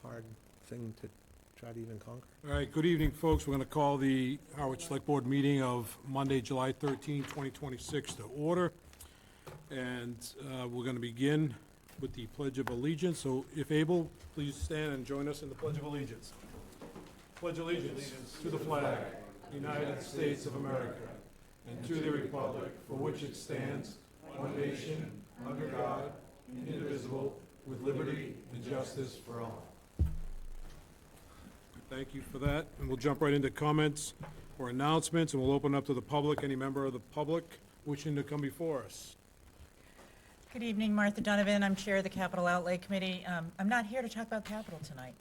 hard thing to try to even conquer. All right, good evening, folks. We're going to call the Harwich Select Board meeting of Monday, July 13, 2026 to order. And we're going to begin with the Pledge of Allegiance. So if able, please stand and join us in the Pledge of Allegiance. Pledge allegiance to the flag, United States of America, and to the republic for which it stands, one nation, under God, indivisible, with liberty and justice for all. Thank you for that, and we'll jump right into comments or announcements, and we'll open up to the public. Any member of the public wishing to come before us? Good evening, Martha Donovan. I'm Chair of the Capital Outlay Committee. I'm not here to talk about capital tonight.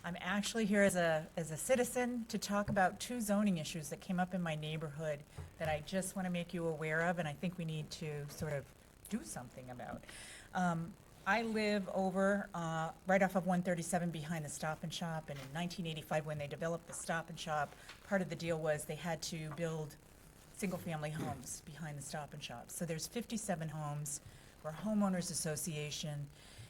I'm actually here as a citizen to talk about two zoning issues that came up in my neighborhood that I just want to make you aware of, and I think we need to sort of do something about. I live over right off of 137 behind the Stop and Shop, and in 1985 when they developed the Stop and Shop, part of the deal was they had to build single-family homes behind the Stop and Shop. So there's 57 homes. We're a homeowners association,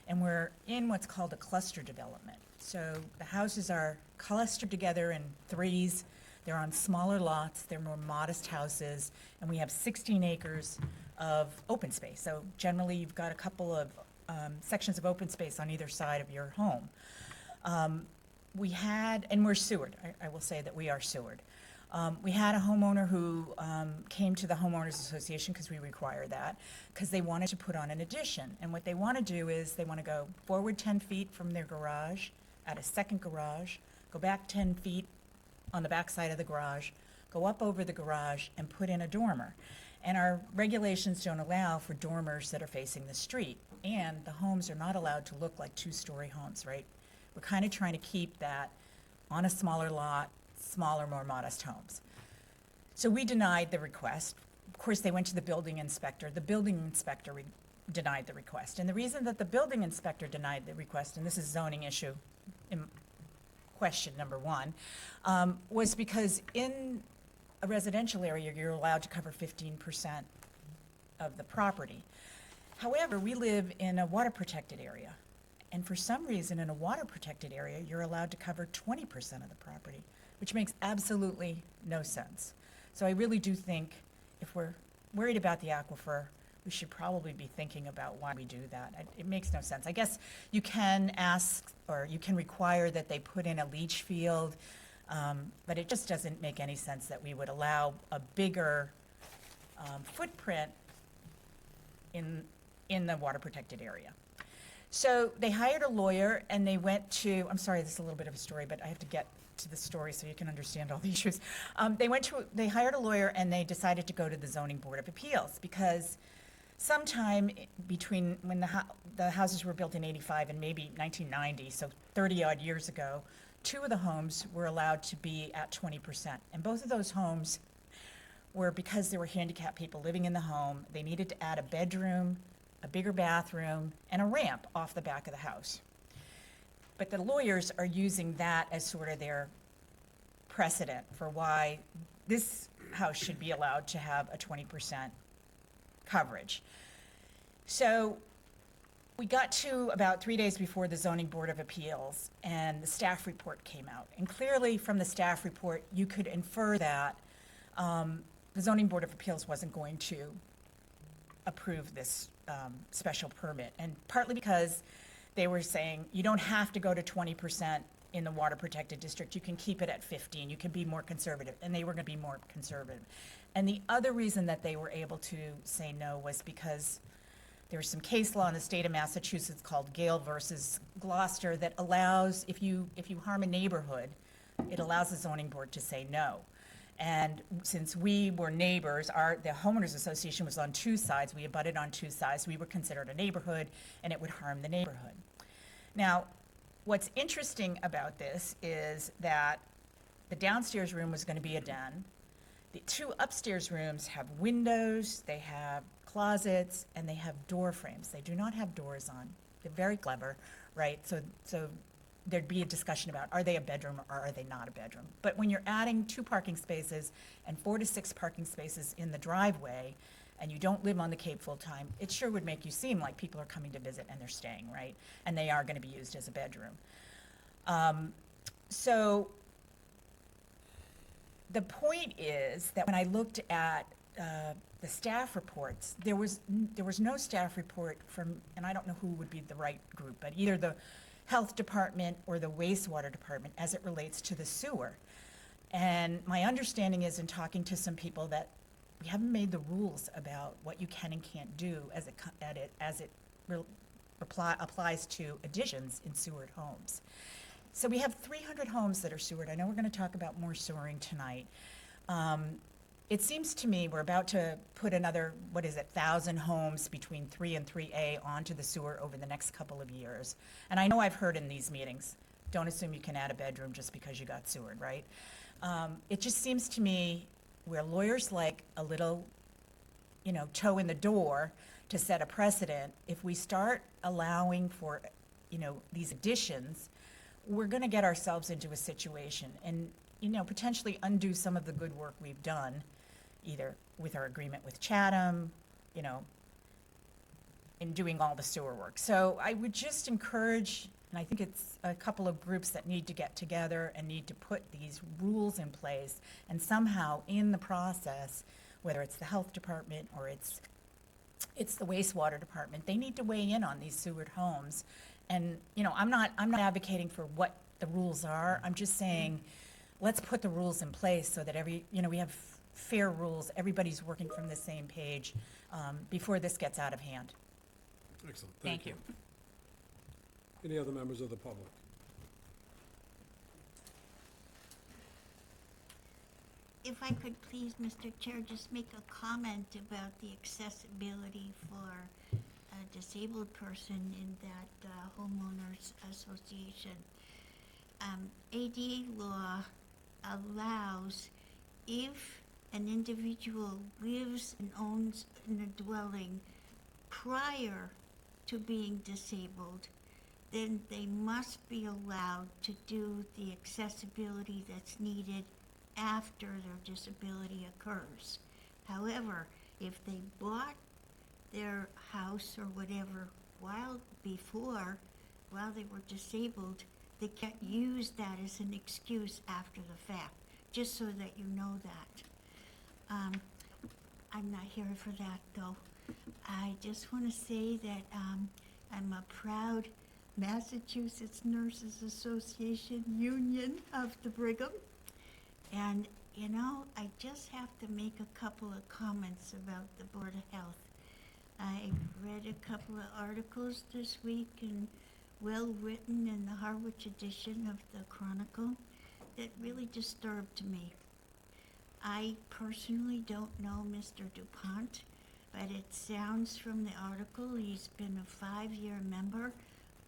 and we're in what's called a cluster development. So the houses are clustered together in threes. They're on smaller lots. They're more modest houses, and we have 16 acres of open space. So generally, you've got a couple of sections of open space on either side of your home. We had, and we're sewered. I will say that we are sewered. We had a homeowner who came to the homeowners association because we require that, because they wanted to put on an addition. And what they want to do is they want to go forward 10 feet from their garage, add a second garage, go back 10 feet on the back side of the garage, go up over the garage and put in a dormer. And our regulations don't allow for dormers that are facing the street. And the homes are not allowed to look like two-story homes, right? We're kind of trying to keep that on a smaller lot, smaller, more modest homes. So we denied the request. Of course, they went to the building inspector. The building inspector denied the request. And the reason that the building inspector denied the request, and this is zoning issue in question number one, was because in a residential area, you're allowed to cover 15% of the property. However, we live in a water-protected area. And for some reason, in a water-protected area, you're allowed to cover 20% of the property, which makes absolutely no sense. So I really do think if we're worried about the aquifer, we should probably be thinking about why we do that. It makes no sense. I guess you can ask, or you can require that they put in a leach field, but it just doesn't make any sense that we would allow a bigger footprint in the water-protected area. So they hired a lawyer and they went to, I'm sorry, this is a little bit of a story, but I have to get to the story so you can understand all the issues. They hired a lawyer and they decided to go to the Zoning Board of Appeals because sometime between when the houses were built in 85 and maybe 1990, so 30 odd years ago, two of the homes were allowed to be at 20%. And both of those homes were, because there were handicapped people living in the home, they needed to add a bedroom, a bigger bathroom, and a ramp off the back of the house. But the lawyers are using that as sort of their precedent for why this house should be allowed to have a 20% coverage. So we got to about 3 days before the Zoning Board of Appeals, and the staff report came out. And clearly from the staff report, you could infer that the Zoning Board of Appeals wasn't going to approve this special permit. And partly because they were saying, you don't have to go to 20% in the water protected district. You can keep it at 15. You can be more conservative. And they were going to be more conservative. And the other reason that they were able to say no was because there's some case law in the state of Massachusetts called Gale versus Gloucester that allows, if you harm a neighborhood, it allows the zoning board to say no. And since we were neighbors, the homeowners association was on two sides. We abutted on two sides. We were considered a neighborhood, and it would harm the neighborhood. Now, what's interesting about this is that the downstairs room was going to be a den. The two upstairs rooms have windows, they have closets, and they have door frames. They do not have doors on. They're very clever, right? So there'd be a discussion about, are they a bedroom or are they not a bedroom? But when you're adding 2 parking spaces and 4 to 6 parking spaces in the driveway, and you don't live on the Cape full-time, it sure would make you seem like people are coming to visit and they're staying, right? And they are going to be used as a bedroom. So the point is that when I looked at the staff reports, there was no staff report from, and I don't know who would be the right group, but either the health department or the wastewater department as it relates to the sewer. And my understanding is, in talking to some people, that we haven't made the rules about what you can and can't do as it applies to additions in sewered homes. So we have 300 homes that are sewered. I know we're going to talk about more sewering tonight. It seems to me we're about to put another, 1,000 homes between 3 and 3A onto the sewer over the next couple of years. And I know I've heard in these meetings, don't assume you can add a bedroom just because you got sewered, right? It just seems to me where lawyers like a little, toe in the door to set a precedent, if we start allowing for, these additions, we're going to get ourselves into a situation and, potentially undo some of the good work we've done, either with our agreement with Chatham, in doing all the sewer work. So I would just encourage, and I think it's a couple of groups that need to get together and need to put these rules in place, and somehow in the process, whether it's the health department or it's the wastewater department, they need to weigh in on these sewered homes. And, I'm not advocating for what the rules are. I'm just saying, let's put the rules in place so that we have fair rules, everybody's working from the same page, before this gets out of hand. Excellent, Thank you. Any other members of the public? If I could please, Mr. Chair, just make a comment about the accessibility for a disabled person in that homeowners association. ADA law allows, if an individual lives and owns in a dwelling prior to being disabled, then they must be allowed to do the accessibility that's needed after their disability occurs. However, if they bought their house or whatever while they were disabled, they can't use that as an excuse after the fact, just so that you know that. I'm not here for that, though. I just want to say that I'm a proud Massachusetts Nurses Association Union of the Brigham. And, I just have to make a couple of comments about the Board of Health. I read a couple of articles this week, and well-written in the Harwich edition of the Chronicle, that really disturbed me. I personally don't know Mr. DuPont, but it sounds from the article he's been a 5-year member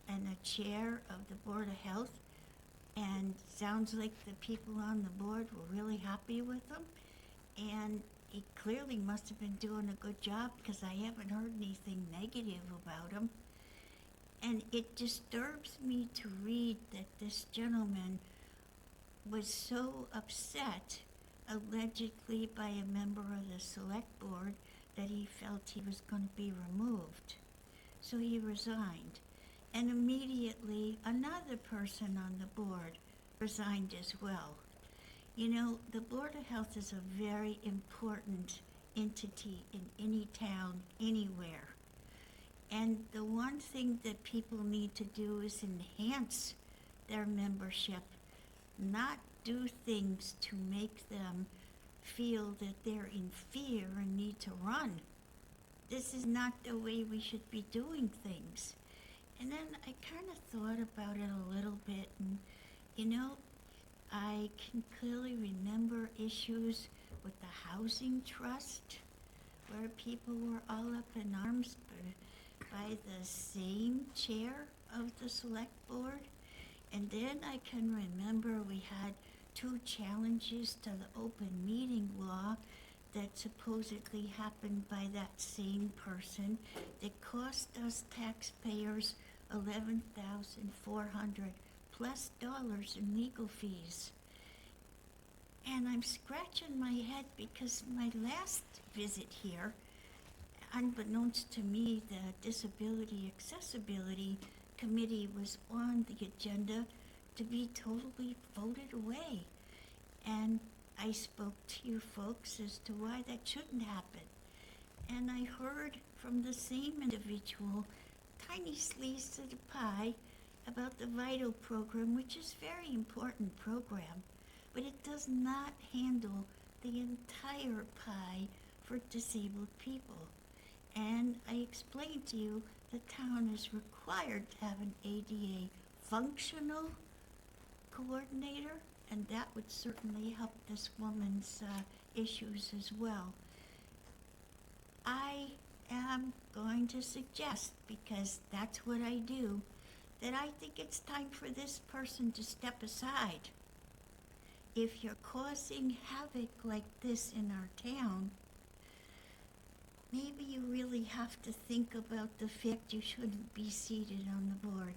and a chair of the Board of Health, and sounds like the people on the board were really happy with him, and he clearly must have been doing a good job, because I haven't heard anything negative about him. And it disturbs me to read that this gentleman was so upset, allegedly by a member of the select board, that he felt he was going to be removed. So he resigned. And immediately another person on the board resigned as well. The Board of Health is a very important entity in any town, anywhere. And the one thing that people need to do is enhance their membership, not do things to make them feel that they're in fear and need to run. This is not the way we should be doing things. And then I kind of thought about it a little bit, and I can clearly remember issues with the housing trust, where people were all up in arms by the same chair of the select board. And then I can remember we had 2 challenges to the open meeting law that supposedly happened by that same person that cost us taxpayers $11,400 plus in legal fees. And I'm scratching my head, because my last visit here, unbeknownst to me, the Disability Accessibility Committee was on the agenda to be totally voted away. And I spoke to you folks as to why that shouldn't happen. And I heard from the same individual tiny slice of the pie about the VITAL program, which is a very important program, but it does not handle the entire pie for disabled people. And I explained to you the town is required to have an ADA functional coordinator, and that would certainly help this woman's issues as well. I am going to suggest, because that's what I do, that I think it's time for this person to step aside. If you're causing havoc like this in our town, maybe you really have to think about the fact you shouldn't be seated on the board.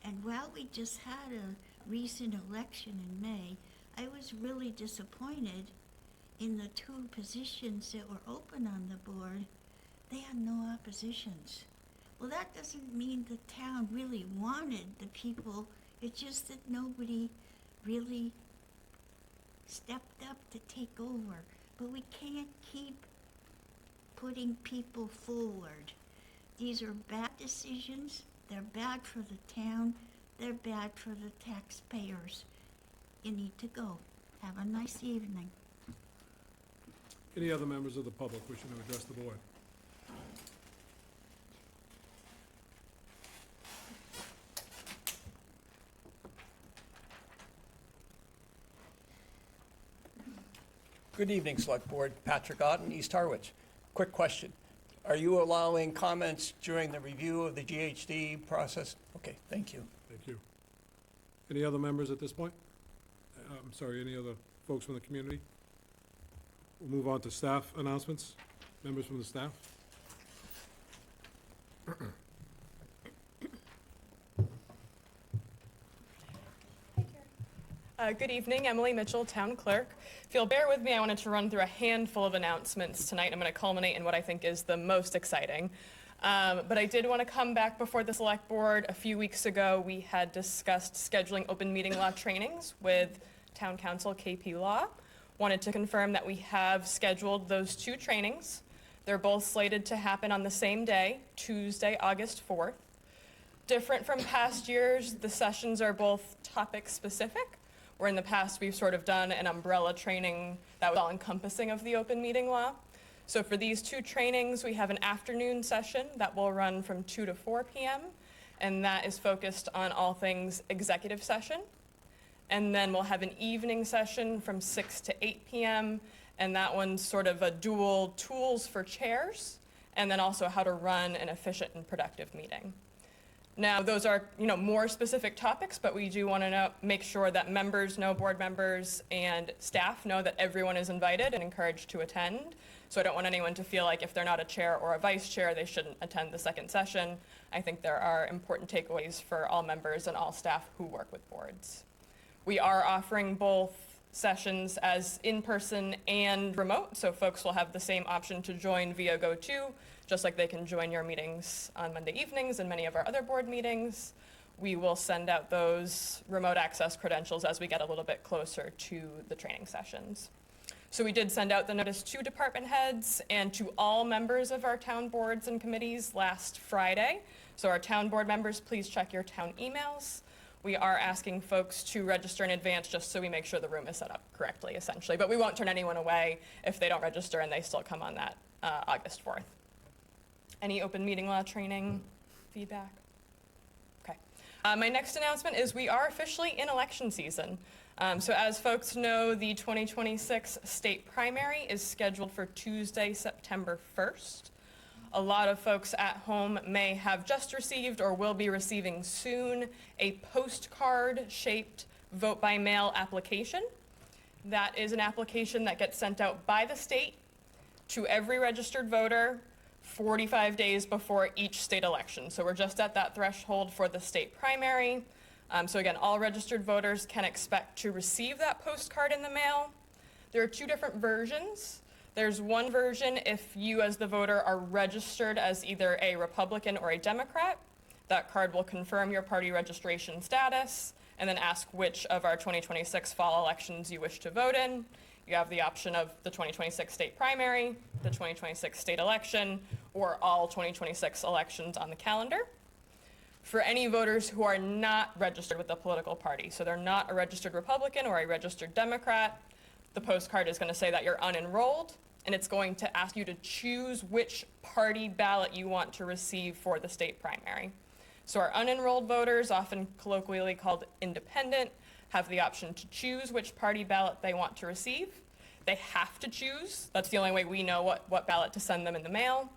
And while we just had a recent election in May, I was really disappointed in the 2 positions that were open on the board. They had no oppositions. Well, that doesn't mean the town really wanted the people. It's just that nobody really stepped up to take over. But we can't keep putting people forward. These are bad decisions. They're bad for the town. They're bad for the taxpayers. You need to go. Have a nice evening. Any other members of the public wishing to address the board? Good evening, Select Board. Patrick Otten, East Harwich. Quick question. Are you allowing comments during the review of the GHD process? Okay, thank you. Thank you. Any other members at this point? I'm sorry, any other folks from the community? We'll move on to staff announcements. Members from the staff? Good evening, Emily Mitchell, Town Clerk. If you'll bear with me, I wanted to run through a handful of announcements tonight. I'm going to culminate in what I think is the most exciting. But I did want to come back before the Select Board. A few weeks ago, we had discussed scheduling open meeting law trainings with Town Council KP Law. Wanted to confirm that we have scheduled those 2 trainings. They're both slated to happen on the same day, Tuesday, August 4th. Different from past years, the sessions are both topic specific, where in the past we've sort of done an umbrella training that was all encompassing of the open meeting law. So for these 2 trainings, we have an afternoon session that will run from 2 to 4 p.m. and that is focused on all things executive session. And then we'll have an evening session from 6 to 8 p.m. and that one's sort of a dual tools for chairs and then also how to run an efficient and productive meeting. Now, those are, more specific topics, but we do want to make sure that members know, board members and staff know that everyone is invited and encouraged to attend. So I don't want anyone to feel like if they're not a chair or a vice chair, they shouldn't attend the second session. I think there are important takeaways for all members and all staff who work with boards. We are offering both sessions as in-person and remote, so folks will have the same option to join via GoTo, just like they can join your meetings on Monday evenings and many of our other board meetings. We will send out those remote access credentials as we get a little bit closer to the training sessions. So we did send out the notice to department heads and to all members of our town boards and committees last Friday. So our town board members, please check your town emails. We are asking folks to register in advance just so we make sure the room is set up correctly, essentially. But we won't turn anyone away if they don't register and they still come on that August 4th. Any open meeting law training feedback? Okay. My next announcement is we are officially in election season. So as folks know, the 2026 state primary is scheduled for Tuesday, September 1st. A lot of folks at home may have just received or will be receiving soon a postcard-shaped vote-by-mail application. That is an application that gets sent out by the state to every registered voter 45 days before each state election. So we're just at that threshold for the state primary. So again, all registered voters can expect to receive that postcard in the mail. There are 2 different versions. There's one version if you as the voter are registered as either a Republican or a Democrat. That card will confirm your party registration status, and then ask which of our 2026 fall elections you wish to vote in. You have the option of the 2026 state primary, the 2026 state election, or all 2026 elections on the calendar. For any voters who are not registered with a political party, so they're not a registered Republican or a registered Democrat, the postcard is going to say that you're unenrolled, and it's going to ask you to choose which party ballot you want to receive for the state primary. So our unenrolled voters, often colloquially called independent, have the option to choose which party ballot they want to receive. They have to choose. That's the only way we know what ballot to send them in the mail.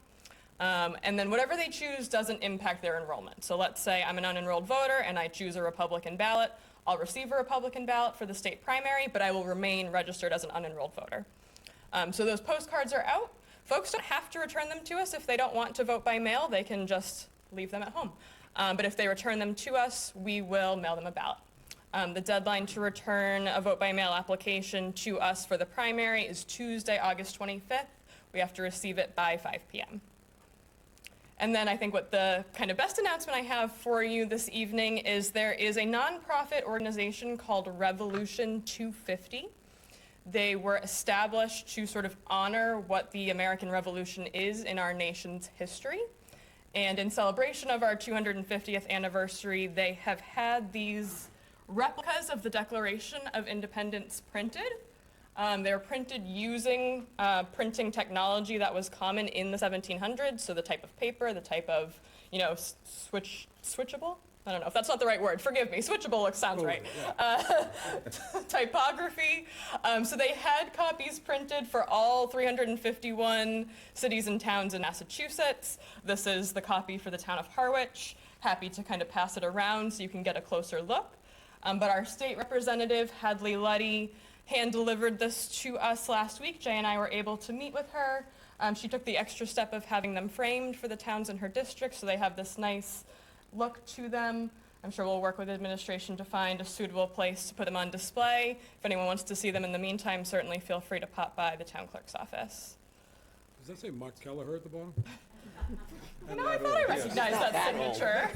And then whatever they choose doesn't impact their enrollment. So let's say I'm an unenrolled voter and I choose a Republican ballot. I'll receive a Republican ballot for the state primary, but I will remain registered as an unenrolled voter. So those postcards are out. Folks don't have to return them to us if they don't want to vote by mail. They can just leave them at home. But if they return them to us, we will mail them a ballot. The deadline to return a vote by mail application to us for the primary is Tuesday, August 25th. We have to receive it by 5 p.m. And then I think what the kind of best announcement I have for you this evening is there is a nonprofit organization called Revolution 250. They were established to sort of honor what the American Revolution is in our nation's history. And in celebration of our 250th anniversary, they have had these replicas of the Declaration of Independence printed. They're printed using printing technology that was common in the 1700s, so the type of paper, the type of, switchable? I don't know if that's not the right word, forgive me, switchable sounds right. Typography. So they had copies printed for all 351 cities and towns in Massachusetts. This is the copy for the town of Harwich. Happy to kind of pass it around so you can get a closer look. But our state representative, Hadley Luddy, hand-delivered this to us last week. Jay and I were able to meet with her. She took the extra step of having them framed for the towns in her district, so they have this nice look to them. I'm sure we'll work with administration to find a suitable place to put them on display. If anyone wants to see them in the meantime, certainly feel free to pop by the town clerk's office. Does that say Mark Kelleher at the bottom? I thought I recognized that signature.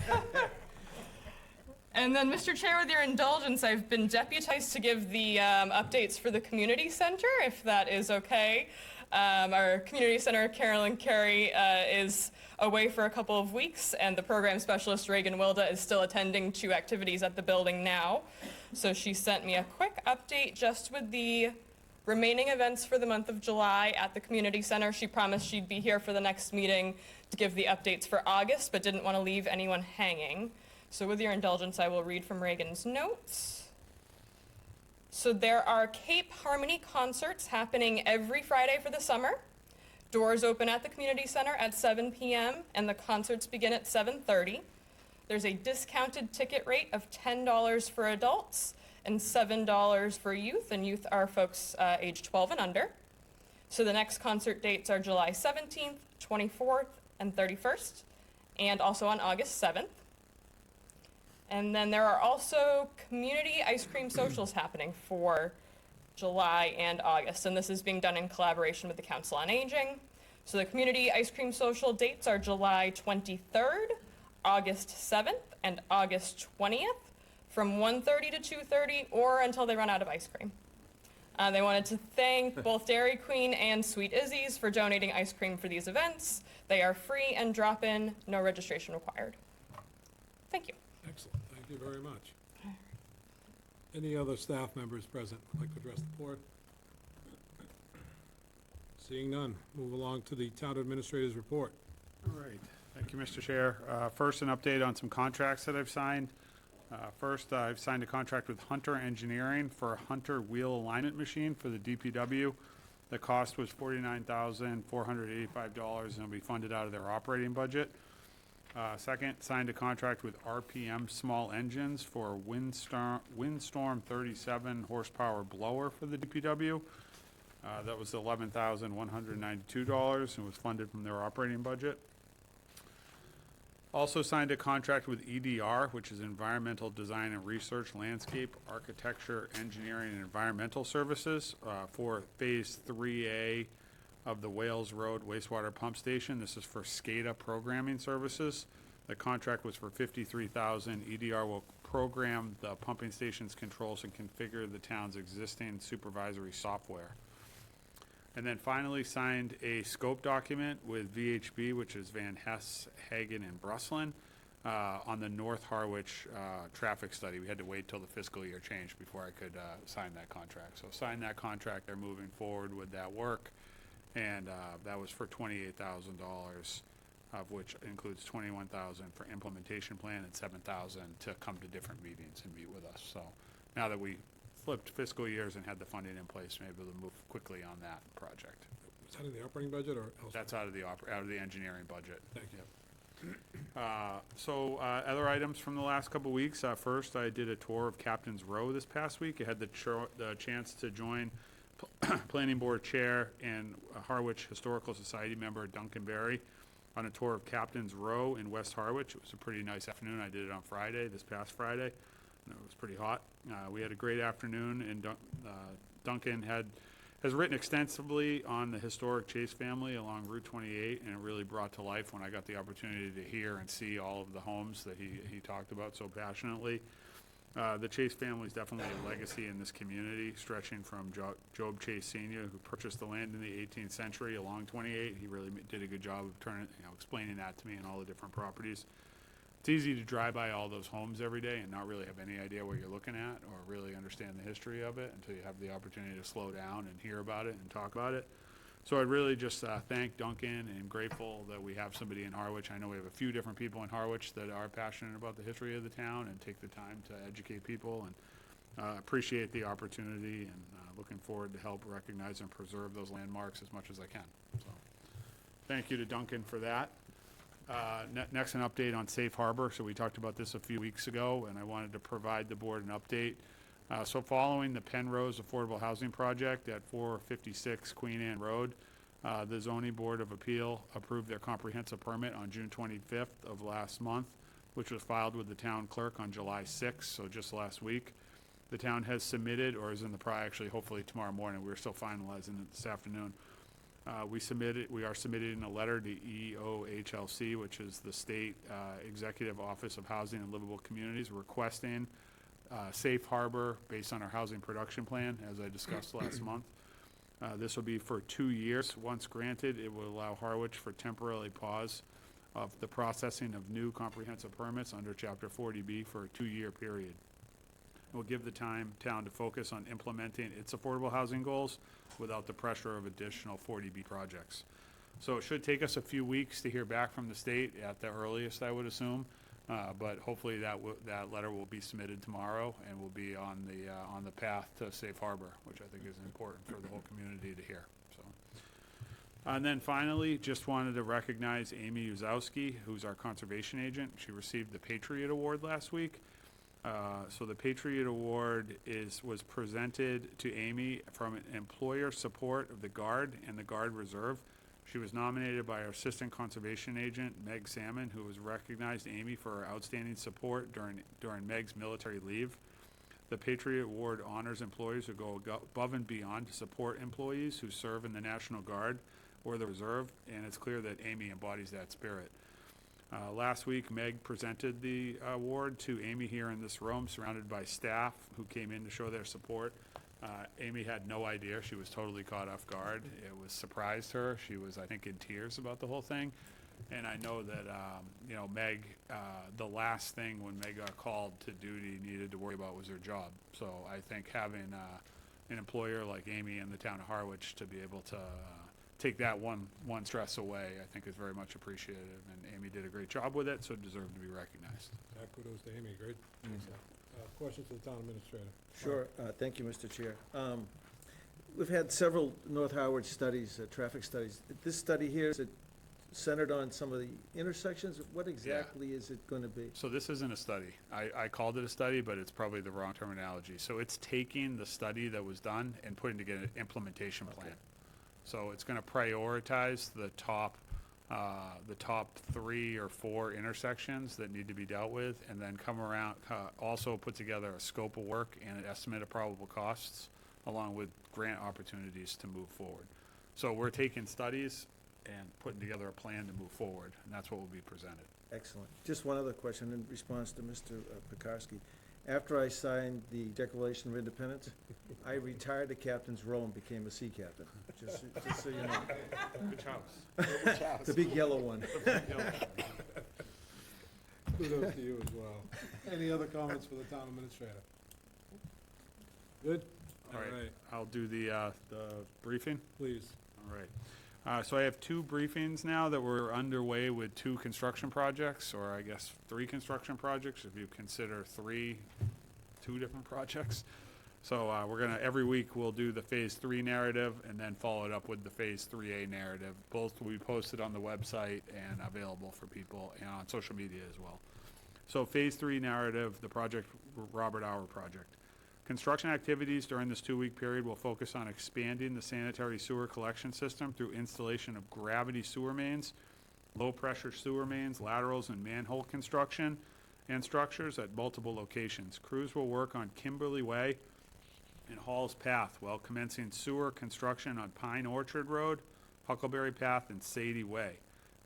And then, Mr. Chair, with your indulgence, I've been deputized to give the updates for the community center, if that is okay. Our community center, Carolyn Carey, is away for a couple of weeks, and the program specialist, Reagan Wilda, is still attending to activities at the building now. So she sent me a quick update just with the remaining events for the month of July at the community center. She promised she'd be here for the next meeting to give the updates for August, but didn't want to leave anyone hanging. So with your indulgence, I will read from Reagan's notes. So there are Cape Harmony concerts happening every Friday for the summer. Doors open at the community center at 7 p.m. and the concerts begin at 7:30. There's a discounted ticket rate of $10 for adults and $7 for youth, and youth are folks age 12 and under. So the next concert dates are July 17th, 24th, and 31st, and also on August 7th. And then there are also community ice cream socials happening for July and August, and this is being done in collaboration with the Council on Aging. So the community ice cream social dates are July 23rd, August 7th, and August 20th from 1:30 to 2:30 or until they run out of ice cream. They wanted to thank both Dairy Queen and Sweet Izzy's for donating ice cream for these events. They are free and drop-in, no registration required. Thank you. Excellent, thank you very much. Any other staff members present would like to address the board? Seeing none, move along to the town administrator's report. All right, thank you, Mr. Chair. First, an update on some contracts that I've signed. First, I've signed a contract with Hunter Engineering for a Hunter wheel alignment machine for the DPW. The cost was $49,485 and it'll be funded out of their operating budget. Second, signed a contract with RPM Small Engines for a Windstorm 37 horsepower blower for the DPW. That was $11,192 and was funded from their operating budget. Also signed a contract with EDR, which is Environmental Design and Research, Landscape, Architecture, Engineering, and Environmental Services for Phase 3A of the Wales Road Wastewater Pump Station. This is for SCADA programming services. The contract was for $53,000. EDR will program the pumping station's controls and configure the town's existing supervisory software. And then finally signed a scope document with VHB, which is Van Hess, Hagen, and Bruslin, on the North Harwich traffic study. We had to wait till the fiscal year changed before I could sign that contract. So signed that contract, they're moving forward with that work, and that was for $28,000, of which includes $21,000 for implementation plan and $7,000 to come to different meetings and meet with us. So now that we flipped fiscal years and had the funding in place, we're able to move quickly on that project. Is that in the operating budget or elsewhere? That's out of the engineering budget. Thank you. Other items from the last couple weeks. First, I did a tour of Captain's Row this past week. I had the chance to join Planning Board Chair and Harwich Historical Society member Duncan Berry on a tour of Captain's Row in West Harwich. It was a pretty nice afternoon. I did it on Friday, this past Friday, and it was pretty hot. We had a great afternoon, and Duncan has written extensively on the historic Chase family along Route 28, and it really brought to life when I got the opportunity to hear and see all of the homes that he talked about so passionately. The Chase family is definitely a legacy in this community, stretching from Job Chase Sr., who purchased the land in the 18th century along 28. He really did a good job of explaining that to me and all the different properties. It's easy to drive by all those homes every day and not really have any idea what you're looking at or really understand the history of it until you have the opportunity to slow down and hear about it and talk about it. So I'd really just thank Duncan and grateful that we have somebody in Harwich. I know we have a few different people in Harwich that are passionate about the history of the town and take the time to educate people, and appreciate the opportunity, and looking forward to help recognize and preserve those landmarks as much as I can. So thank you to Duncan for that. Next, an update on Safe Harbor. So we talked about this a few weeks ago, and I wanted to provide the board an update. So following the Penrose Affordable Housing Project at 456 Queen Anne Road, the Zoning Board of Appeal approved their comprehensive permit on June 25th of last month, which was filed with the town clerk on July 6th, so just last week. The town has submitted, or is in the actually hopefully tomorrow morning, we're still finalizing it this afternoon. We are submitting a letter to EOHLC, which is the State Executive Office of Housing and Livable Communities, requesting safe harbor based on our housing production plan, as I discussed last month. This will be for 2 years. Once granted, it will allow Harwich for temporarily pause of the processing of new comprehensive permits under Chapter 40B for a 2-year period. It will give the town to focus on implementing its affordable housing goals without the pressure of additional 40B projects. So it should take us a few weeks to hear back from the state at the earliest, I would assume. But hopefully that letter will be submitted tomorrow and will be on the path to safe harbor, which I think is important for the whole community to hear. So, and then finally, just wanted to recognize Amy Uzowski, who's our conservation agent. She received the Patriot Award last week. So the Patriot Award was presented to Amy from an employer support of the Guard and the Guard Reserve. She was nominated by our Assistant Conservation Agent, Meg Salmon, who has recognized Amy for her outstanding support during Meg's military leave. The Patriot Award honors employees who go above and beyond to support employees who serve in the National Guard or the Reserve, and it's clear that Amy embodies that spirit. Last week, Meg presented the award to Amy here in this room, surrounded by staff who came in to show their support. Amy had no idea. She was totally caught off guard. It surprised her. She was, I think, in tears about the whole thing. And I know that, Meg, the last thing when Meg got called to duty needed to worry about was her job. So I think having an employer like Amy in the town of Harwich to be able to take that one stress away, I think is very much appreciated. And Amy did a great job with it, so deserved to be recognized. Kudos to Amy, great. Questions to the town administrator? Sure. Thank you, Mr. Chair. We've had several North Harwich studies, traffic studies. This study here, is it centered on some of the intersections? What exactly is it going to be? So this isn't a study. I called it a study, but it's probably the wrong terminology. So it's taking the study that was done and putting together an implementation plan. So it's going to prioritize the top 3 or 4 intersections that need to be dealt with, and then come around, also put together a scope of work and an estimate of probable costs, along with grant opportunities to move forward. So we're taking studies and putting together a plan to move forward, and that's what will be presented. Excellent. Just one other question in response to Mr. Pekarsky. after I signed the Declaration of Independence, I retired the captain's row and became a sea captain, just so you know. Which house? The big yellow one. Kudos to you as well. Any other comments for the town administrator? Good? All right, I'll do the briefing. Please. All right. So I have two briefings now that we're underway with two construction projects, or I guess 3 construction projects, if you consider two different projects. So we're gonna, every week, we'll do the Phase 3 narrative and then follow it up with the Phase 3A narrative. Both will be posted on the website and available for people and on social media as well. So Phase 3 narrative, the project, Robert Hour project. Construction activities during this 2-week period will focus on expanding the sanitary sewer collection system through installation of gravity sewer mains, low-pressure sewer mains, laterals, and manhole construction and structures at multiple locations. Crews will work on Kimberly Way and Hall's Path while commencing sewer construction on Pine Orchard Road, Huckleberry Path, and Sadie Way.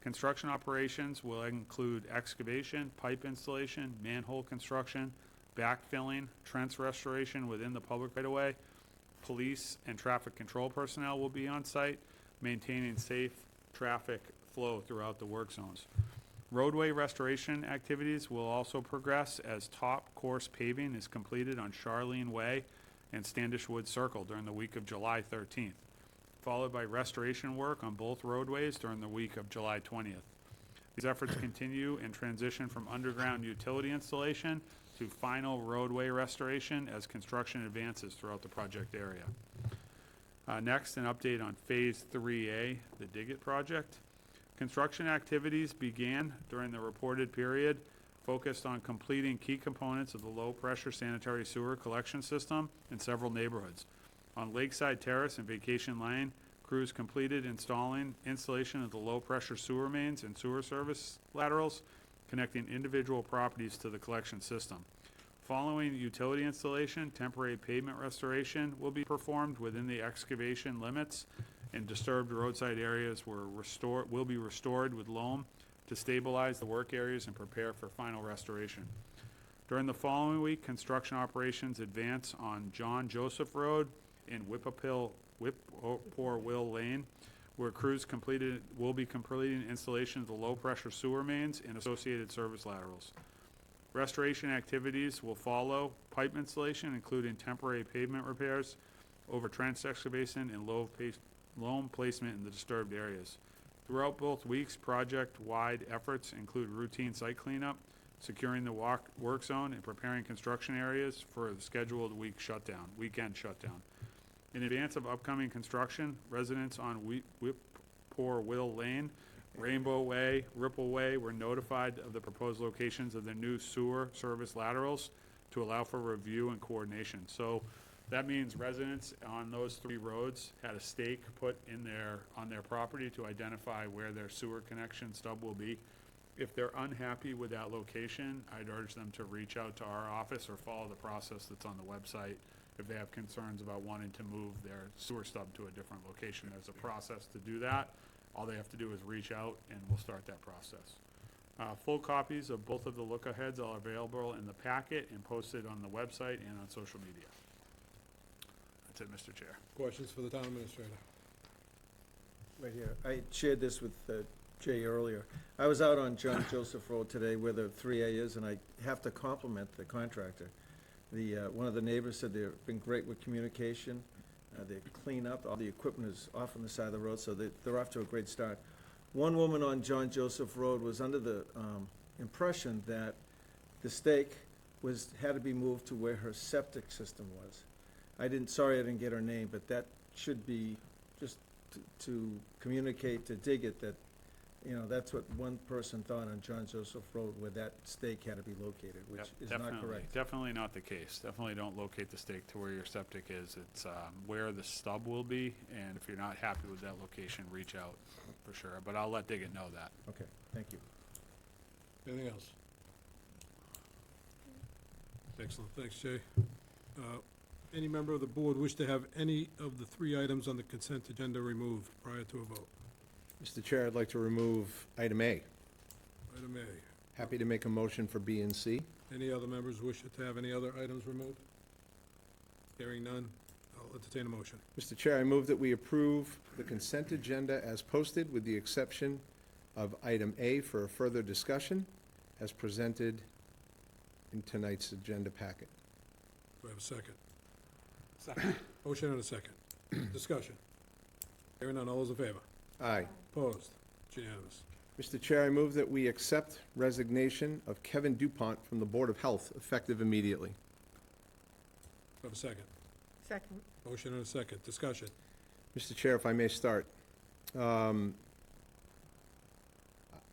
Construction operations will include excavation, pipe installation, manhole construction, backfilling, trench restoration within the public right-of-way. Police and traffic control personnel will be on site, maintaining safe traffic flow throughout the work zones. Roadway restoration activities will also progress as top course paving is completed on Charlene Way and Standish Wood Circle during the week of July 13th, followed by restoration work on both roadways during the week of July 20th. These efforts continue and transition from underground utility installation to final roadway restoration as construction advances throughout the project area. Next, an update on Phase 3A, the Dig It project. Construction activities began during the reported period, focused on completing key components of the low-pressure sanitary sewer collection system in several neighborhoods. On Lakeside Terrace and Vacation Lane, crews completed installation of the low-pressure sewer mains and sewer service laterals connecting individual properties to the collection system. Following utility installation, temporary pavement restoration will be performed within the excavation limits, and disturbed roadside areas will be restored with loam to stabilize the work areas and prepare for final restoration. During the following week, construction operations advance on John Joseph Road in Whippoor Will Lane, where crews will be completing installation of the low-pressure sewer mains and associated service laterals. Restoration activities will follow pipe installation, including temporary pavement repairs over trench excavation and loam placement in the disturbed areas. Throughout both weeks, project-wide efforts include routine site cleanup, securing the work zone, and preparing construction areas for the scheduled weekend shutdown. In advance of upcoming construction, residents on Whippoor Will Lane, Rainbow Way, Ripple Way were notified of the proposed locations of the new sewer service laterals to allow for review and coordination. So that means residents on those 3 roads had a stake put on their property to identify where their sewer connection stub will be. If they're unhappy with that location, I'd urge them to reach out to our office or follow the process that's on the website. If they have concerns about wanting to move their sewer stub to a different location, there's a process to do that. All they have to do is reach out and we'll start that process. Full copies of both of the look-aheads are available in the packet and posted on the website and on social media. That's it, Mr. Chair. Questions for the town administrator? Right here. I shared this with Jay earlier. I was out on John Joseph Road today where the 3A is, and I have to compliment the contractor. One of the neighbors said they've been great with communication. They clean up, all the equipment is off on the side of the road, so they're off to a great start. One woman on John Joseph Road was under the impression that the stake had to be moved to where her septic system was. Sorry I didn't get her name, but that should be just to communicate to Dig It that, that's what one person thought on John Joseph Road, where that stake had to be located, which is not correct. Definitely not the case. Definitely don't locate the stake to where your septic is. It's where the stub will be, and if you're not happy with that location, reach out for sure. But I'll let Dig It know that. Okay, thank you. Anything else? Excellent, thanks, Jay. Any member of the board wish to have any of the 3 items on the consent agenda removed prior to a vote? Mr. Chair, I'd like to remove item A. Item A. Happy to make a motion for B and C. Any other members wish to have any other items removed? Hearing none, I'll entertain a motion. Mr. Chair, I move that we approve the consent agenda as posted with the exception of item A for a further discussion as presented in tonight's agenda packet. Do I have a second? Second. Motion and a second. Discussion. Hearing none, all those in favor? Aye. Opposed? It's unanimous. Mr. Chair, I move that we accept resignation of Kevin Dupont from the Board of Health effective immediately. Do I have a second? Second. Motion and a second. Discussion. Mr. Chair, if I may start.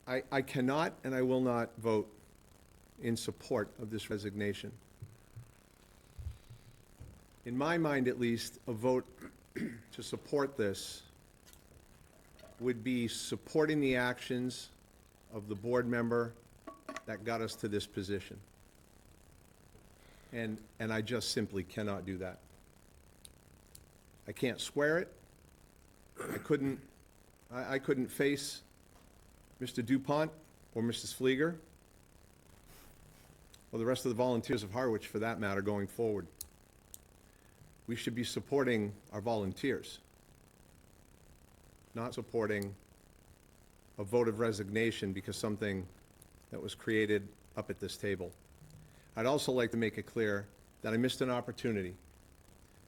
I cannot and I will not vote in support of this resignation. In my mind, at least, a vote to support this would be supporting the actions of the board member that got us to this position. And I just simply cannot do that. I can't swear it. I couldn't face Mr. Dupont or Mrs. Flieger, or the rest of the volunteers of Harwich, for that matter, going forward. We should be supporting our volunteers, not supporting a vote of resignation because something that was created up at this table. I'd also like to make it clear that I missed an opportunity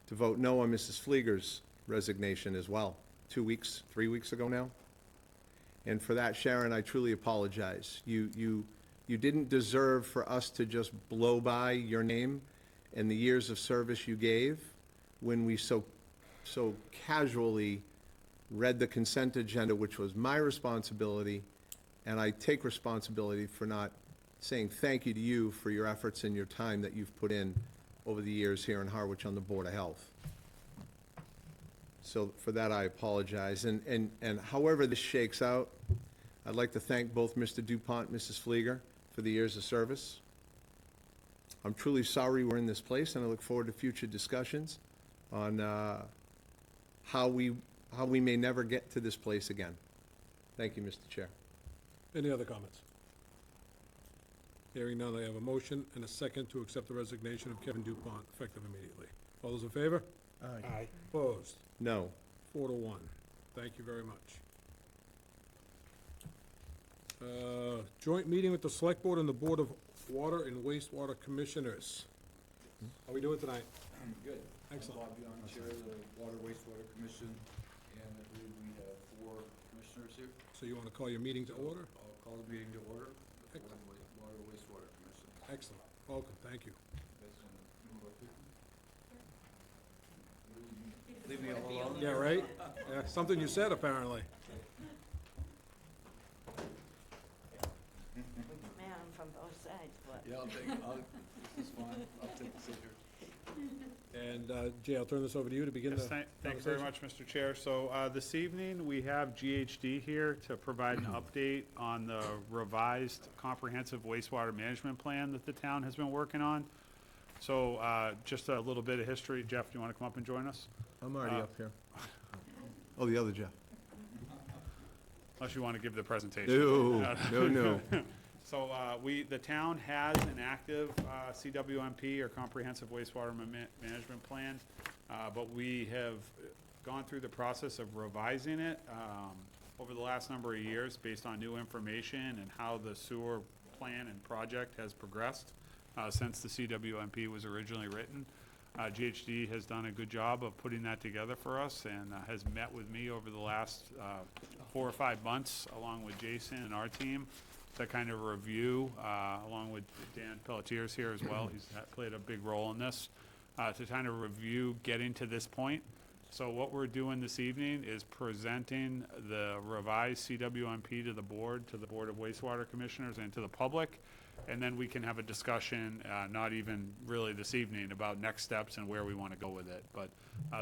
to vote no on Mrs. Flieger's resignation as well, 3 weeks ago now. And for that, Sharon, I truly apologize. You didn't deserve for us to just blow by your name and the years of service you gave when we so casually read the consent agenda, which was my responsibility, and I take responsibility for not saying thank you to you for your efforts and your time that you've put in over the years here in Harwich on the Board of Health. So for that, I apologize. And however this shakes out, I'd like to thank both Mr. Dupont and Mrs. Flieger for the years of service. I'm truly sorry we're in this place, and I look forward to future discussions on how we may never get to this place again. Thank you, Mr. Chair. Any other comments? Hearing none, I have a motion and a second to accept the resignation of Kevin Dupont, effective immediately. All those in favor? Aye. Opposed? No. 4-1. Thank you very much. Joint meeting with the Select Board and the Board of Water and Wastewater Commissioners. How are we doing tonight? I'm good. Excellent. I'm Bob Young, Chair of the Water Wastewater Commission, and I believe we have 4 commissioners here. So you want to call your meeting to order? I'll call the meeting to order. The Excellent. Water Wastewater Commission. Excellent. Welcome, thank you. Guys wanna move up here? Leave me all alone? Yeah, right? Yeah, something you said, apparently. Man, I'm from both sides, but. Yeah, this is fine. I'll take the seat here. And Jay, I'll turn this over to you to begin the Yes, thank you very conversation. much, Mr. Chair. So this evening, we have GHD here to provide an update on the revised comprehensive wastewater management plan that the town has been working on. So just a little bit of history. Jeff, do you want to come up and join us? I'm already up here. Oh, the other Jeff. Unless you want to give the presentation. No. So the town has an active CWMP, or Comprehensive Wastewater Management Plan, but we have gone through the process of revising it over the last number of years based on new information and how the sewer plan and project has progressed since the CWMP was originally written. GHD has done a good job of putting that together for us and has met with me over the last 4 or 5 months, along with Jason and our team, to kind of review, along with Dan Pelletier's here as well. He's played a big role in this, to kind of review getting to this point. So what we're doing this evening is presenting the revised CWMP to the Board of Wastewater Commissioners, and to the public. And then we can have a discussion, not even really this evening, about next steps and where we want to go with it. But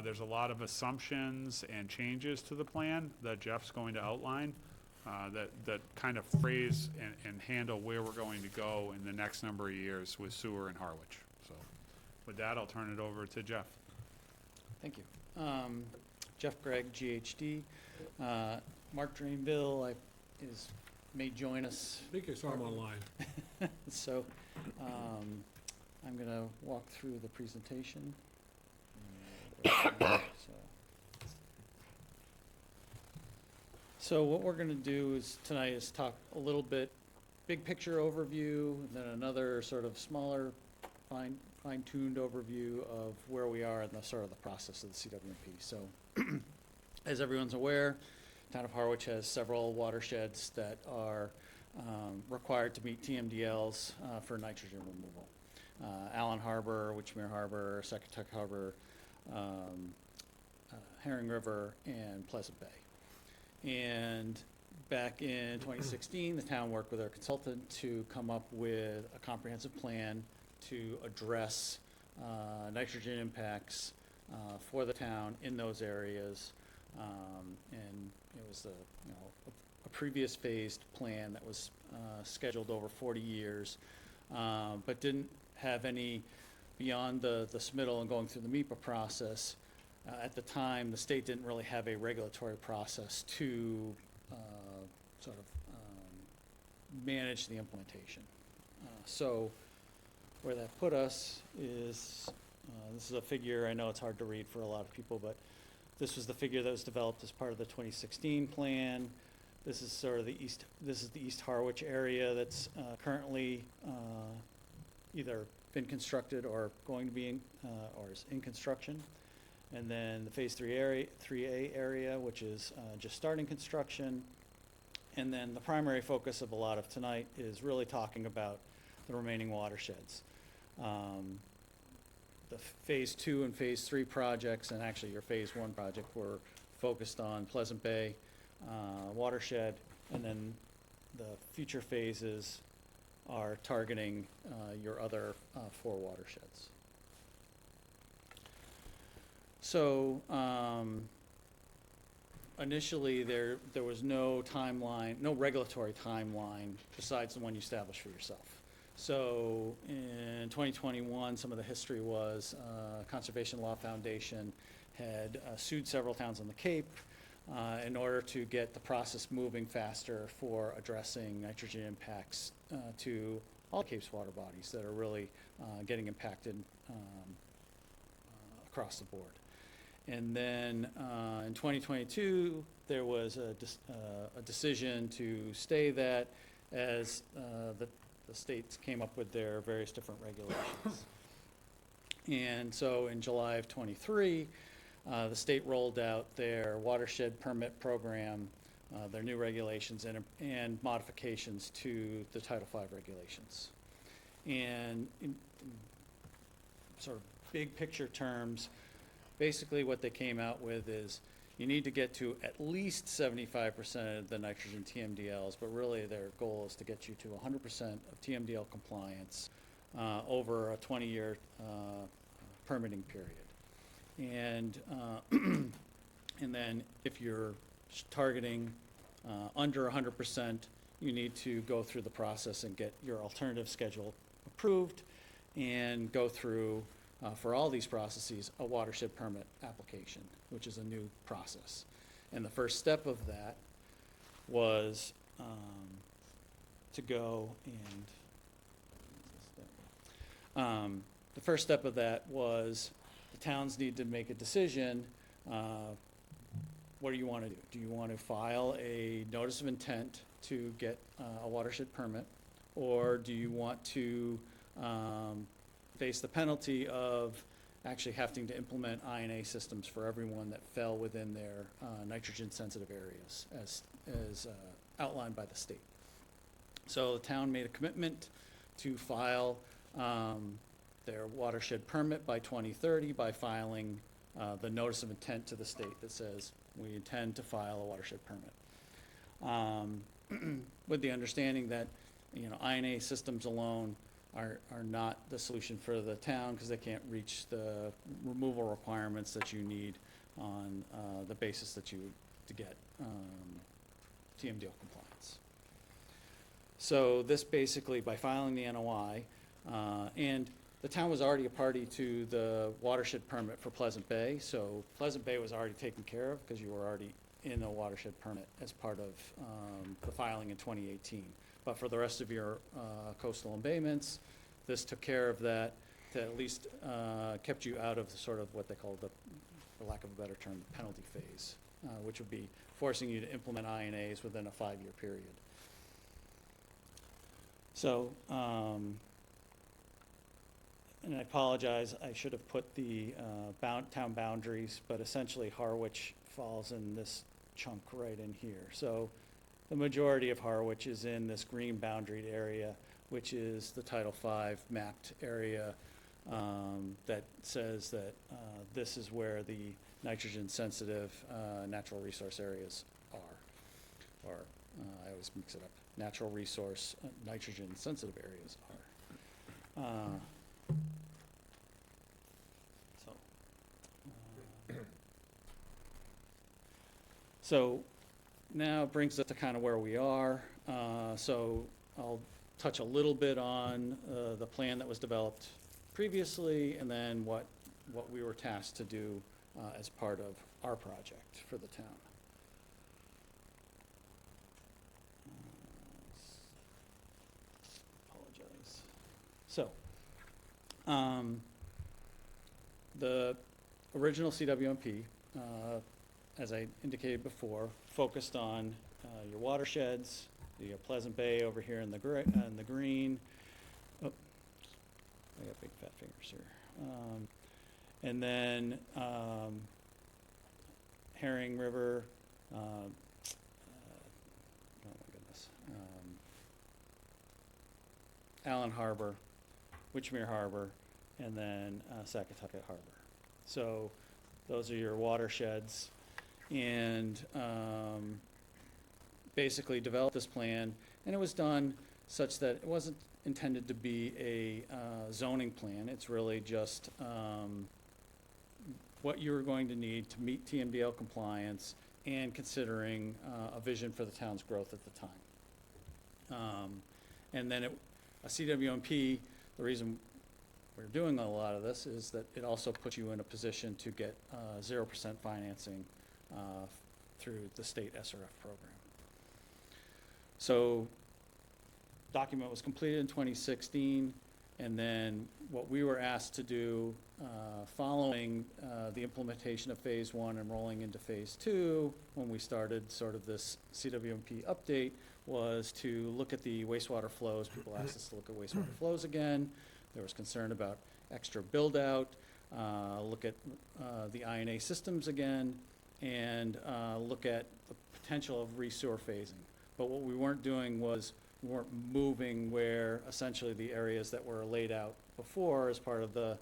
there's a lot of assumptions and changes to the plan that Jeff's going to outline that kind of phrase and handle where we're going to go in the next number of years with sewer in Harwich. So with that, I'll turn it over to Jeff. Thank you. Jeff Gregg, GHD. Mark Drainville may join us. I think I saw him online. So I'm going to walk through the presentation. So what we're going to do tonight is talk a little bit big picture overview, and then another sort of smaller fine-tuned overview of where we are in the sort of the process of the CWMP. So as everyone's aware, town of Harwich has several watersheds that are required to meet TMDLs for nitrogen removal. Allen Harbor, Witchmere Harbor, Secatuck Harbor, Herring River, and Pleasant Bay. And back in 2016, the town worked with our consultant to come up with a comprehensive plan to address nitrogen impacts for the town in those areas. And it was a previous phased plan that was scheduled over 40 years, but didn't have any beyond the submittal and going through the MEPA process. At the time, the state didn't really have a regulatory process to sort of manage the implementation. So where that put us is, this is a figure, I know it's hard to read for a lot of people, but this was the figure that was developed as part of the 2016 plan. This is sort of the East Harwich area that's currently either been constructed or going to be in, or is in construction. And then the Phase 3A area, which is just starting construction. And then the primary focus of a lot of tonight is really talking about the remaining watersheds. The Phase 2 and Phase 3 projects, and actually your Phase 1 project, were focused on Pleasant Bay watershed, and then the future phases are targeting your other 4 watersheds. So initially there was no timeline, no regulatory timeline besides the one you establish for yourself. So in 2021, some of the history was Conservation Law Foundation had sued several towns on the Cape in order to get the process moving faster for addressing nitrogen impacts to all Cape's water bodies that are really getting impacted across the board. And then in 2022, there was a decision to stay that as the states came up with their various different regulations. And so in July of 23, the state rolled out their watershed permit program, their new regulations and modifications to the Title V regulations. And in sort of big picture terms, basically what they came out with is you need to get to at least 75% of the nitrogen TMDLs, but really their goal is to get you to 100% of TMDL compliance over a 20-year permitting period. And and then if you're targeting under 100%, you need to go through the process and get your alternative schedule approved and go through, for all these processes, a watershed permit application, which is a new process. And the first step of that was to go and the first step of that was the towns need to make a decision. What do you want to do? Do you want to file a notice of intent to get a watershed permit, or do you want to face the penalty of actually having to implement INA systems for everyone that fell within their nitrogen-sensitive areas, as outlined by the state? So the town made a commitment to file their watershed permit by 2030 by filing the notice of intent to the state that says we intend to file a watershed permit, with the understanding that INA systems alone are not the solution for the town because they can't reach the removal requirements that you need on the basis that you to get TMDL compliance. So this basically, by filing the NOI, and the town was already a party to the watershed permit for Pleasant Bay, so Pleasant Bay was already taken care of because you were already in a watershed permit as part of the filing in 2018. But for the rest of your coastal embayments, this took care of that, to at least kept you out of sort of what they call the, for lack of a better term, penalty phase, which would be forcing you to implement INAs within a 5-year period. So, and I apologize, I should have put the town boundaries, but essentially Harwich falls in this chunk right in here. So the majority of Harwich is in this green boundaried area, which is the Title V mapped area that says that this is where the nitrogen-sensitive natural resource areas are. Or, I always mix it up, natural resource, nitrogen-sensitive areas are. So now it brings us to kind of where we are. So I'll touch a little bit on the plan that was developed previously, and then what we were tasked to do as part of our project for the town. Apologize. So, the original CWMP, as I indicated before, focused on your watersheds, the Pleasant Bay over here in the green. Oh, I got big fat fingers here. And then Herring River, oh my goodness, Allen Harbor, Witchmere Harbor, and then Saquatucket Harbor. So those are your watersheds. And basically developed this plan, and it was done such that it wasn't intended to be a zoning plan. It's really just what you were going to need to meet TMDL compliance and considering a vision for the town's growth at the time. And then a CWMP, the reason we're doing a lot of this is that it also puts you in a position to get 0% financing through the state SRF program. So document was completed in 2016, and then what we were asked to do following the implementation of phase 1 and rolling into phase 2, when we started sort of this CWMP update, was to look at the wastewater flows. People asked us to look at wastewater flows again. There was concern about extra build-out, look at the INA systems again, and look at the potential of resewer phasing. But what we weren't doing was we weren't moving where essentially the areas that were laid out before as part of the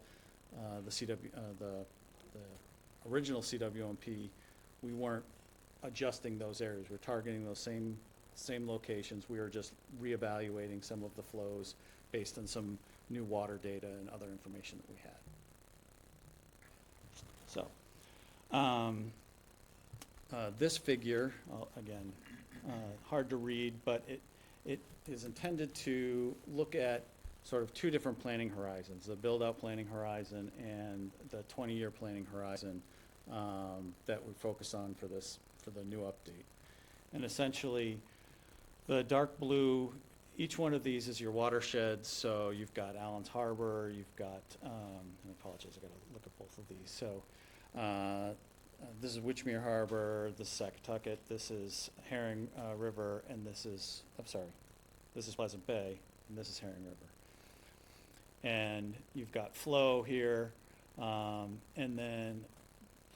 original CWMP, we weren't adjusting those areas. We're targeting those same locations. We were just reevaluating some of the flows based on some new water data and other information that we had. So, this figure, again, hard to read, but it is intended to look at sort of two different planning horizons, the build-out planning horizon and the 20-year planning horizon that we focus on for the new update. And essentially, the dark blue, each one of these is your watershed. So you've got Allen's Harbor, you've got, I apologize, I gotta look at both of these. So this is Witchmere Harbor, this is Saquatucket, this is Herring River, and this is Pleasant Bay, and this is Herring River. And you've got flow here, and then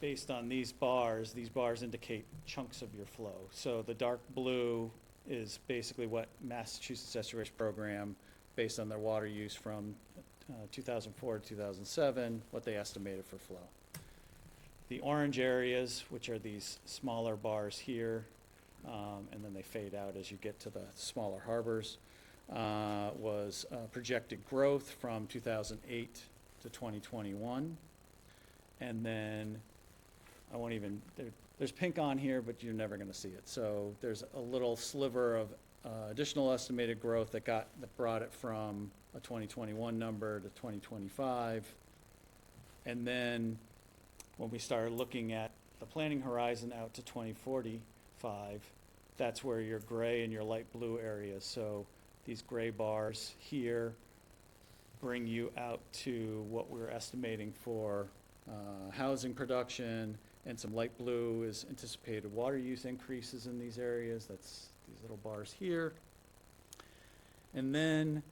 based on these bars indicate chunks of your flow. So the dark blue is basically what Massachusetts Estuaries Program, based on their water use from 2004 to 2007, what they estimated for flow. The orange areas, which are these smaller bars here, and then they fade out as you get to the smaller harbors, was projected growth from 2008 to 2021. And then, I won't even, there's pink on here, but you're never gonna see it. So there's a little sliver of additional estimated growth that brought it from a 2021 number to 2025. And then, when we started looking at the planning horizon out to 2045, that's where your gray and your light blue areas. So these gray bars here bring you out to what we're estimating for housing production, and some light blue is anticipated water use increases in these areas. That's these little bars here. And then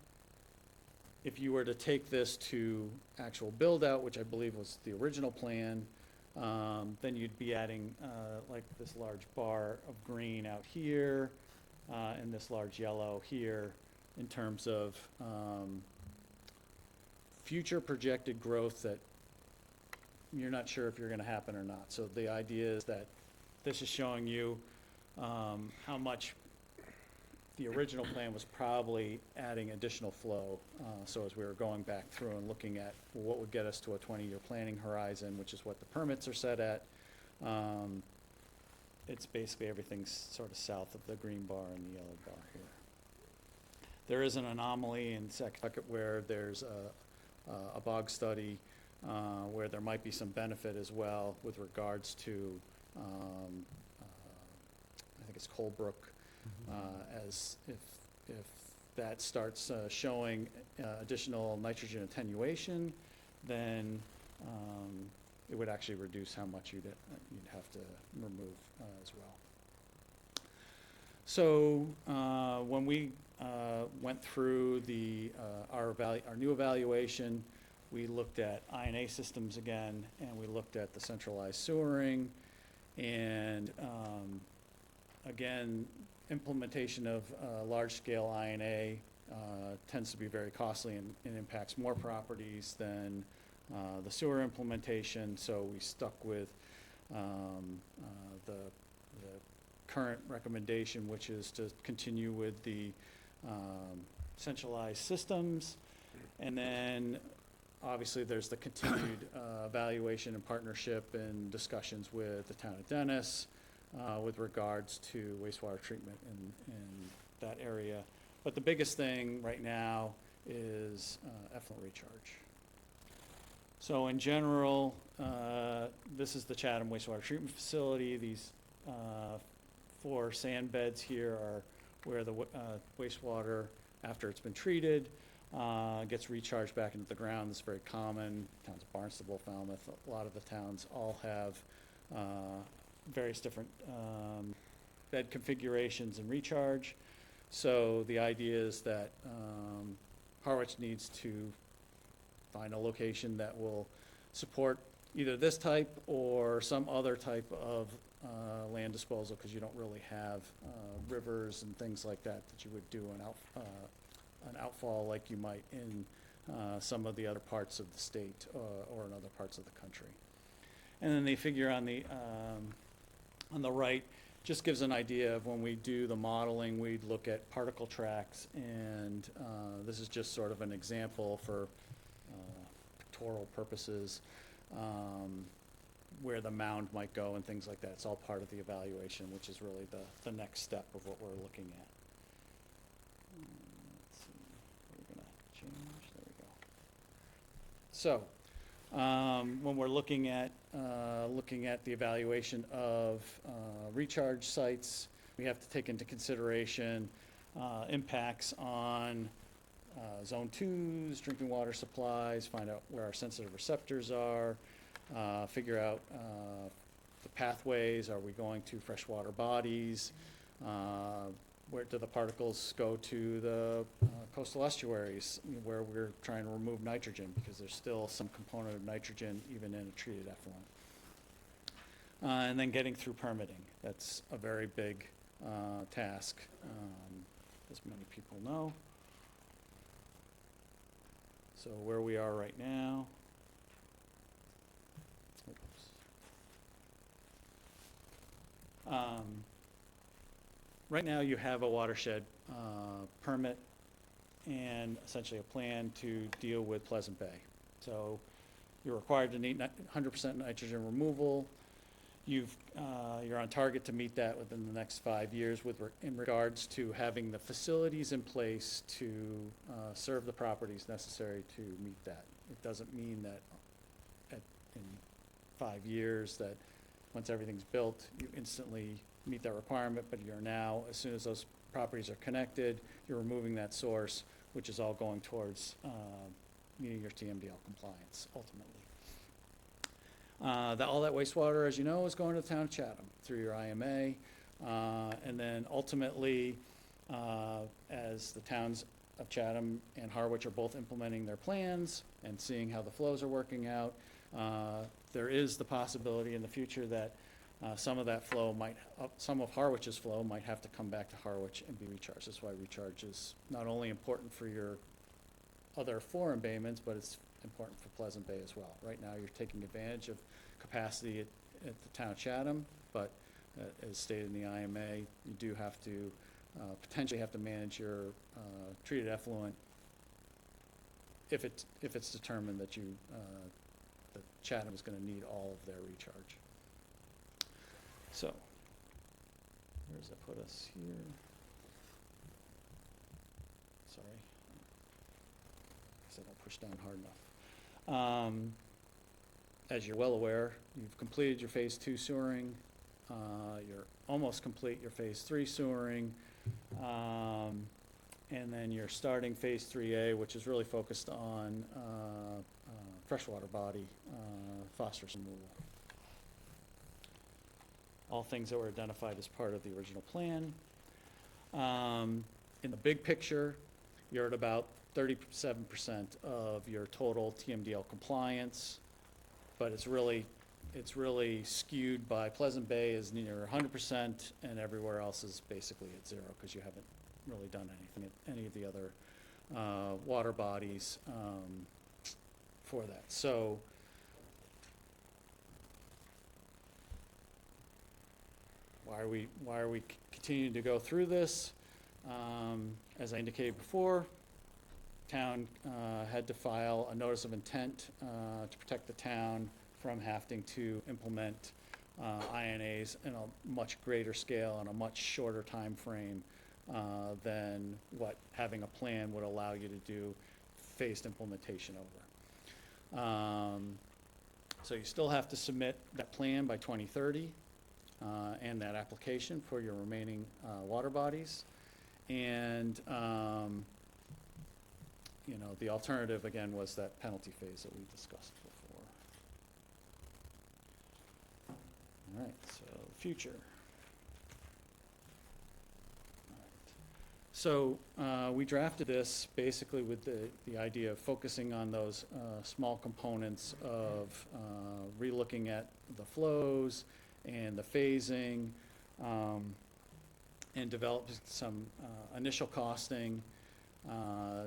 if you were to take this to actual build-out, which I believe was the original plan, then you'd be adding like this large bar of green out here and this large yellow here in terms of future projected growth that you're not sure if you're going to happen or not. So the idea is that this is showing you how much the original plan was probably adding additional flow. So as we were going back through and looking at what would get us to a 20-year planning horizon, which is what the permits are set at, it's basically everything's sort of south of the green bar and the yellow bar here. There is an anomaly in Second where there's a bog study where there might be some benefit as well with regards to, I think it's Colebrook, as if that starts showing additional nitrogen attenuation, then it would actually reduce how much you'd have to remove as well. So when we went through our new evaluation, we looked at INA systems again, and we looked at the centralized sewering, and again, implementation of large-scale INA tends to be very costly and impacts more properties than the sewer implementation, so we stuck with the current recommendation, which is to continue with the centralized systems, and then obviously there's the continued evaluation and partnership and discussions with the town of Dennis with regards to wastewater treatment in that area. But the biggest thing right now is effluent recharge. So in general, this is the Chatham wastewater treatment facility. These 4 sand beds here are where the wastewater, after it's been treated, gets recharged back into the ground. This is very common. Towns of Barnstable, Falmouth, a lot of the towns all have various different bed configurations and recharge. So the idea is that Harwich needs to find a location that will support either this type or some other type of land disposal, because you don't really have rivers and things like that that you would do an outfall like you might in some of the other parts of the state or in other parts of the country. And then they figure on the right just gives an idea of when we do the modeling, we'd look at particle tracks, and this is just sort of an example for pictorial purposes where the mound might go and things like that. It's all part of the evaluation, which is really the next step of what we're looking at. Let's see, we're gonna change, there we go. So, when we're looking at the evaluation of recharge sites, we have to take into consideration impacts on zone 2's drinking water supplies, find out where our sensitive receptors are, figure out the pathways. Are we going to freshwater bodies? Where do the particles go to the coastal estuaries where we're trying to remove nitrogen, because there's still some component of nitrogen even in a treated effluent. And then getting through permitting. That's a very big task, as many people know. So where we are right now. Right now you have a watershed permit and essentially a plan to deal with Pleasant Bay. So you're required to need 100% nitrogen removal. You're on target to meet that within the next 5 years in regards to having the facilities in place to serve the properties necessary to meet that. It doesn't mean that in 5 years that once everything's built, you instantly meet that requirement, but you're now, as soon as those properties are connected, you're removing that source, which is all going towards meeting your TMDL compliance ultimately. All that wastewater, as you know, is going to the town of Chatham through your IMA. And then ultimately, as the towns of Chatham and Harwich are both implementing their plans and seeing how the flows are working out, there is the possibility in the future that some of that flow some of Harwich's flow might have to come back to Harwich and be recharged. That's why recharge is not only important for your other 4 embayments, but it's important for Pleasant Bay as well. Right now, you're taking advantage of capacity at the town of Chatham, but as stated in the IMA, you do have to potentially have to manage your treated effluent if it's determined that that Chatham is going to need all of their recharge. So, where does that put us here? Sorry, I don't push down hard enough. As you're well aware, you've completed your phase 2 sewering. You're almost complete your phase 3 sewering. And then you're starting phase 3A, which is really focused on freshwater body phosphorus removal. All things that were identified as part of the original plan. In the big picture, you're at about 37% of your total TMDL compliance, but it's really skewed by Pleasant Bay is near 100%, and everywhere else is basically at 0 because you haven't really done anything at any of the other water bodies for that. So why are we continuing to go through this? As I indicated before, town had to file a notice of intent to protect the town from having to implement INAs in a much greater scale and a much shorter time frame than what having a plan would allow you to do phased implementation over. So you still have to submit that plan by 2030 and that application for your remaining water bodies. And you know, the alternative again was that penalty phase that we discussed before. All right, so future. All right. So we drafted this basically with the idea of focusing on those small components of relooking at the flows and the phasing, and develop some initial costing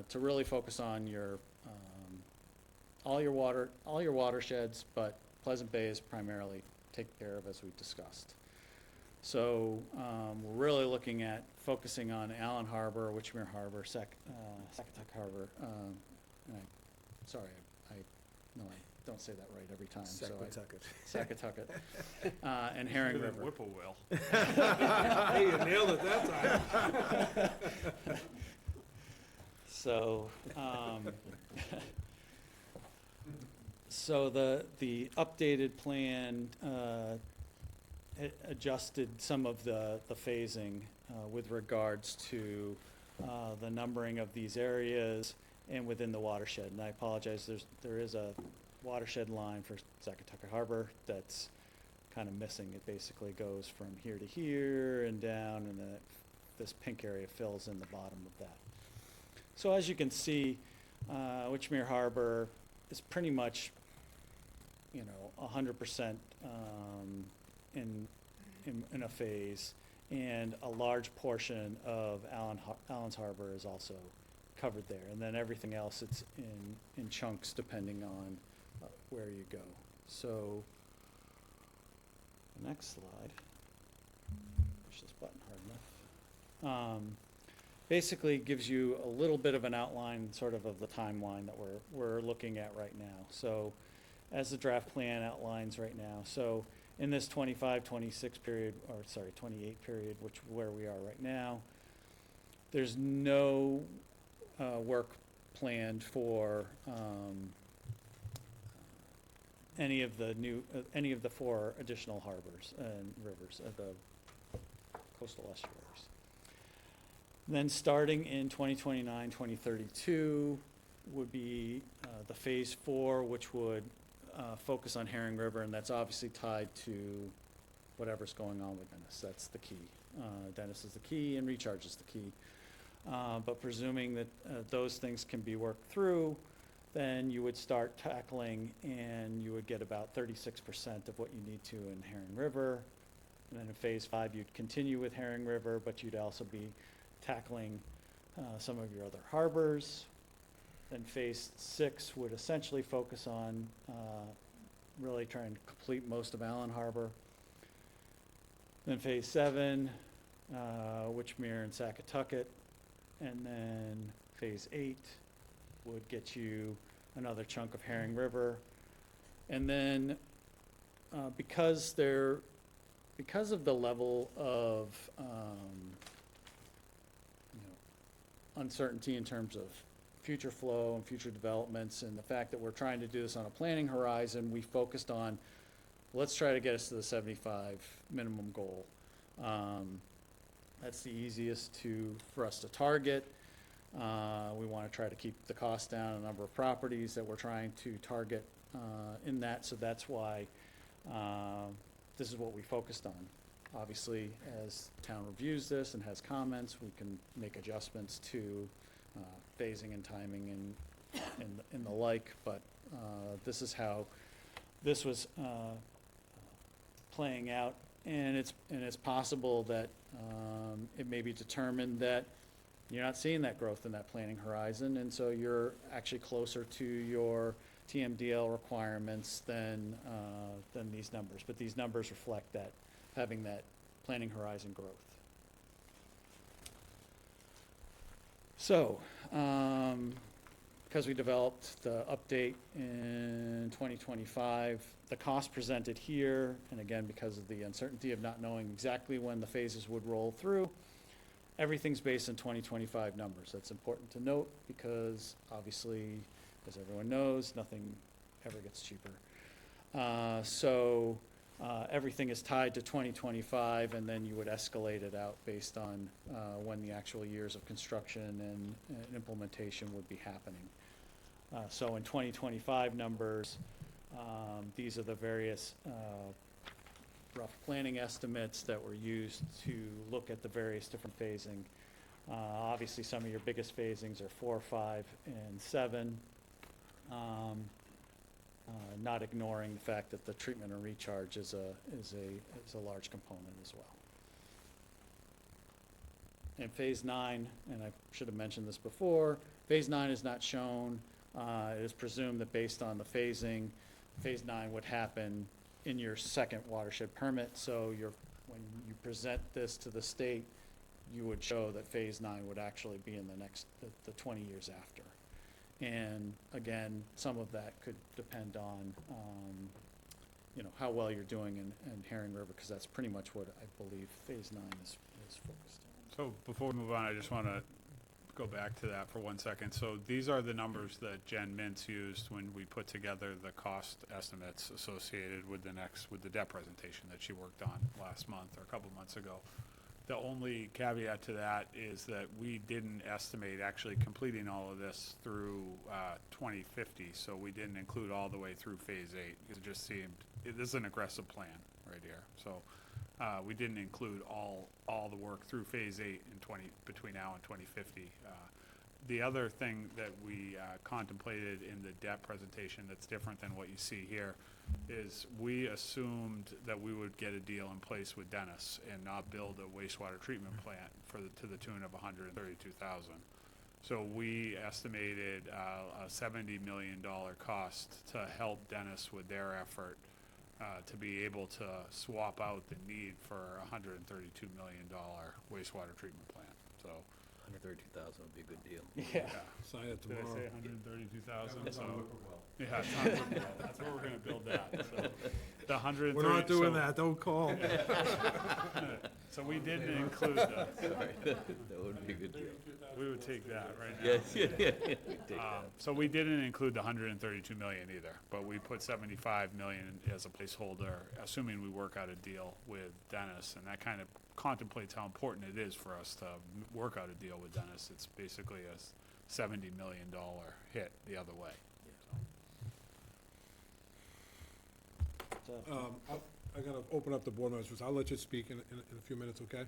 to really focus on your all your watersheds, but Pleasant Bay is primarily taken care of as we discussed. So we're really looking at focusing on Allen Harbor, Witchmere Harbor, Saugatuck Harbor. I don't say that right every time. Saugatuck. And Herring River. Whippoorwill. Hey, you nailed it that time. So, so the updated plan adjusted some of the phasing with regards to the numbering of these areas and within the watershed. And I apologize, there is a watershed line for Saugatuck Harbor that's kind of missing. It basically goes from here to here and down, and then this pink area fills in the bottom of that. So as you can see, Witchmere Harbor is pretty much, 100% in a phase, and a large portion of Allen's Harbor is also covered there, and then everything else it's in chunks depending on where you go. So the next slide. Push this button hard enough. Basically gives you a little bit of an outline sort of the timeline that we're looking at right now. So as the draft plan outlines right now, so in this 25-26 period, or sorry, 28 period, where we are right now, there's no work planned for any of the 4 additional harbors and rivers of the coastal estuaries. Then starting in 2029, 2032, would be the Phase 4, which would focus on Herring River, and that's obviously tied to whatever's going on with Dennis. That's the key. Dennis is the key and recharge is the key. But presuming that those things can be worked through, then you would start tackling and you would get about 36% of what you need to in Herring River. And then in Phase 5, you'd continue with Herring River, but you'd also be tackling some of your other harbors. Then Phase 6 would essentially focus on really trying to complete most of Allen Harbor. Then Phase 7, Witchmere and Sackatucket. And then Phase 8 would get you another chunk of Herring River. And then because of the level of uncertainty in terms of future flow and future developments, and the fact that we're trying to do this on a planning horizon, we focused on, let's try to get us to the 75 minimum goal. That's the easiest for us to target. We want to try to keep the cost down on a number of properties that we're trying to target in that, so that's why this is what we focused on. Obviously, as town reviews this and has comments, we can make adjustments to phasing and timing and the like, but this is how this was playing out, and it's possible that it may be determined that you're not seeing that growth in that planning horizon, and so you're actually closer to your TMDL requirements than these numbers. But these numbers reflect that, having that planning horizon growth. So, because we developed the update in 2025, the cost presented here, and again, because of the uncertainty of not knowing exactly when the phases would roll through, everything's based on 2025 numbers. That's important to note because obviously, as everyone knows, nothing ever gets cheaper. So everything is tied to 2025, and then you would escalate it out based on when the actual years of construction and implementation would be happening. So in 2025 numbers, these are the various rough planning estimates that were used to look at the various different phasing. Obviously, some of your biggest phasings are 4, 5, and 7. Not ignoring the fact that the treatment and recharge is a large component as well. And Phase 9, and I should have mentioned this before, Phase 9 is not shown. It is presumed that based on the phasing, Phase 9 would happen in your second watershed permit. So when you present this to the state, you would show that Phase 9 would actually be in the 20 years after. And again, some of that could depend on, how well you're doing in Herring River, because that's pretty much what I believe Phase 9 is focused on. So before we move on, I just want to go back to that for 1 second. So these are the numbers that Jen Mintz used when we put together the cost estimates associated with the debt presentation that she worked on last month or a couple months ago. The only caveat to that is that we didn't estimate actually completing all of this through 2050, so we didn't include all the way through Phase 8. It just seemed, this is an aggressive plan right here. So we didn't include all the work through Phase 8 between now and 2050. The other thing that we contemplated in the debt presentation that's different than what you see here is we assumed that we would get a deal in place with Dennis and not build a wastewater treatment plant to the tune of $132,000. So we estimated a $70 million cost to help Dennis with their effort to be able to swap out the need for a $132 million wastewater treatment plant. So 132,000 would be a good deal. Yeah. Sign it did I tomorrow. say 132,000? So yeah, it's not working well. That's where we're going to build that. So the 130. We're not doing that, don't call. So we didn't include the. That would be a good deal. We would take that right now. Yes, So we didn't include the 132 million either, but we put 75 million as a placeholder, assuming we work out a deal with Dennis, and that kind of contemplates how important it is for us to work out a deal with Dennis. It's basically a $70 million hit the other way. I gotta open up the board members. I'll let you speak in a few minutes, okay?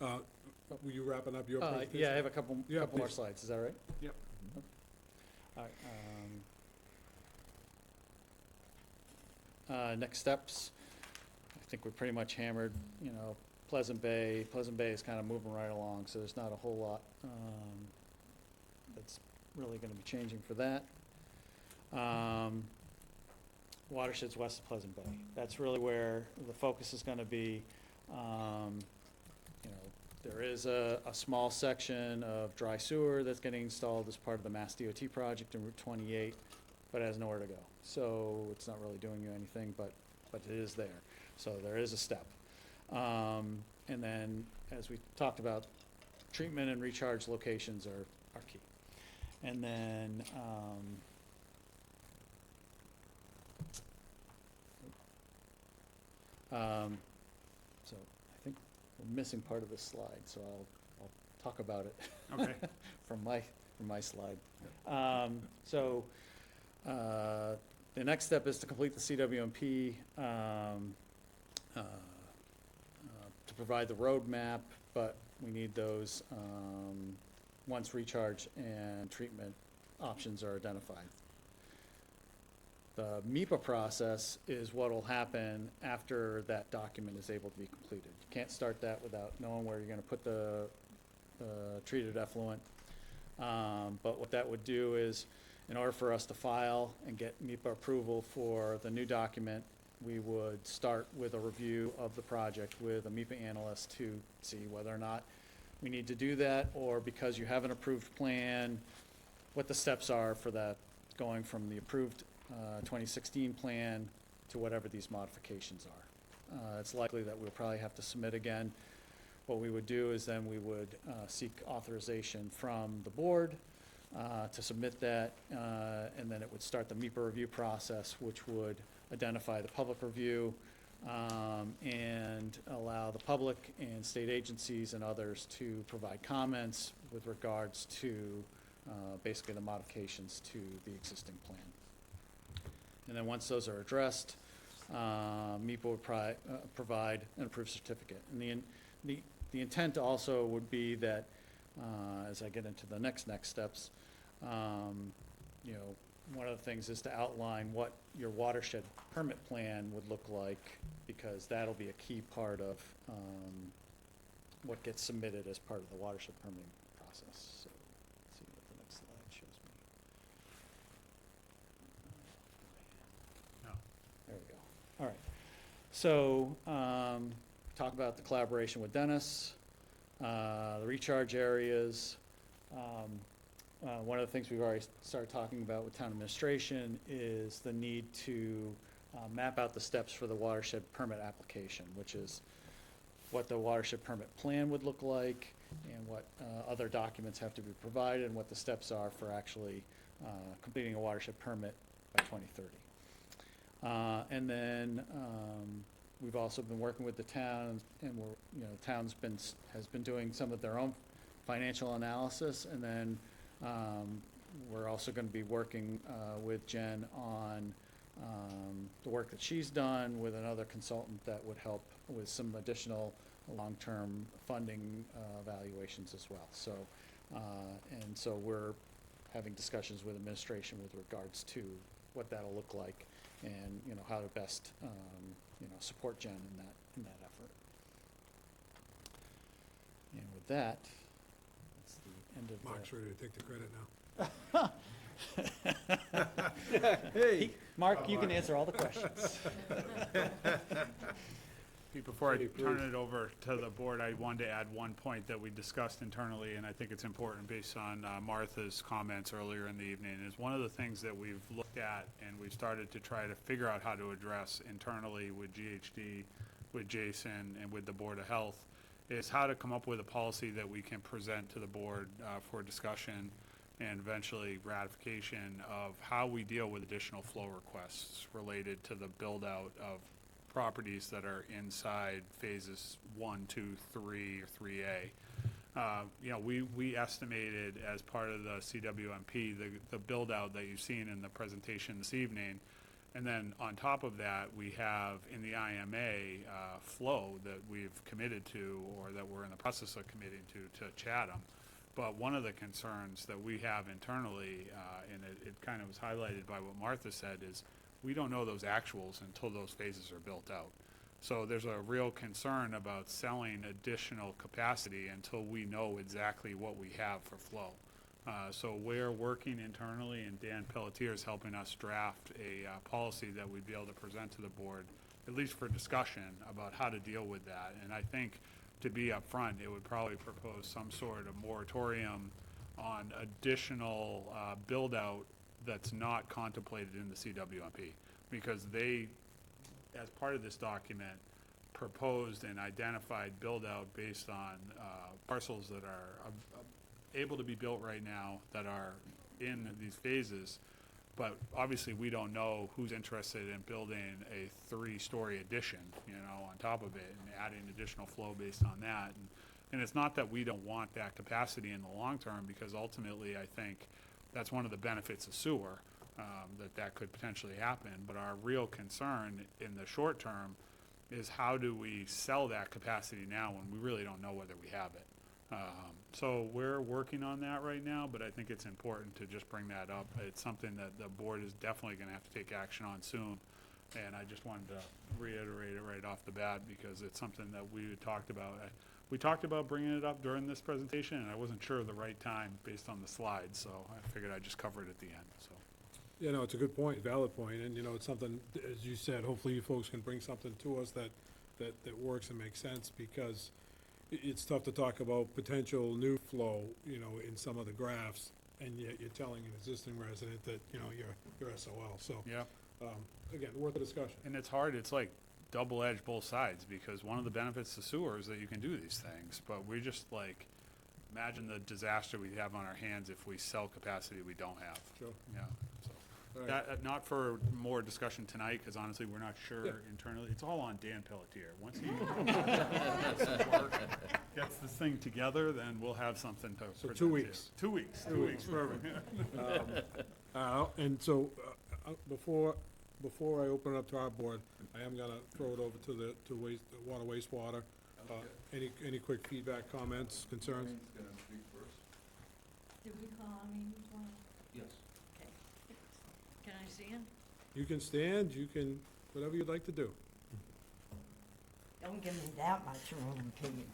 Were you wrapping up your presentation? Yeah, I have a couple Yeah, more please. slides, is that right? Yep. All right, next steps, I think we pretty much hammered, Pleasant Bay. Pleasant Bay is kind of moving right along, so there's not a whole lot that's really gonna be changing for that. Watersheds west of Pleasant Bay. That's really where the focus is gonna be. There is a small section of dry sewer that's getting installed as part of the Mass DOT project in Route 28, but it has nowhere to go. So it's not really doing you anything, but it is there. So there is a step. And then, as we talked about, treatment and recharge locations are key. And then, so I think we're missing part of this slide, so I'll talk about it. Okay. from my slide. The next step is to complete the CWMP, to provide the roadmap, but we need those once recharge and treatment options are identified. The MIPA process is what will happen after that document is able to be completed. You can't start that without knowing where you're going to put the treated effluent. But what that would do is, in order for us to file and get MIPA approval for the new document, we would start with a review of the project with a MIPA analyst to see whether or not we need to do that, or because you have an approved plan, what the steps are for that, going from the approved 2016 plan to whatever these modifications are. It's likely that we'll probably have to submit again. What we would do is then we would seek authorization from the board to submit that, and then it would start the MIPA review process, which would identify the public review and allow the public and state agencies and others to provide comments with regards to basically the modifications to the existing plan. And then once those are addressed, MIPA would provide an approved certificate. And the intent also would be that, as I get into the next steps, one of the things is to outline what your watershed permit plan would look like, because that'll be a key part of what gets submitted as part of the watershed permitting process. So let's see what the next slide shows me. No. There we go. All right. So talk about the collaboration with Dennis, the recharge areas. One of the things we've already started talking about with town administration is the need to map out the steps for the watershed permit application, which is what the watershed permit plan would look like, and what other documents have to be provided, and what the steps are for actually completing a watershed permit by 2030. And then we've also been working with the town, and town's has been doing some of their own financial analysis, and then we're also going to be working with Jen on the work that she's done with another consultant that would help with some additional long-term funding evaluations as well. So, and so we're having discussions with administration with regards to what that'll look like, and how to best support Jen in that effort. And with that, that's the end of Mark's ready to take the credit now. Hey, Mark, you can answer all the questions. Pete, before I turn it over to the board, I wanted to add one point that we discussed internally, and I think it's important based on Martha's comments earlier in the evening, is one of the things that we've looked at and we've started to try to figure out how to address internally with GHD, with Jason, and with the Board of Health, is how to come up with a policy that we can present to the board for discussion and eventually ratification of how we deal with additional flow requests related to the build-out of properties that are inside phases 1, 2, 3, or 3A. You know, we estimated as part of the CWMP, the build-out that you've seen in the presentation this evening. And then on top of that, we have in the IMA, flow that we've committed to, or that we're in the process of committing to Chatham. But one of the concerns that we have internally, and it kind of was highlighted by what Martha said, is we don't know those actuals until those phases are built out. So there's a real concern about selling additional capacity until we know exactly what we have for flow. So we're working internally, and Dan Pelletier is helping us draft a policy that we'd be able to present to the board, at least for discussion, about how to deal with that. And I think, to be upfront, it would probably propose some sort of moratorium on additional build-out that's not contemplated in the CWMP, because they, as part of this document, proposed and identified build-out based on parcels that are able to be built right now, that are in these phases. But obviously, we don't know who's interested in building a 3-story addition, you know, on top of it, and adding additional flow based on that. And it's not that we don't want that capacity in the long term, because ultimately, I think that's one of the benefits of sewer, that could potentially happen. But our real concern in the short term is, how do we sell that capacity now when we really don't know whether we have it? So we're working on that right now, but I think it's important to just bring that up. It's something that the board is definitely going to have to take action on soon. And I just wanted to reiterate it right off the bat, because it's something that we had talked about. We talked about bringing it up during this presentation, and I wasn't sure of the right time based on the slides, so I figured I'd just cover it at the end, so. You know, it's a good point, valid point, and, you know, it's something, as you said, hopefully you folks can bring something to us that works and makes sense, because it's tough to talk about potential new flow, you know, in some of the graphs, and yet you're telling an existing resident that, you know, you're SOL, so. Yeah. Again, worth a discussion. And it's hard, it's like double-edged both sides, because one of the benefits to sewer is that you can do these things, but we're just like, imagine the disaster we have on our hands if we sell capacity we don't have. Sure. Yeah, so. All right. That, not for more discussion tonight, because honestly, we're not sure Yeah. internally. It's all on Dan Pelletier. Once he does some work, gets this thing together, then we'll have something to So present 2 to. weeks. 2 weeks, 2 weeks. Perfect. And so, before I open it up to our board, I am gonna throw it over to the water wastewater. Any quick feedback, comments, concerns? Maureen's gonna speak first. Did we call Amy as well? Yes. Okay. Can I see him? You can stand, you can, whatever you'd like to do. Don't give me that much room, Pete.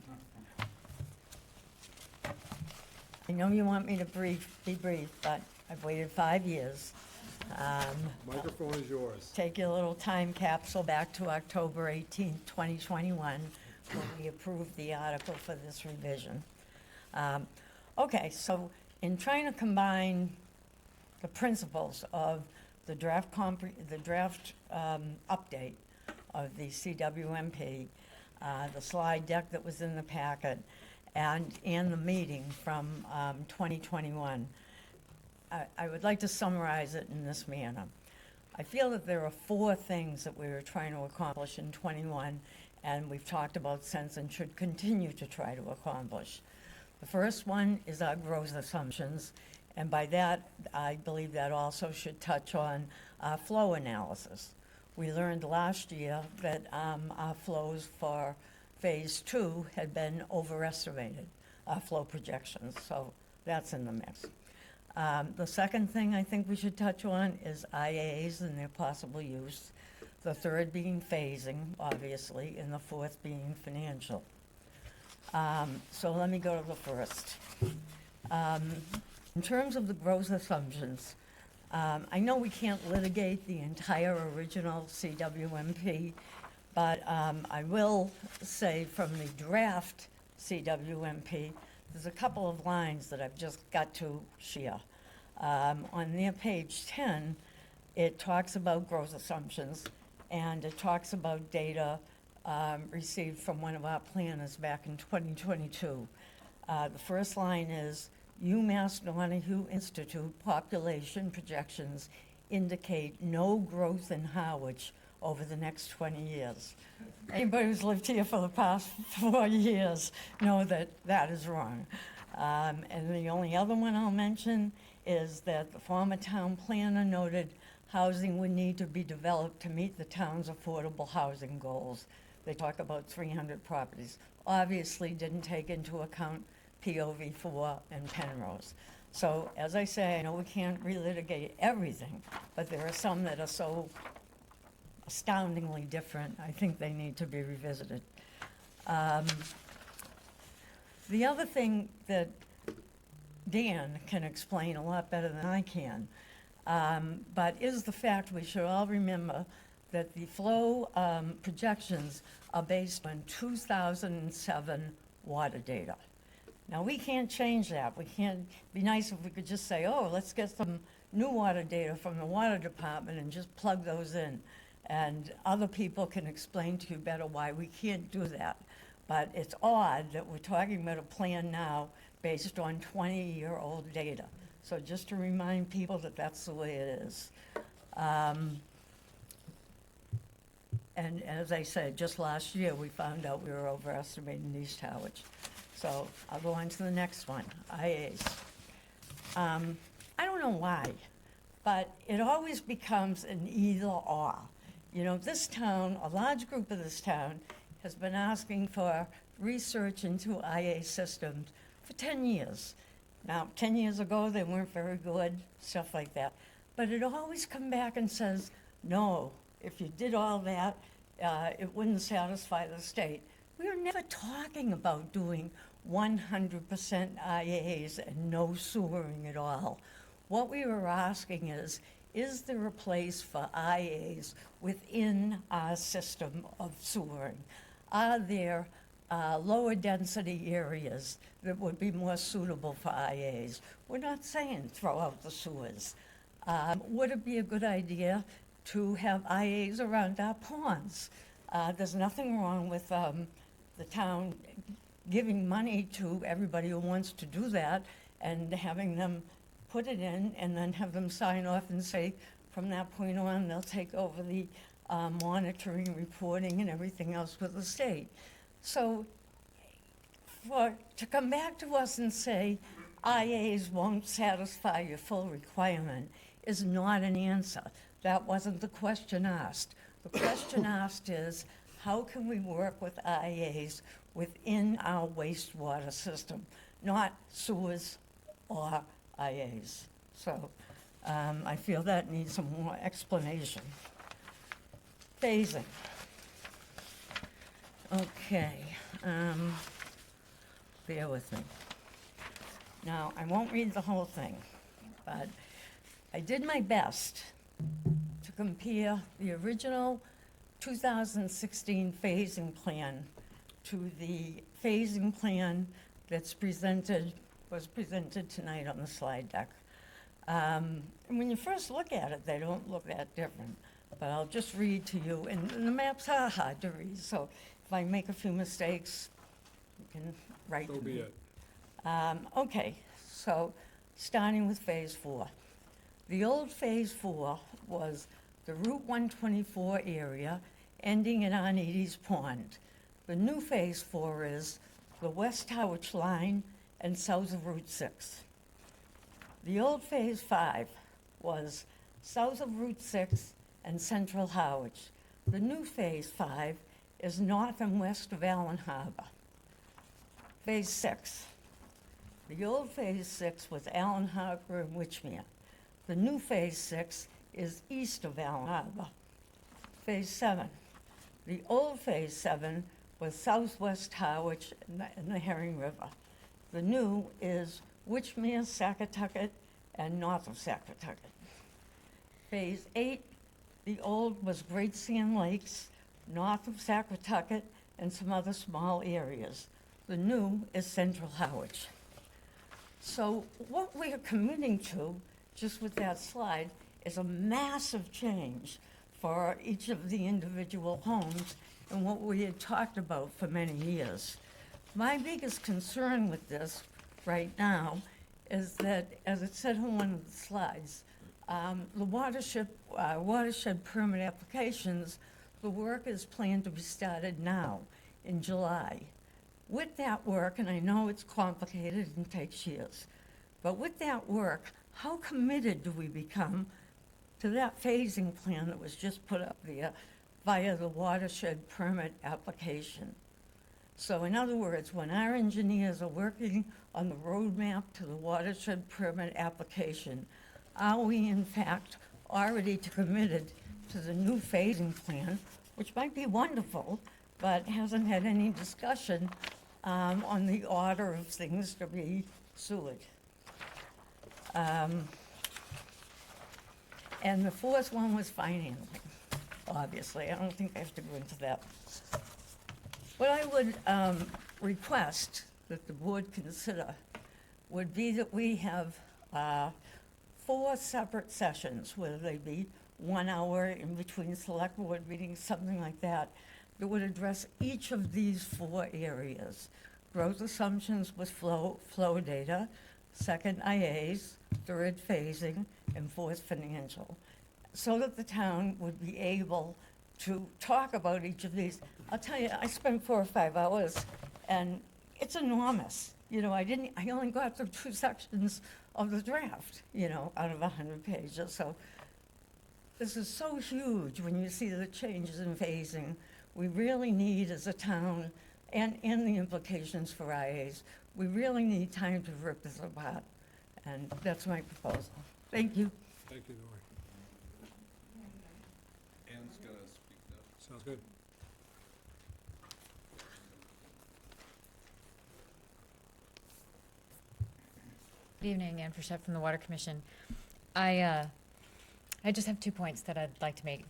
I know you want me to be brief, but I've waited 5 years. Microphone is yours. Take your little time capsule back to October 18th, 2021, when we approved the article for this revision. Okay, so in trying to combine the principles of the draft update of the CWMP, the slide deck that was in the packet, and the meeting from 2021, I would like to summarize it in this manner. I feel that there are 4 things that we were trying to accomplish in '21, and we've talked about since and should continue to try to accomplish. The first one is our growth assumptions, and by that, I believe that also should touch on flow analysis. We learned last year that our flows for Phase 2 had been overestimated, our flow projections, so that's in the mix. The second thing I think we should touch on is IAs and their possible use. The third being phasing, obviously, and the fourth being financial. So let me go to the first. In terms of the growth assumptions, I know we can't litigate the entire original CWMP, but I will say from the draft CWMP, there's a couple of lines that I've just got to share. On their page 10, it talks about growth assumptions, and it talks about data received from one of our planners back in 2022. The first line is, UMass Donahue Institute population projections indicate no growth in Harwich over the next 20 years. Anybody who's lived here for the past 4 years know that that is wrong. And the only other one I'll mention is that the former town planner noted housing would need to be developed to meet the town's affordable housing goals. They talk about 300 properties. Obviously didn't take into account POV4 and Penrose. So as I say, I know we can't relitigate everything, but there are some that are so astoundingly different, I think they need to be revisited. The other thing that Dan can explain a lot better than I can, but is the fact we should all remember that the flow projections are based on 2007 water data. Now, we can't change that. We can't, be nice if we could just say, oh, let's get some new water data from the water department and just plug those in. And other people can explain to you better why we can't do that. But it's odd that we're talking about a plan now based on 20-year-old data. So just to remind people that that's the way it is. And as I said, just last year, we found out we were overestimating East Harwich. So I'll go on to the next one, IAs. I don't know why, but it always becomes an either or. You know, this town, a large group of this town, has been asking for research into IA systems for 10 years. Now, 10 years ago, they weren't very good, stuff like that. But it always comes back and says, no, if you did all that, it wouldn't satisfy the state. We were never talking about doing 100% IAs and no sewering at all. What we were asking is there a place for IAs within our system of sewering? Are there lower density areas that would be more suitable for IAs? We're not saying throw out the sewers. Would it be a good idea to have IAs around our ponds? There's nothing wrong with the town giving money to everybody who wants to do that and having them put it in and then have them sign off and say, from that point on, they'll take over the monitoring, reporting, and everything else with the state. So to come back to us and say IAs won't satisfy your full requirement is not an answer. That wasn't the question asked. The question asked is, how can we work with IAs within our wastewater system, not sewers or IAs? So I feel that needs some more explanation. Phasing. Okay, bear with me. Now, I won't read the whole thing, but I did my best to compare the original 2016 phasing plan to the phasing plan that's was presented tonight on the slide deck. And when you first look at it, they don't look that different, but I'll just read to you, and the maps are hard to read, so if I make a few mistakes, you can write So to be me. it. Okay, so starting with Phase 4. The old Phase 4 was the Route 124 area ending at Arnedes Pond. The new Phase 4 is the West Harwich line and south of Route 6. The old Phase 5 was south of Route 6 and central Harwich. The new Phase 5 is north and west of Allen Harbor. Phase 6. The old Phase 6 was Allen Harbor and Wychmere. The new Phase 6 is east of Allen Harbor. Phase 7. The old Phase 7 was southwest Harwich and the Herring River. The new is Wychmere, Saquatucket, and north of Saquatucket. Phase 8, the old was Great Sand Lakes, north of Saquatucket, and some other small areas. The new is central Harwich. So what we are committing to, just with that slide, is a massive change for each of the individual homes and what we had talked about for many years. My biggest concern with this right now is that, as it said on one of the slides, the watershed permit applications The work is planned to be started now, in July. With that work, and I know it's complicated and takes years, but with that work, how committed do we become to that phasing plan that was just put up there via the watershed permit application? So in other words, when our engineers are working on the roadmap to the watershed permit application, are we in fact already committed to the new phasing plan, which might be wonderful, but hasn't had any discussion on the order of things to be sewered? And the fourth one was financing, obviously. I don't think I have to go into that. What I would request that the board consider would be that we have 4 separate sessions, whether they be 1 hour in between select board meetings, something like that, that would address each of these 4 areas. Growth assumptions with flow data, second IAs, third phasing, and fourth financial, so that the town would be able to talk about each of these. I'll tell you, I spent 4 or 5 hours, and it's enormous. You know, I only got through 2 sections of the draft, you know, out of 100 pages. So this is so huge when you see the changes in phasing. We really need, as a town, and the implications for IAs, we really need time to rip this apart. And that's my proposal. Thank you. Thank you, Nori. Ann's gonna speak now. Sounds good. Good evening, Ann Frechette from the Water Commission. I just have 2 points that I'd like to make.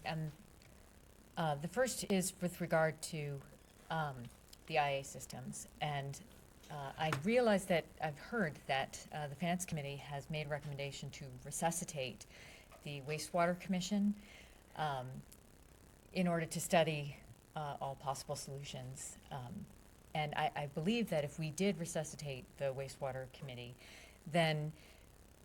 The first is with regard to the IA systems. And I realize that I've heard that the Finance Committee has made a recommendation to resuscitate the Wastewater Commission in order to study all possible solutions. And I believe that if we did resuscitate the Wastewater Committee, then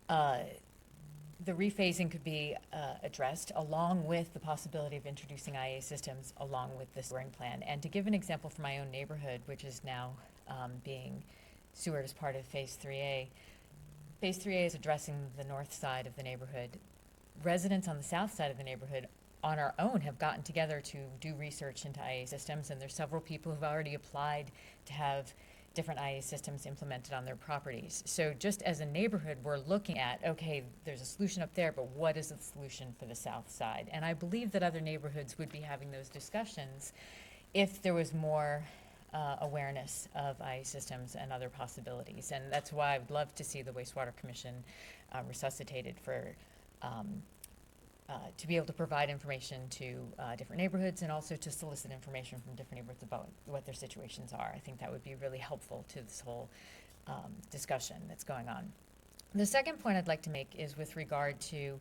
the rephasing could be addressed along with the possibility of introducing IA systems along with the sewering plan. And to give an example from my own neighborhood, which is now being sewered as part of Phase 3A, Phase 3A is addressing the north side of the neighborhood. Residents on the south side of the neighborhood on our own have gotten together to do research into IA systems, and there's several people who've already applied to have different IA systems implemented on their properties. So just as a neighborhood, we're looking at, okay, there's a solution up there, but what is the solution for the south side? And I believe that other neighborhoods would be having those discussions if there was more awareness of IA systems and other possibilities. And that's why I would love to see the Wastewater Commission resuscitated for to be able to provide information to different neighborhoods and also to solicit information from different neighborhoods about what their situations are. I think that would be really helpful to this whole discussion that's going on. The second point I'd like to make is with regard to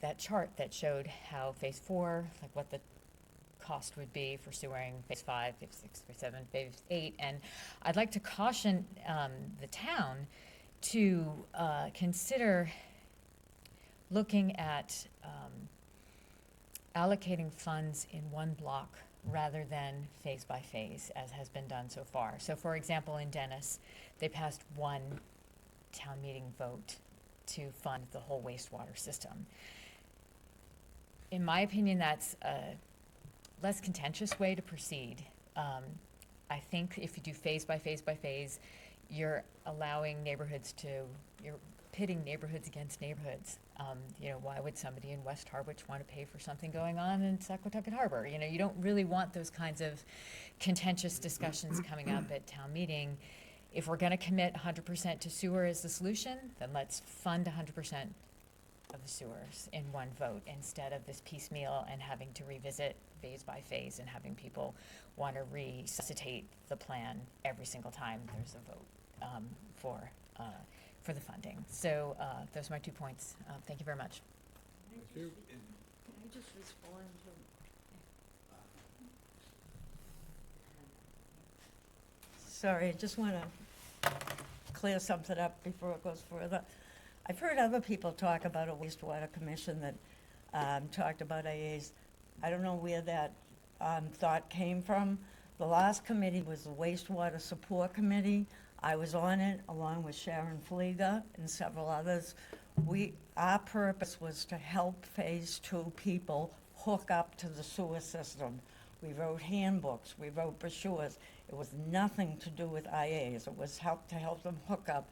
that chart that showed how Phase 4, like what the cost would be for sewering Phase 5, Phase 6, Phase 7, Phase 8. And I'd like to caution the town to consider looking at allocating funds in one block rather than phase by phase, as has been done so far. So for example, in Dennis, they passed one town meeting vote to fund the whole wastewater system. In my opinion, that's a less contentious way to proceed. I think if you do phase by phase by phase, you're allowing neighborhoods to, you're pitting neighborhoods against neighborhoods. You know, why would somebody in West Harwich want to pay for something going on in Saquatucket Harbor? You know, you don't really want those kinds of contentious discussions coming up at town meeting. If we're going to commit 100% to sewer as the solution, then let's fund 100% of the sewers in one vote instead of this piecemeal and having to revisit phase by phase and having people want to resuscitate the plan every single time there's a vote for the funding. So those are my 2 points. Thank you very much. Thank you. Can I just respond to? Sorry, I just want to clear something up before it goes further. I've heard other people talk about a wastewater commission that talked about IAs. I don't know where that thought came from. The last committee was the wastewater support committee. I was on it along with Sharon Fleega and several others. Our purpose was to help Phase 2 people hook up to the sewer system. We wrote handbooks, we wrote brochures. It was nothing to do with IAs. It was to help them hook up.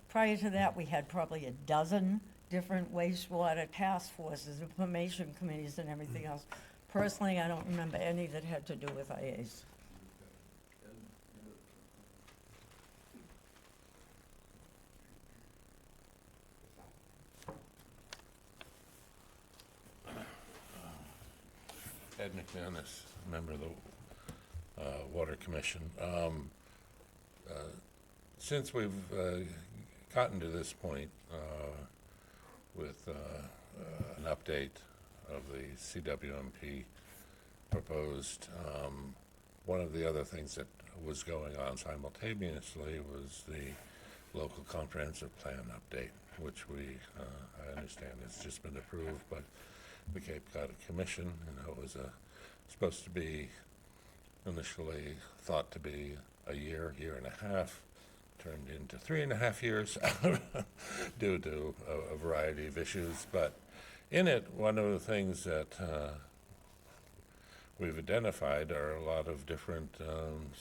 Prior to that, we had probably a dozen different wastewater task forces, information committees, and everything else. Personally, I don't remember any that had to do with IAs. Ed McManus, member of the Water Commission. Since we've gotten to this point with an update of the CWMP proposed, one of the other things that was going on simultaneously was the local comprehensive plan update, which I understand has just been approved, but the Cape Cod Commission, it was supposed to be initially thought to be a year and a half, turned into 3.5 years due to a variety of issues. But in it, one of the things that we've identified are a lot of different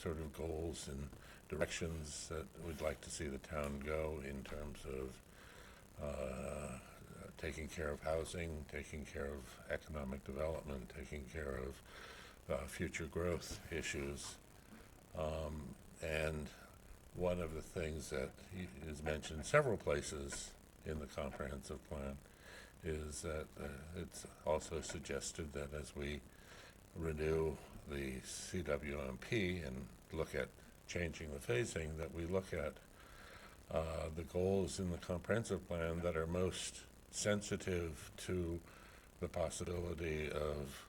sort of goals and directions that we'd like to see the town go in terms of taking care of housing, taking care of economic development, taking care of future growth issues. And one of the things that is mentioned several places in the comprehensive plan is that it's also suggested that as we renew the CWMP and look at changing the phasing, that we look at the goals in the comprehensive plan that are most sensitive to the possibility of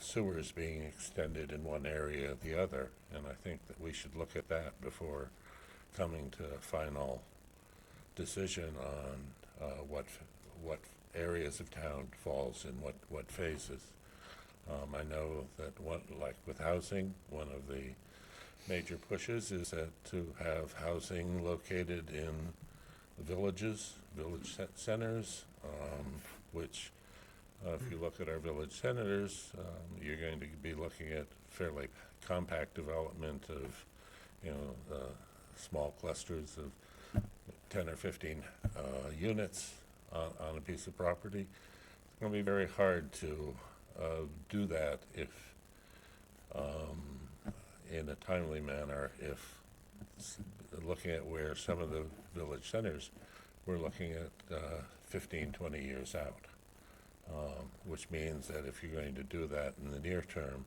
sewers being extended in one area or the other. And I think that we should look at that before coming to a final decision on what areas of town falls in what phases. I know that like with housing, one of the major pushes is that to have housing located in villages, village centers, which if you look at our village centers, you're going to be looking at fairly compact development of, small clusters of 10 or 15 units on a piece of property. It's going to be very hard to do that if, in a timely manner, if looking at where some of the village centers, we're looking at 15, 20 years out. Which means that if you're going to do that in the near term,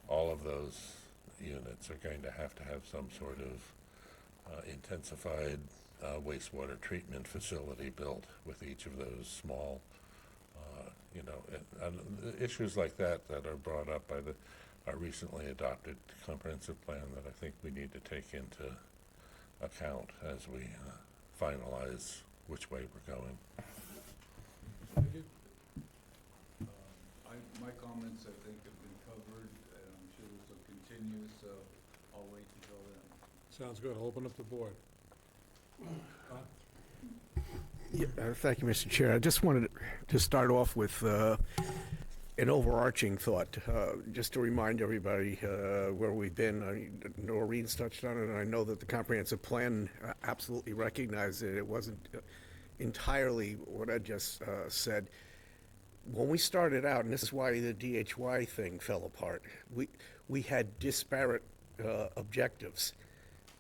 all of those units are going to have some sort of intensified wastewater treatment facility built with each of those small, issues like that are brought up by our recently adopted comprehensive plan that I think we need to take into account as we finalize which way we're going. My comments, I think, have been covered, and I'm sure this will continue, so I'll wait until then. Sounds good. I'll open up the board. Thank you, Mr. Chair. I just wanted to start off with an overarching thought, just to remind everybody where we've been. Noreen's touched on it, and I know that the comprehensive plan absolutely recognized that it wasn't entirely what I just said. When we started out, and this is why the DHY thing fell apart, we had disparate objectives.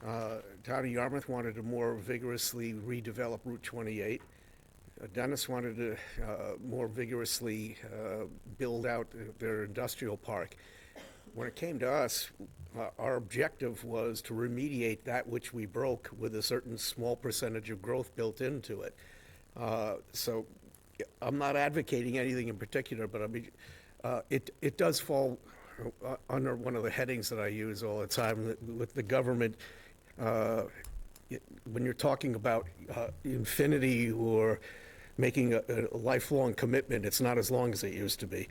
Town of Yarmouth wanted to more vigorously redevelop Route 28. Dennis wanted to more vigorously build out their industrial park. When it came to us, our objective was to remediate that which we broke with a certain small percentage of growth built into it. So I'm not advocating anything in particular, but I mean, it does fall under one of the headings that I use all the time with the government. When you're talking about infinity or making a lifelong commitment. It's not as long as it used to be.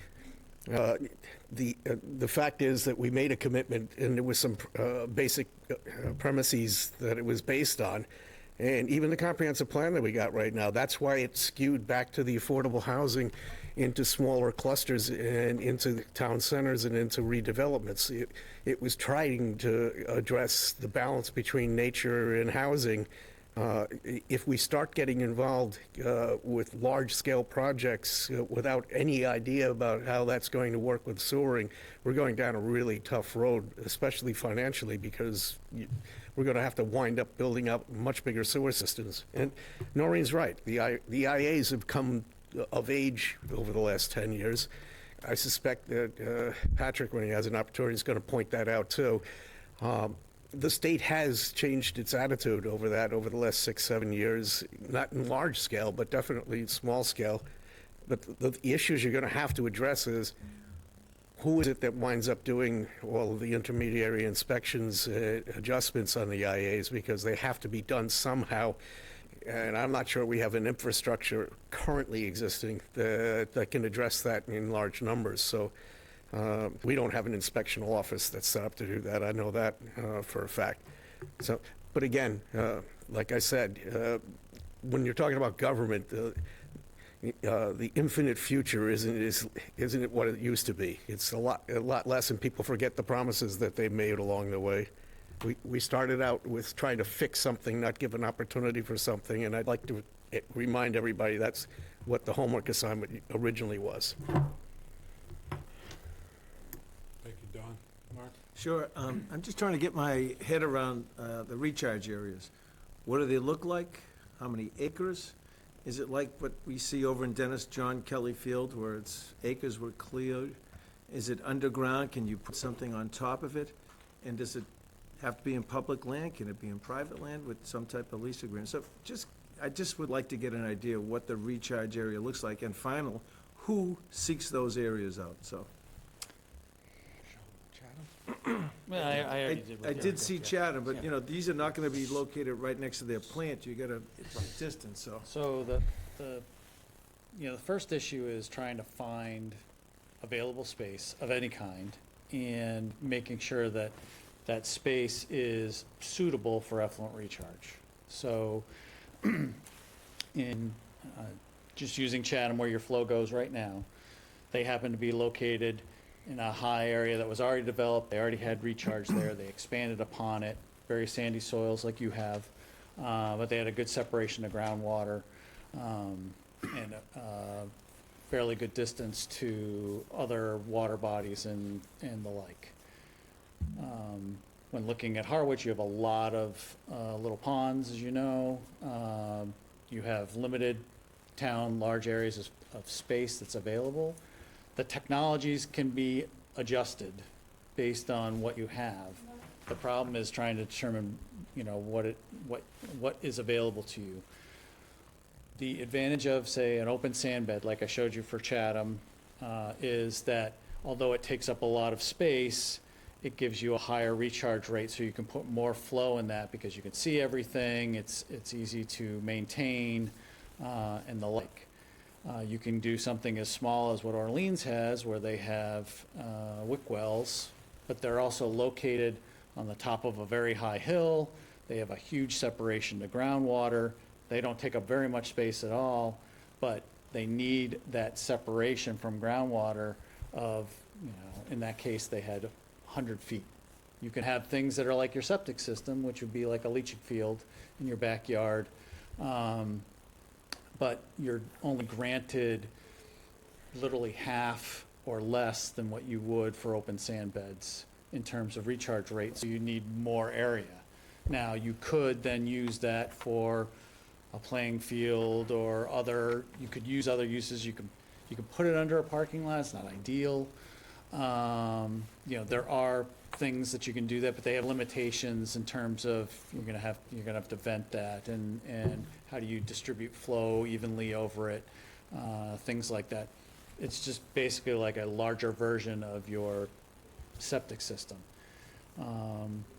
The fact is that we made a commitment, and there was some basic premises that it was based on. And even the comprehensive plan that we got right now, that's why it's skewed back to the affordable housing, into smaller clusters and into the town centers and into redevelopments. It was trying to address the balance between nature and housing. If we start getting involved with large-scale projects without any idea about how that's going to work with sewering, we're going down a really tough road, especially financially, because we're going to have to wind up building up much bigger sewer systems. And Noreen's right. The IAs have come of age over the last 10 years. I suspect that Patrick, when he has an opportunity, is going to point that out too. The state has changed its attitude over that over the last 6, 7 years, not in large scale, but definitely small scale. But the issues you're going to have to address is, who is it that winds up doing all of the intermediary inspections, adjustments on the IAs, because they have to be done somehow. And I'm not sure we have an infrastructure currently existing that can address that in large numbers. So we don't have an inspectional office that's set up to do that. I know that for a fact. So, but again, like I said, when you're talking about government, the infinite future isn't what it used to be. It's a lot less, and people forget the promises that they made along the way. We started out with trying to fix something, not give an opportunity for something, and I'd like to remind everybody that's what the homework assignment originally was. Thank you, Don. Mark? Sure. I'm just trying to get my head around the recharge areas. What do they look like? How many acres? Is it like what we see over in Dennis John Kelly Field, where it's acres were cleared? Is it underground? Can you put something on top of it? And does it have to be in public land? Can it be in private land with some type of lease agreement? So I just would like to get an idea of what the recharge area looks like. And final, who seeks those areas out? So Well, I already did. with I the- did see Chatham, but, you know, these are not gonna be located right next to their plant. You gotta, it's distance, so. So the first issue is trying to find available space of any kind and making sure that that space is suitable for effluent recharge. So in just using Chatham where your flow goes right now, they happen to be located in a high area that was already developed. They already had recharge there. They expanded upon it, very sandy soils like you have, but they had a good separation of groundwater and fairly good distance to other water bodies and the like. When looking at Harwich, you have a lot of little ponds, as you know. You have limited town, large areas of space that's available. The technologies can be adjusted based on what you have. The problem is trying to determine, you know, what is available to you. The advantage of, say, an open sand bed, like I showed you for Chatham, is that although it takes up a lot of space, it gives you a higher recharge rate, so you can put more flow in that because you can see everything, it's easy to maintain, and the like. You can do something as small as what Orleans has, where they have wick wells, but they're also located on the top of a very high hill. They have a huge separation to groundwater. They don't take up very much space at all, but they need that separation from groundwater of, you know, in that case, they had 100 feet. You can have things that are like your septic system, which would be like a leaching field in your backyard, but you're only granted literally half or less than what you would for open sand beds in terms of recharge rate, so you need more area. Now, you could then use that for a playing field or other, you could use other uses. You can put it under a parking lot. It's not ideal. You know, there are things that you can do that, but they have limitations in terms of you're gonna have to vent that, and how do you distribute flow evenly over it, things like that. It's just basically like a larger version of your septic system.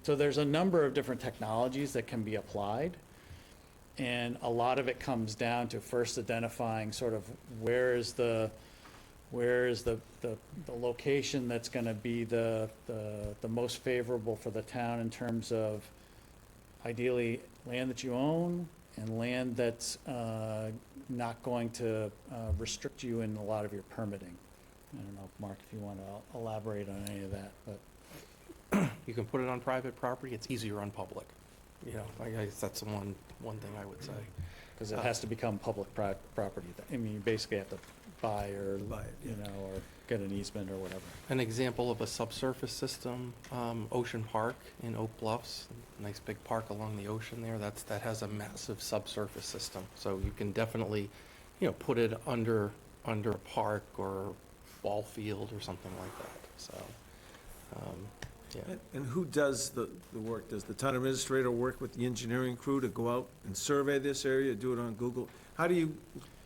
So there's a number of different technologies that can be applied. And a lot of it comes down to first identifying sort of where is the location that's gonna be the most favorable for the town in terms of ideally land that you own and land that's not going to restrict you in a lot of your permitting. I don't know, Mark, if you want to elaborate on any of that, but. You can put it on private property, it's easier on public. You know, I guess that's the one thing I would say. Because it has to become public property. I mean, you basically have to buy or, you know, or get an easement or whatever. An example of a subsurface system, Ocean Park in Oak Bluffs, nice big park along the ocean there, that has a massive subsurface system. So you can definitely, you know, put it under a park or ball field or something like that, so, yeah. And who does the work? Does the town administrator work with the engineering crew to go out and survey this area, do it on Google? How do you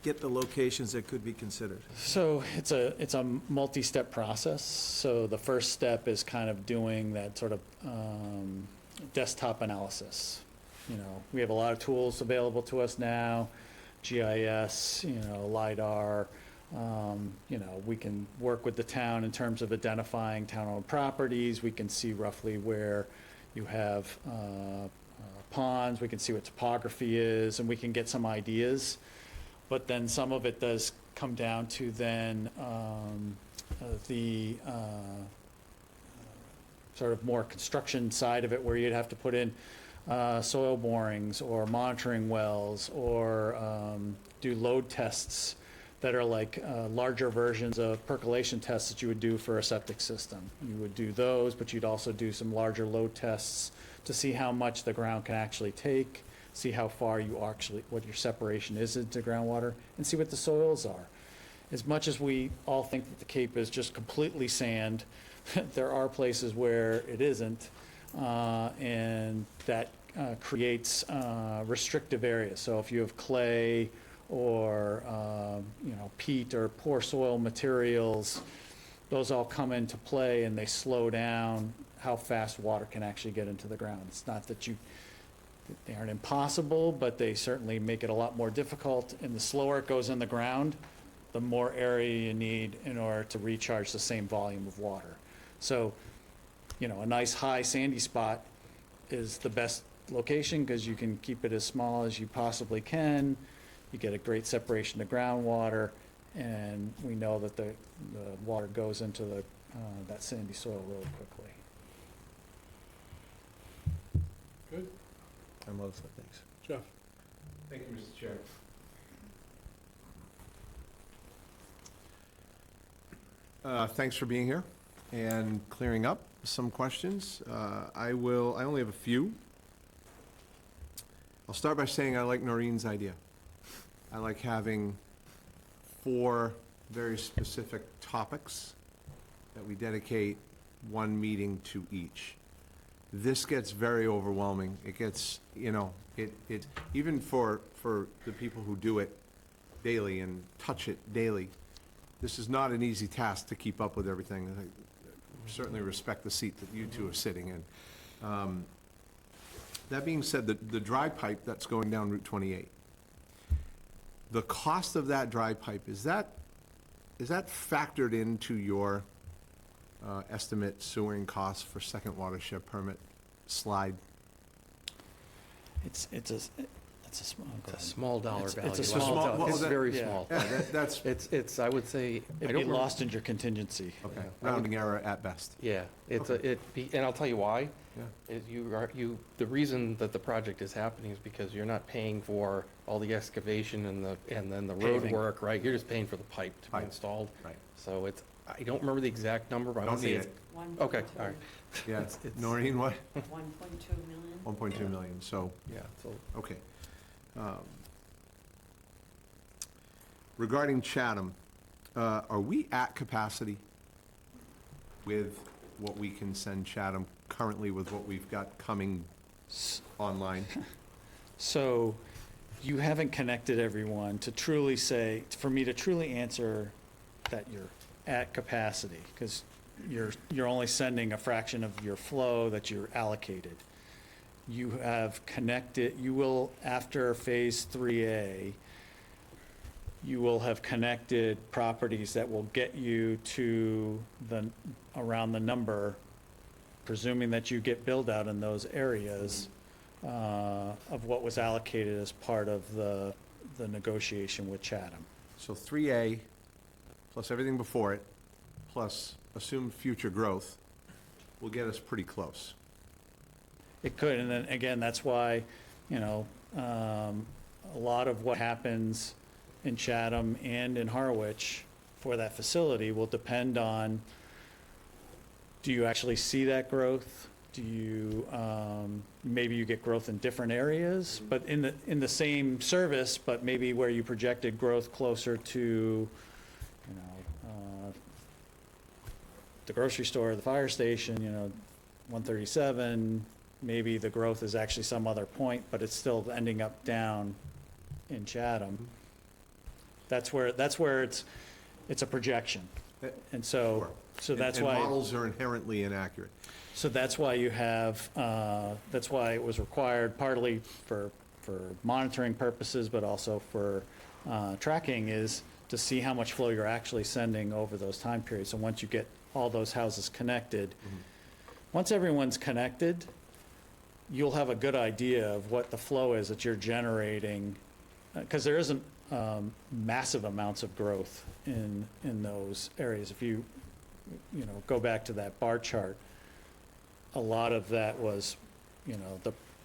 get the locations that could be considered? So it's a multi-step process. So the first step is kind of doing that sort of desktop analysis. You know, we have a lot of tools available to us now, GIS, you know, LiDAR. You know, we can work with the town in terms of identifying town-owned properties. We can see roughly where you have ponds. We can see what topography is, and we can get some ideas. But then some of it does come down to then the sort of more construction side of it, where you'd have to put in soil borings or monitoring wells or do load tests that are like larger versions of percolation tests that you would do for a septic system. You would do those, but you'd also do some larger load tests to see how much the ground can actually take, see how far you actually, what your separation is into groundwater, and see what the soils are. As much as we all think that the Cape is just completely sand, there are places where it isn't, and that creates restrictive areas. So if you have clay or you know, peat or poor soil materials, those all come into play and they slow down how fast water can actually get into the ground. It's not that they aren't impossible, but they certainly make it a lot more difficult. And the slower it goes in the ground, the more area you need in order to recharge the same volume of water. So, you know, a nice high sandy spot is the best location because you can keep it as small as you possibly can. You get a great separation to groundwater, and we know that the water goes into that sandy soil really quickly. Good. I'm all set, thanks. Jeff? Thank you, Mr. Chair. Thanks for being here and clearing up some questions. I only have a few. I'll start by saying I like Noreen's idea. I like having 4 very specific topics that we dedicate one meeting to each. This gets very overwhelming. It gets, you know, it even for the people who do it daily and touch it daily, this is not an easy task to keep up with everything. I certainly respect the seat that you two are sitting in. That being said, the dry pipe that's going down Route 28, the cost of that dry pipe, is that factored into your estimate sewering costs for second watershed permit slide? It's a small. It's a small dollar value. It's a small dollar. It's very small. Yeah, that's, It's, I would say, I It'd don't be remember. lost in your contingency. okay, rounding error at best. Yeah, and I'll tell you why. Yeah. The reason that the project is happening is because you're not paying for all the excavation and then the road Paving. work, right? You're just paying for the pipe to be Pipe. installed. Right. So I don't remember the exact number, but I Don't want to say need it's. it. Okay, all right. Yeah, It's- Noreen, what? 1.2 million? 1.2 million, so, Yeah, so okay. Regarding Chatham, are we at capacity with what we can send Chatham currently with what we've got coming online? So you haven't connected everyone to truly say, for me to truly answer that you're at capacity, because you're only sending a fraction of your flow that you're allocated. you have connected, you will, after Phase 3A, you will have connected properties that will get you to around the number, presuming that you get build out in those areas, of what was allocated as part of the negotiation with Chatham. So 3A, plus everything before it, plus assumed future growth, will get us pretty close. It could, and then, again, that's why, a lot of what happens in Chatham and in Harwich for that facility will depend on, do you actually see that growth? Do you, maybe you get growth in different areas, but in the same service, but maybe where you projected growth closer to, the grocery store, the fire station, 137, maybe the growth is actually some other point, but it's still ending up down in Chatham. That's where it's a projection. And so that's why. And models are inherently inaccurate. So that's why you have, that's why it was required partly for monitoring purposes, but also for tracking, is to see how much flow you're actually sending over those time periods. So once you get all those houses connected, once everyone's connected, you'll have a good idea of what the flow is that you're generating, because there isn't massive amounts of growth in those areas. If you go back to that bar chart, a lot of that was,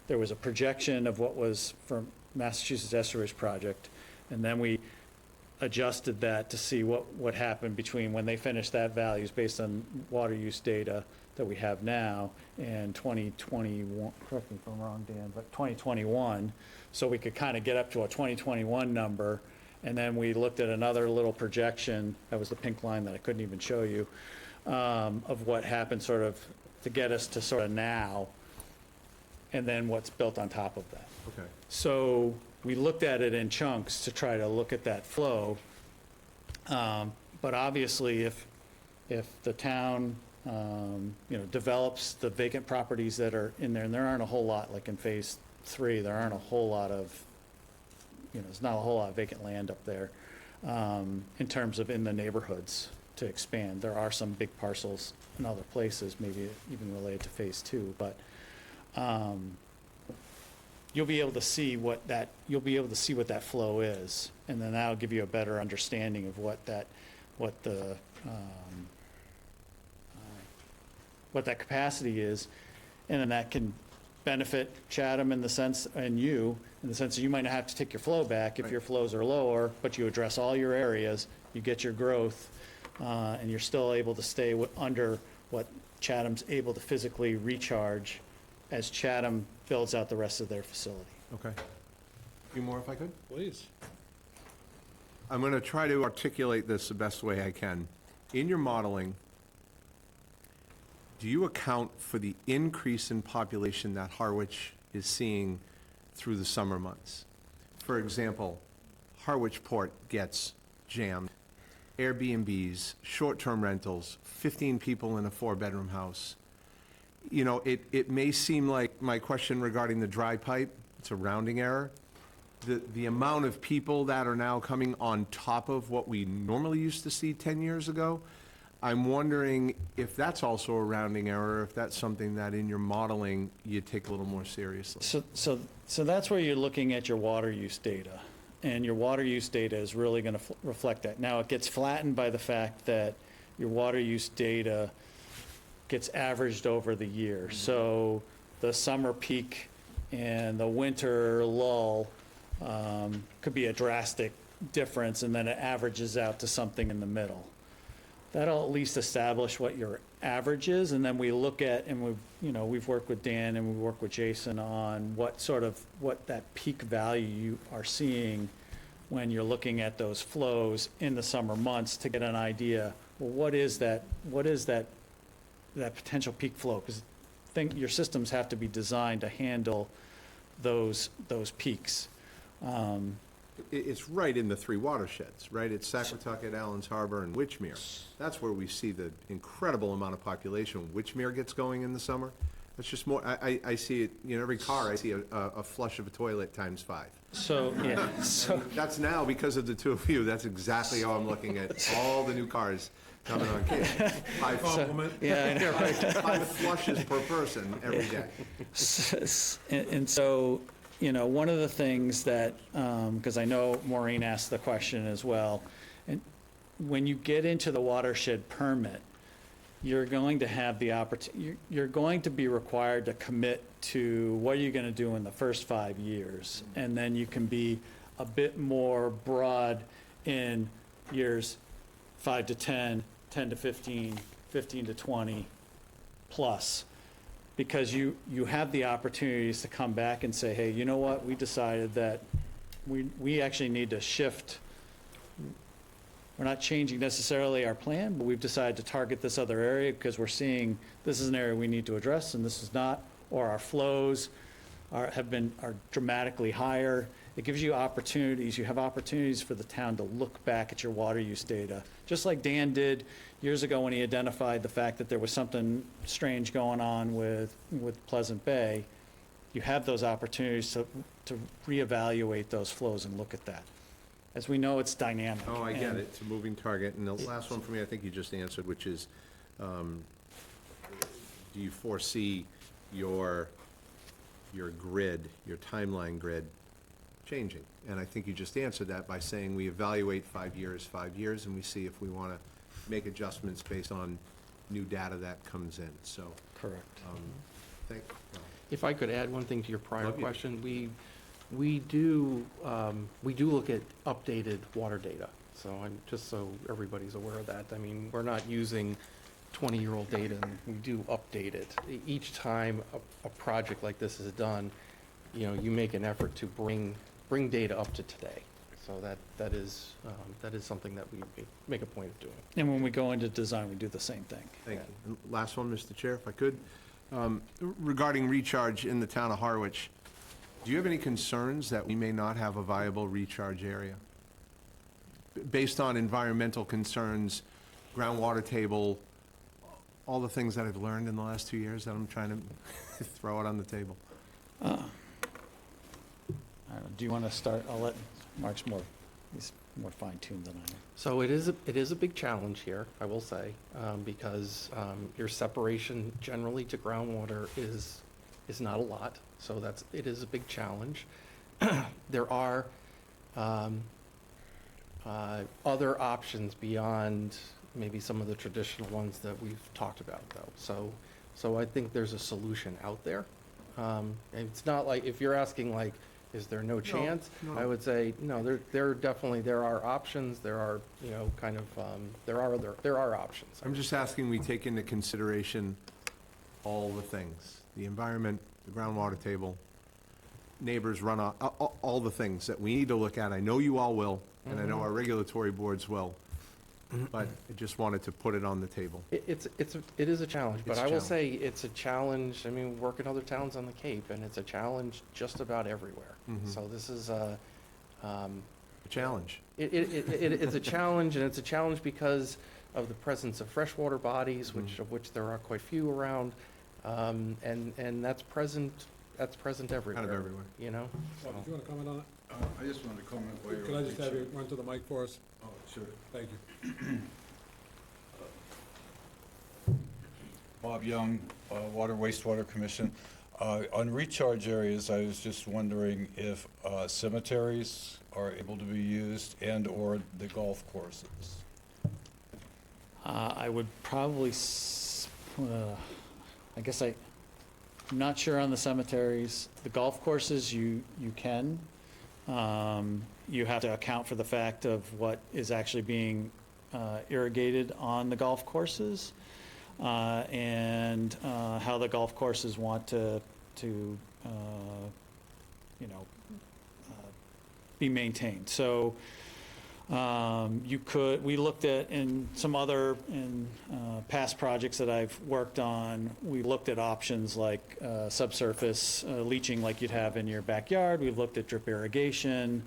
there was a projection of what was from Massachusetts Estuaries Project, and then we adjusted that to see what happened between when they finished that values based on water use data that we have now and 2021, correct me if I'm wrong, Dan, but 2021, so we could kind of get up to a 2021 number. And then we looked at another little projection, that was the pink line that I couldn't even show you, of what happened sort of to get us to sort of now, and then what's built on top of that. Okay. So we looked at it in chunks to try to look at that flow. But obviously, if the town, develops the vacant properties that are in there, and there aren't a whole lot, like in Phase 3, there aren't a whole lot of, there's not a whole lot of vacant land up there in terms of in the neighborhoods to expand. There are some big parcels in other places, maybe even related to Phase 2, but you'll be able to see what that flow is, and then that'll give you a better understanding of what that capacity is, and then that can benefit Chatham in the sense, and you, in the sense that you might not have to take your flow back if your flows are lower, but you address all your areas, you get your growth, and you're still able to stay under what Chatham's able to physically recharge as Chatham builds out the rest of their facility. Okay. A few more if I could? Please. I'm going to try to articulate this the best way I can. In your modeling, do you account for the increase in population that Harwich is seeing through the summer months? For example, Harwich Port gets jammed. Airbnbs, short-term rentals, 15 people in a 4-bedroom house. It may seem like my question regarding the dry pipe, it's a rounding error. The amount of people that are now coming on top of what we normally used to see 10 years ago, I'm wondering if that's also a rounding error, if that's something that in your modeling you take a little more seriously. So that's where you're looking at your water use data, and your water use data is really going to reflect that. Now, it gets flattened by the fact that your water use data gets averaged over the year. So the summer peak and the winter lull could be a drastic difference, and then it averages out to something in the middle. That'll at least establish what your average is, and then we look at, and we've worked with Dan and we work with Jason on what that peak value you are seeing when you're looking at those flows in the summer months to get an idea, well, what is that potential peak flow? Because your systems have to be designed to handle those peaks. It's right in the 3 watersheds, right? It's Saquatucket, Allen's Harbor, and Witchmere. That's where we see the incredible amount of population. Witchmere gets going in the summer, That's just more, I see it, you know, every car, I see a flush of a toilet times 5. So, yeah, so, That's now, because of the two of you, that's exactly how I'm looking at all the new cars coming on Cape. Compliment. yeah, I know, right? 5 flushes per person every day. And so, you know, one of the things that, because I know Maureen asked the question as well, and when you get into the watershed permit, you're going to have the opportunity, you're going to be required to commit to what you're going to do in the first 5 years. And then you can be a bit more broad in years 5 to 10, 10 to 15, 15 to 20 plus. Because you have the opportunities to come back and say, hey, you know what, we decided that we actually need to shift. We're not changing necessarily our plan, but we've decided to target this other area because we're seeing this is an area we need to address and this is not, or our flows are dramatically higher. It gives you opportunities. You have opportunities for the town to look back at your water use data, just like Dan did years ago when he identified the fact that there was something strange going on with Pleasant Bay. You have those opportunities to reevaluate those flows and look at that. As we know, it's dynamic. Oh, I get and it, it's a moving target. And the last one for me, I think you just answered, which is, do you foresee your grid, your timeline grid changing? And I think you just answered that by saying we evaluate 5 years, and we see if we want to make adjustments based on new data that comes in, so. Correct. Thank, If I could add one thing to your prior Love you. question, we do look at updated water data. So just so everybody's aware of that. I mean, we're not using 20-year-old data, and we do update it. Each time a project like this is done, you know, you make an effort to bring data up to today. So that is something that we make a point of doing. And when we go into design, we do the same thing. Thank you. And last one, Mr. Chair, if I could. Regarding recharge in the town of Harwich, do you have any concerns that we may not have a viable recharge area? Based on environmental concerns, groundwater table, all the things that I've learned in the last 2 years that I'm trying to throw it on the table. I don't know, do you want to start? I'll let Mark's he's more fine-tuned than I am. So it is a big challenge here, I will say, because your separation generally to groundwater is not a lot. So it is a big challenge. There are other options beyond maybe some of the traditional ones that we've talked about, though. So I think there's a solution out there. And it's not like, if you're asking like, is there no chance? no. I would say, no, there are options, there are, you know, kind of, there are options. I'm just asking we take into consideration all the things, the environment, the groundwater table, neighbors runoff, all the things that we need to look at. I know you all will, and I know our regulatory boards will, but I just wanted to put it on the table. It is a challenge, but It's a I will challenge. say it's a challenge. I mean, work in other towns on the Cape, and it's a challenge just about everywhere. So this is A challenge. it's a challenge, and it's a challenge because of the presence of freshwater bodies, of which there are quite few around, and that's present everywhere. Kind of everywhere. You know. Bob, did you want to comment on it? I just wanted to comment while you're. Could I just have you run to the mic for us? Oh, sure. Thank you. Bob Young, Water Wastewater Commission. On recharge areas, I was just wondering if cemeteries are able to be used and/or the golf courses. I would probably, I guess I'm not sure on the cemeteries. The golf courses, you can. You have to account for the fact of what is actually being irrigated on the golf courses, and how the golf courses want to be maintained. So we looked at in past projects that I've worked on, we looked at options like subsurface leaching like you'd have in your backyard. We've looked at drip irrigation.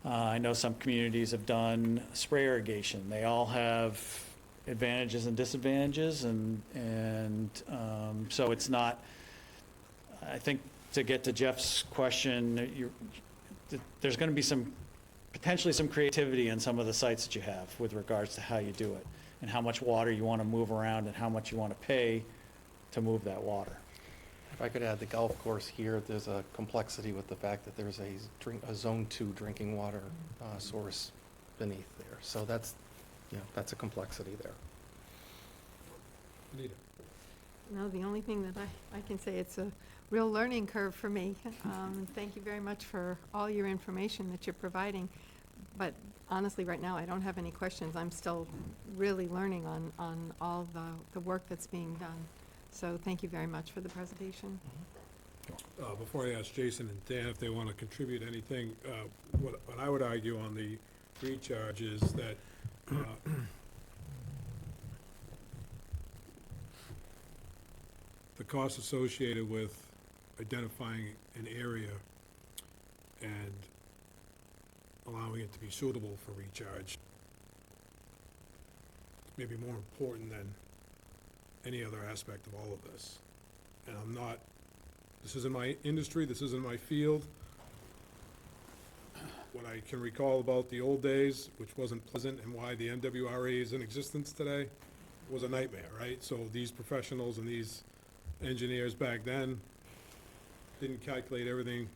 I know some communities have done spray irrigation. They all have advantages and disadvantages, and so it's not I think to get to Jeff's question, there's going to be potentially some creativity in some of the sites that you have with regards to how you do it, and how much water you want to move around, and how much you want to pay to move that water. If I could add the golf course here, there's a complexity with the fact that there's a Zone 2 drinking water source beneath there. So that's a complexity there. Anita? No, the only thing that I can say, it's a real learning curve for me. Thank you very much for all your information that you're providing. But honestly, right now, I don't have any questions. I'm still really learning on all the work that's being done. So thank you very much for the presentation. Before I ask Jason and Dan if they want to contribute anything, what I would argue on the recharge is that the cost associated with identifying an area and allowing it to be suitable for recharge may be more important than any other aspect of all of this. And this isn't my industry, this isn't my field. What I can recall about the old days, which wasn't pleasant, and why the MWRA is in existence today, was a nightmare, right? So these professionals and these engineers back then didn't calculate everything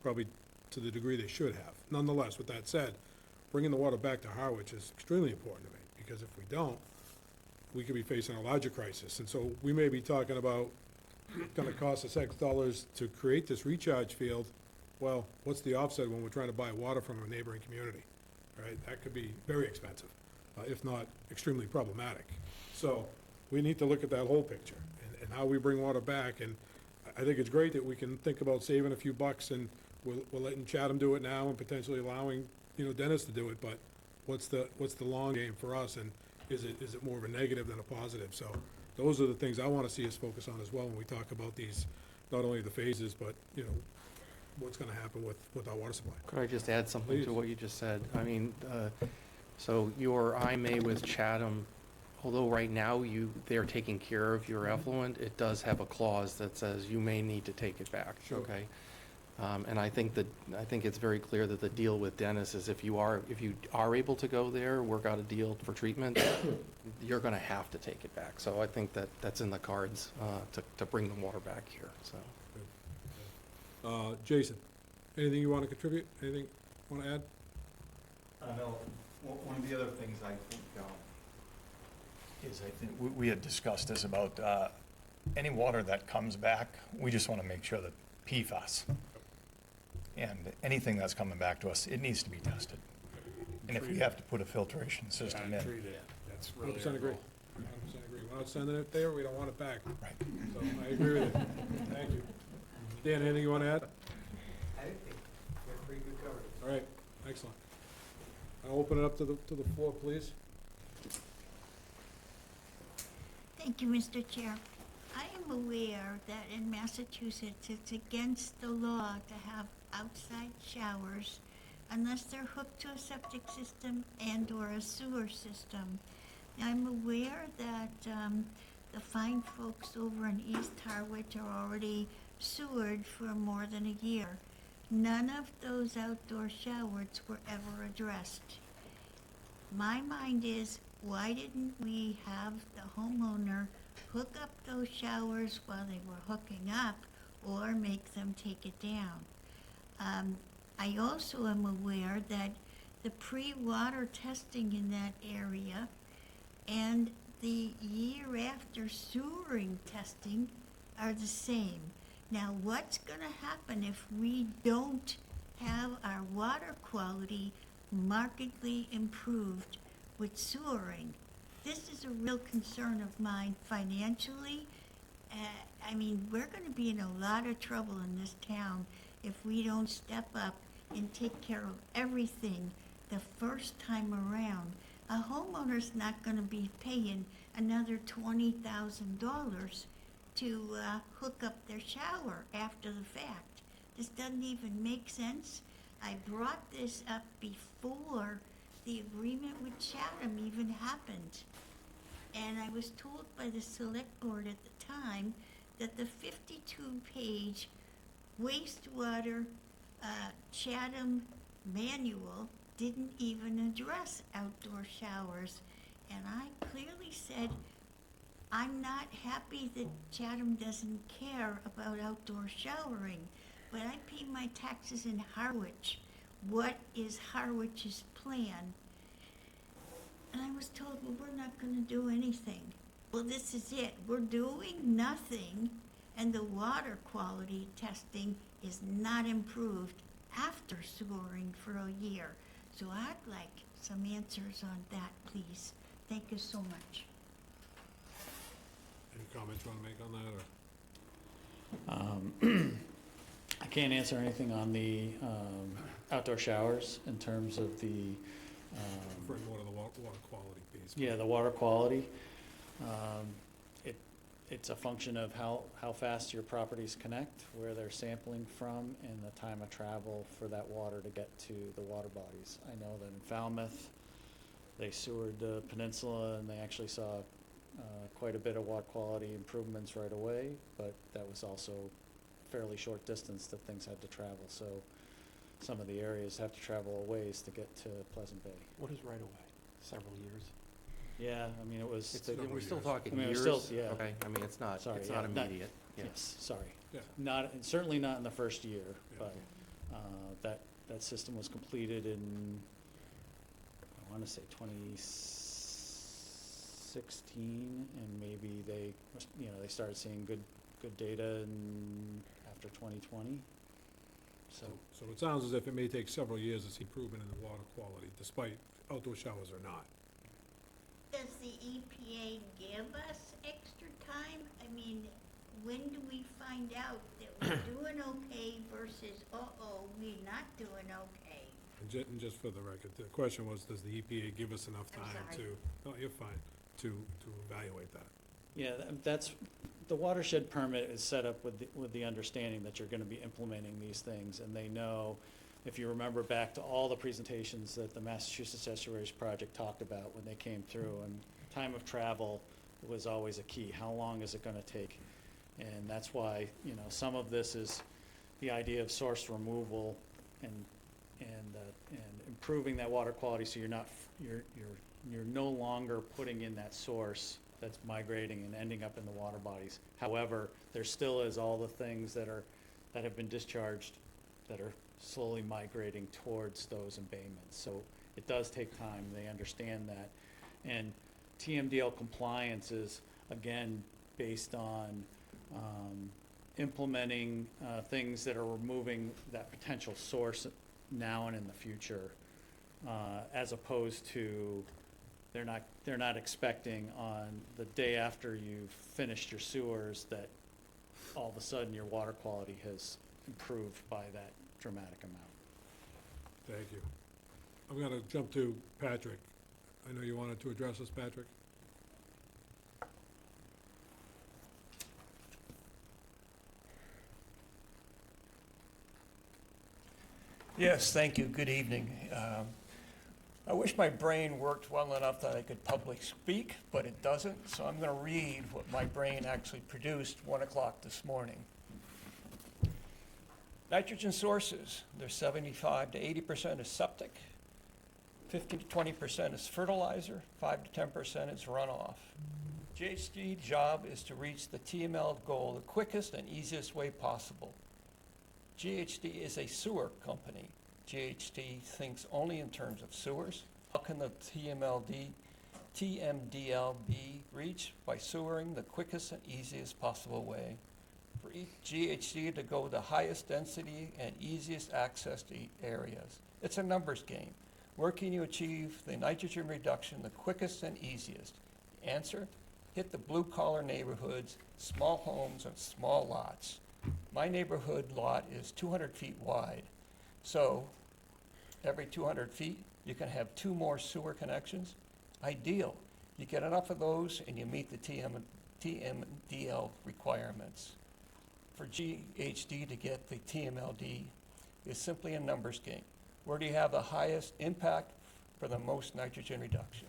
probably to the degree they should have. Nonetheless, with that said, bringing the water back to Harwich is extremely important to me, because if we don't, we could be facing a larger crisis. And so we may be talking about it's gonna cost us X dollars to create this recharge field. Well, what's the offset when we're trying to buy water from a neighboring community, right? That could be very expensive, if not extremely problematic. So we need to look at that whole picture and how we bring water back. And I think it's great that we can think about saving a few bucks, and we're letting Chatham do it now and potentially allowing, Dennis to do it. But what's the long game for us? And is it more of a negative than a positive? So those are the things I want to see us focus on as well when we talk about these, not only the phases, but, what's going to happen with our water supply. Could I just add something Please. to what you just said? I mean, so your IMA with Chatham, although right now they're taking care of your effluent, it does have a clause that says you may need to take it back. Sure. Okay. And I think it's very clear that the deal with Dennis is if you are able to go there, work out a deal for treatment, you're going to have to take it back. So I think that's in the cards to bring the water back here. So. Jason, anything you want to contribute? Anything you want to add? No, one of the other things I think is we had discussed this about any water that comes back, we just want to make sure that PFAS and anything that's coming back to us, it needs to be tested. And if we have to put a filtration system in. That's really 100% agree. 100% agree. We're not sending it there, we don't want it back. Right. So I agree with you. Thank you. Dan, anything you want to add? I think we have pretty good coverage. All right, excellent. I'll open it up to the floor, please. Thank you, Mr. Chair. I am aware that in Massachusetts, it's against the law to have outside showers unless they're hooked to a septic system and/or a sewer system. I'm aware that the fine folks over in East Harwich are already sewered for more than a year. None of those outdoor showers were ever addressed. My mind is, why didn't we have the homeowner hook up those showers while they were hooking up, or make them take it down? I also am aware that the pre-water testing in that area and the year after sewering testing are the same. Now, what's going to happen if we don't have our water quality markedly improved with sewering? This is a real concern of mine financially. I mean, we're going to be in a lot of trouble in this town if we don't step up and take care of everything the first time around. A homeowner's not going to be paying another $20,000 to hook up their shower after the fact. This doesn't even make sense. I brought this up before the agreement with Chatham even happened. And I was told by the select board at the time that the 52-page wastewater Chatham manual didn't even address outdoor showers. And I clearly said, I'm not happy that Chatham doesn't care about outdoor showering, but I pay my taxes in Harwich. What is Harwich's plan? And I was told, well, we're not going to do anything. Well, this is it. We're doing nothing, and the water quality testing is not improved after sewering for a year. So I'd like some answers on that, please. Thank you so much. Any comments you want to make on that, or? I can't answer anything on the outdoor showers in terms of the, Referring more to the water quality piece. yeah, the water quality. It's a function of how fast your properties connect, where they're sampling from, and the time of travel for that water to get to the water bodies. I know that in Falmouth, they sewered the peninsula, and they actually saw quite a bit of water quality improvements right away, but that was also fairly short distance that things had to travel. So some of the areas have to travel a ways to get to Pleasant Bay. What is right away? Several years? Yeah, I mean, it was. We're still talking I mean, years? we're still, yeah. Okay, I mean, it's not, Sorry, it's yeah, not immediate. Yeah. Yes, sorry. Yeah. Not, certainly not in the first year, Yeah. but that system was completed in, I want to say 2016, and maybe they started seeing good data after 2020. So So it sounds as if it may take several years to see improvement in the water quality, despite outdoor showers or not. Does the EPA give us extra time? I mean, when do we find out that we're doing okay versus, we're not doing okay? And just for the record, the question was, does the EPA give us enough I'm time sorry. no, you're fine, to evaluate that? yeah, that's, the watershed permit is set up with the understanding that you're going to be implementing these things, and they know, if you remember back to all the presentations that the Massachusetts Estuaries Project talked about when they came through, and time of travel was always a key. How long is it going to take? And that's why, some of this is the idea of source removal and improving that water quality, so you're no longer putting in that source that's migrating and ending up in the water bodies. However, there still is all the things that have been discharged that are slowly migrating towards those embayments. So it does take time, they understand that. And TMDL compliance is, again, based on implementing things that are removing that potential source now and in the future, as opposed to they're not expecting on the day after you've finished your sewers that all of a sudden your water quality has improved by that dramatic amount. Thank you. I'm going to jump to Patrick. I know you wanted to address this, Patrick. Yes, thank you. Good evening. I wish my brain worked well enough that I could public speak, but it doesn't, so I'm going to read what my brain actually produced 1 o'clock this morning. Nitrogen sources, they're 75 to 80% is septic, 15 to 20% is fertilizer, 5 to 10% is runoff. GHD job is to reach the TML goal the quickest and easiest way possible. GHD is a sewer company. GHD thinks only in terms of sewers. How can the TMDL be reached? By sewering the quickest and easiest possible way. For each GHD to go the highest density and easiest access to areas. It's a numbers game. Where can you achieve the nitrogen reduction the quickest and easiest? Answer, hit the blue-collar neighborhoods, small homes and small lots. My neighborhood lot is 200 feet wide. So every 200 feet, you can have 2 more sewer connections. Ideal. You get enough of those and you meet the TMDL requirements. For GHD to get the TMLD is simply a numbers game. Where do you have the highest impact for the most nitrogen reduction?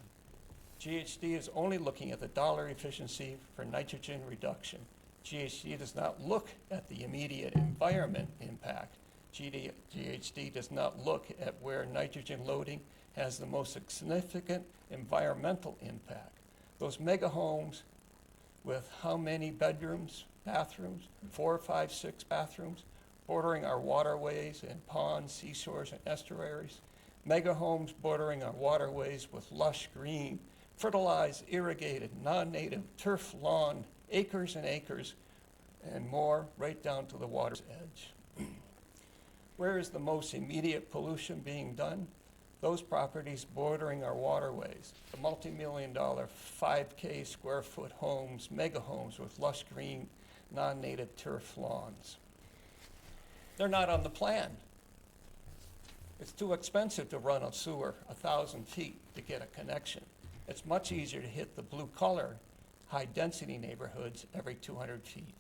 GHD is only looking at the dollar efficiency for nitrogen reduction. GHD does not look at the immediate environment impact. GHD does not look at where nitrogen loading has the most significant environmental impact. Those mega homes with how many bedrooms, bathrooms, 4, 5, 6 bathrooms, bordering our waterways and ponds, seashores, and estuaries. Mega homes bordering our waterways with lush green, fertilized, irrigated, non-native turf lawn, acres and acres, and more, right down to the water's edge. Where is the most immediate pollution being done? Those properties bordering our waterways, the multi-million-dollar 5K square foot homes, mega homes with lush green, non-native turf lawns. They're not on the plan. It's too expensive to run a sewer 1,000 feet to get a connection. It's much easier to hit the blue-collar, high-density neighborhoods every 200 feet.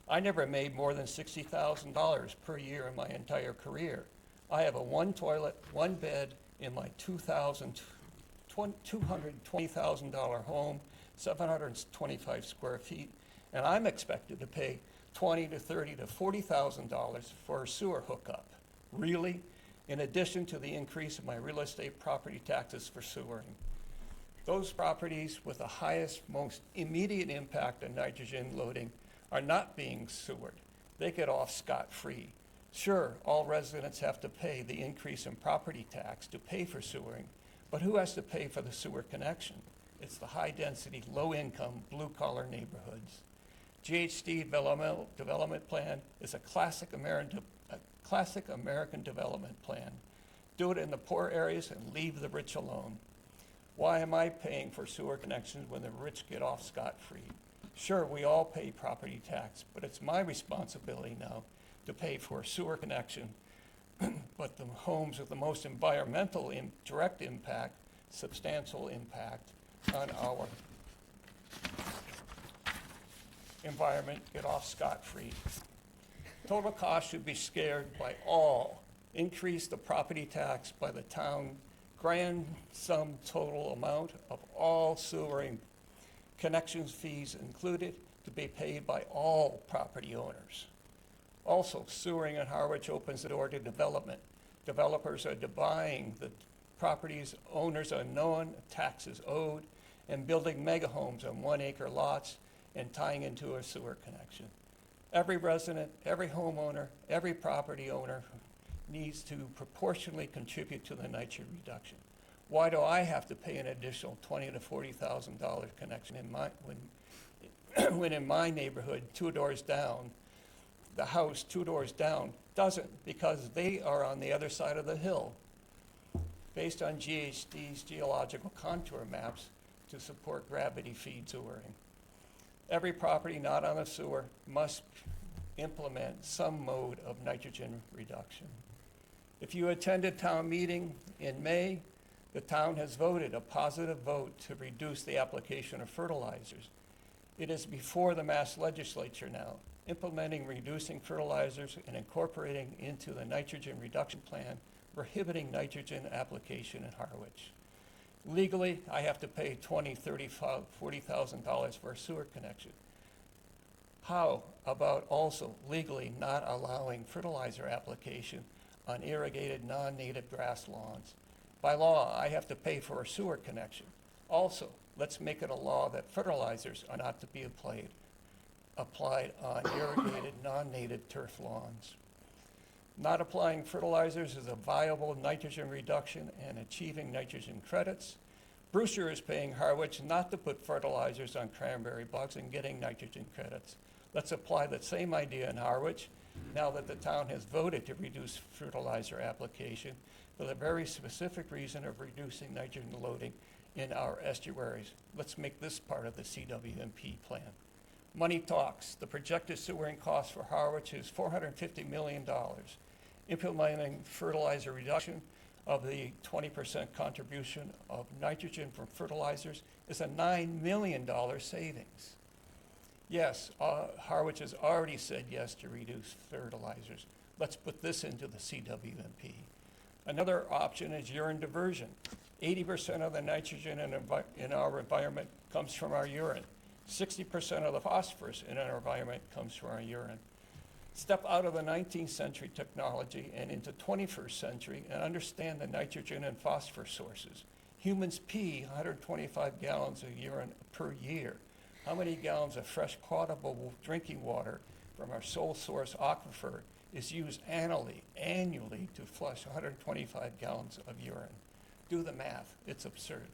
I never made more than $60,000 per year in my entire career. I have a 1 toilet, 1 bed in my $220,000 home, 725 square feet, and I'm expected to pay $20,000 to $30,000 to $40,000 for a sewer hookup. Really? In addition to the increase in my real estate property taxes for sewering. Those properties with the highest, most immediate impact on nitrogen loading are not being sewered. They get off scot-free. Sure, all residents have to pay the increase in property tax to pay for sewering, but who has to pay for the sewer connection? It's the high-density, low-income, blue-collar neighborhoods. GHD development plan is a classic American development plan. Do it in the poor areas and leave the rich alone. Why am I paying for sewer connections when the rich get off scot-free? Sure, we all pay property tax, but it's my responsibility now to pay for a sewer connection. But the homes with the most environmental direct impact, substantial impact on our environment get off scot-free. Total cost should be shared by all. Increase the property tax by the town, grand sum total amount of all sewering connections fees included to be paid by all property owners. Also, sewering in Harwich opens the door to development. Developers are buying the properties, owners are known, taxes owed, and building mega homes on 1-acre lots and tying into a sewer connection. Every resident, every homeowner, every property owner needs to proportionally contribute to the nitrogen reduction. Why do I have to pay an additional $20,000 to $40,000 connection when in my neighborhood, 2 doors down, the house 2 doors down doesn't, because they are on the other side of the hill, based on GHD's geological contour maps to support gravity feed sewering. Every property not on a sewer must implement some mode of nitrogen reduction. If you attended town meeting in May, the town has voted a positive vote to reduce the application of fertilizers. It is before the Mass Legislature now, implementing reducing fertilizers and incorporating into the nitrogen reduction plan, prohibiting nitrogen application in Harwich. Legally, I have to pay $20,000, $30,000, $40,000 for a sewer connection. How about also legally not allowing fertilizer application on irrigated non-native grass lawns? By law, I have to pay for a sewer connection. Also, let's make it a law that fertilizers are not to be applied on irrigated non-native turf lawns. Not applying fertilizers is a viable nitrogen reduction and achieving nitrogen credits. Brewster is paying Harwich not to put fertilizers on cranberry bogs and getting nitrogen credits. Let's apply the same idea in Harwich now that the town has voted to reduce fertilizer application for the very specific reason of reducing nitrogen loading in our estuaries. Let's make this part of the CWMP plan. Money talks. The projected sewering cost for Harwich is $450 million. Implementing fertilizer reduction of the 20% contribution of nitrogen from fertilizers is a $9 million savings. Yes, Harwich has already said yes to reduce fertilizers. Let's put this into the CWMP. Another option is urine diversion. 80% of the nitrogen in our environment comes from our urine. 60% of the phosphorus in our environment comes from our urine. Step out of the 19th century technology and into 21st century and understand the nitrogen and phosphorus sources. Humans pee 125 gallons of urine per year. How many gallons of fresh potable drinking water from our sole source aquifer is used annually to flush 125 gallons of urine? Do the math, it's absurd.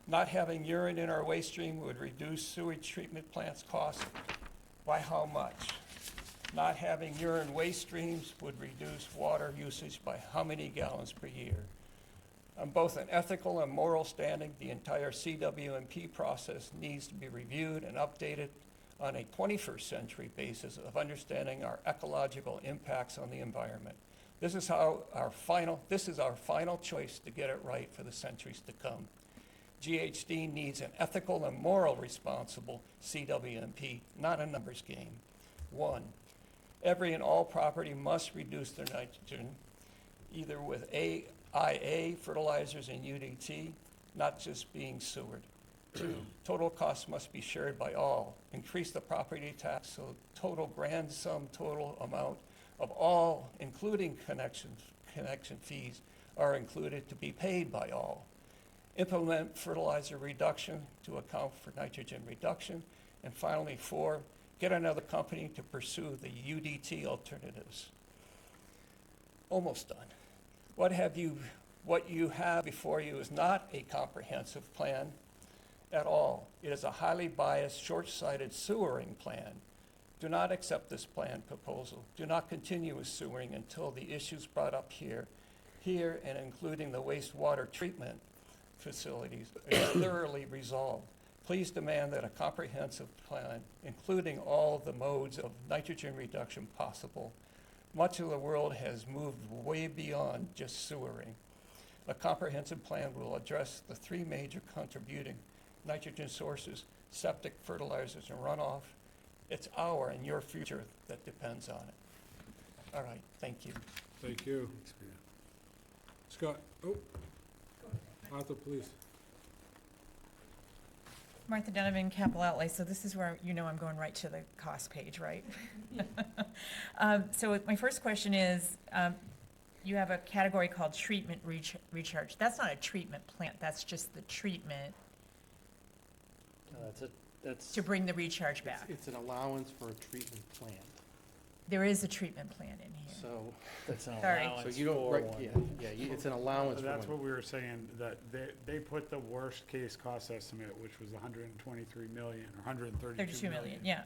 Not having urine in our waste stream would reduce sewage treatment plants' costs by how much? Not having urine waste streams would reduce water usage by how many gallons per year? On both an ethical and moral standing, the entire CWMP process needs to be reviewed and updated on a 21st century basis of understanding our ecological impacts on the environment. This is our final choice to get it right for the centuries to come. GHD needs an ethical and moral responsible CWMP, not a numbers game. 1, every and all property must reduce their nitrogen, either with AIA, fertilizers, and UDT, not just being sewered. 2, total costs must be shared by all. Increase the property tax so total grand sum total amount of all, including connection fees, are included to be paid by all. Implement fertilizer reduction to account for nitrogen reduction. And finally, 4, get another company to pursue the UDT alternatives. Almost done. What you have before you is not a comprehensive plan at all. It is a highly biased, short-sighted sewering plan. Do not accept this plan proposal. Do not continue with sewering until the issues brought up here and including the wastewater treatment facilities are thoroughly resolved. Please demand that a comprehensive plan, including all the modes of nitrogen reduction possible. Much of the world has moved way beyond just sewering. A comprehensive plan will address the 3 major contributing nitrogen sources: septic, fertilizers, and runoff. It's our and your future that depends on it. All right, thank you. Thank you. Scott, Arthur, please. Martha Donovan, Capital Outlay. So this is where I'm going right to the cost page, right? So my first question is, you have a category called treatment recharge. That's not a treatment plant. That's just the treatment That's to bring the recharge back. It's an allowance for a treatment plant. There is a treatment plant in here. So, That's an Sorry. allowance so you don't, for right, one. it's an allowance for That's what one. we were saying, that they put the worst case cost estimate, which was 123 million, or 132 32 million, yeah.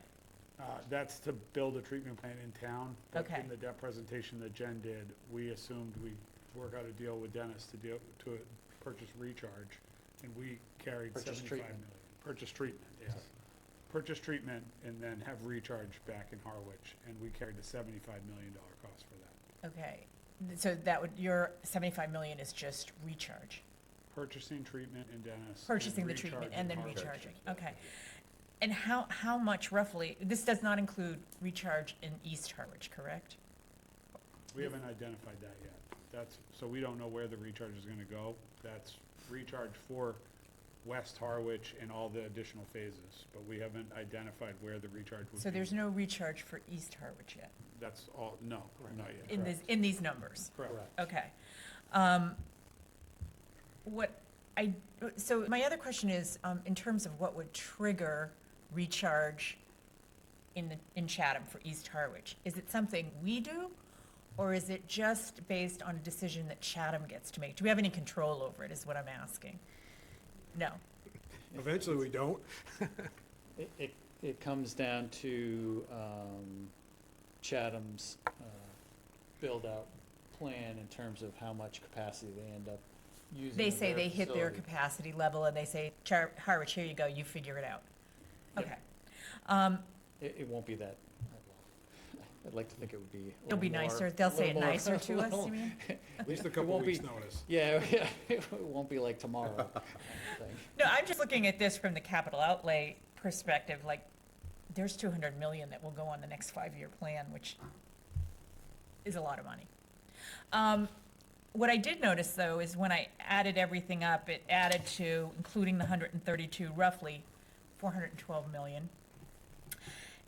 That's to build a treatment plant in town. But Okay. in the debt presentation that Jen did, we assumed we'd work out a deal with Dennis to purchase recharge, and we carried Purchase 75 treatment. million. Purchase treatment, yes. Purchase treatment and then have recharge back in Harwich, and we carried the $75 million cost for that. Okay. So your 75 million is just recharge, Purchasing treatment in Dennis. purchasing and the treatment recharge and in then Harwich. recharging. Okay. And how much roughly, this does not include recharge in East Harwich, correct? We haven't identified that yet. So we don't know where the recharge is gonna go. That's recharge for West Harwich and all the additional phases, but we haven't identified where the recharge would be. So there's no recharge for East Harwich yet, That's all, no, not yet. in these numbers? Correct. Okay. So my other question is, in terms of what would trigger recharge in Chatham for East Harwich, is it something we do, or is it just based on a decision that Chatham gets to make? Do we have any control over it, is what I'm asking? No. Eventually, we don't. It comes down to Chatham's build-out plan in terms of how much capacity they end up using. They of say their they hit their facility. capacity level, and they say, Harwich, here you go, you figure it out. Yeah. Okay. It won't be that. I'd like to think it would be. a It'll be little more- nicer, they'll a say it little more- nicer to a us, little- you mean? At least a It couple won't be- weeks' notice. Yeah, it won't be like tomorrow. I think. No, I'm just looking at this from the capital outlay perspective, like, there's 200 million that will go on the next 5-year plan, which is a lot of money. What I did notice, though, is when I added everything up, it added to, including the 132, roughly 412 million.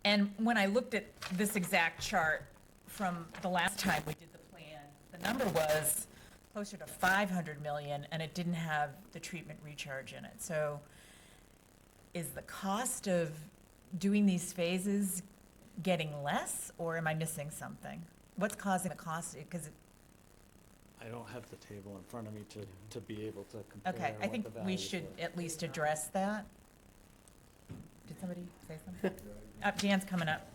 And when I looked at this exact chart from the last time we did the plan, the number was closer to 500 million, and it didn't have the treatment recharge in it. So is the cost of doing these phases getting less, or am I missing something? What's causing the cost? Because, I don't have the table in front of me to be able to compare okay, I what think the we values should were. at least address that. Did somebody say something? Dan's coming up.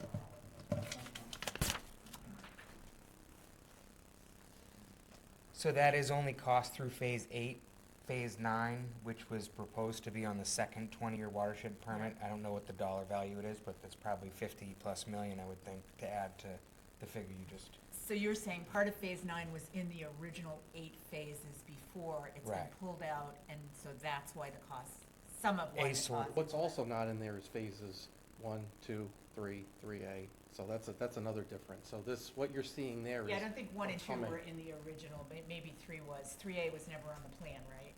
So that is only cost through Phase 8, Phase 9, which was proposed to be on the second 20-year watershed permit. I don't know what the dollar value it is, but that's probably 50+ million, I would think, to add to the figure you just. So you're saying part of Phase 9 was in the original 8 phases before, it's been Right. pulled out, and so that's why the cost, some of why A the sort- cost. What's also not in there is phases 1, 2, 3, 3A. So that's another difference. So this, what you're seeing there is. Yeah, I don't think 1 and 2 coming. were in the original, but maybe 3 was. 3A was never on the plan, right?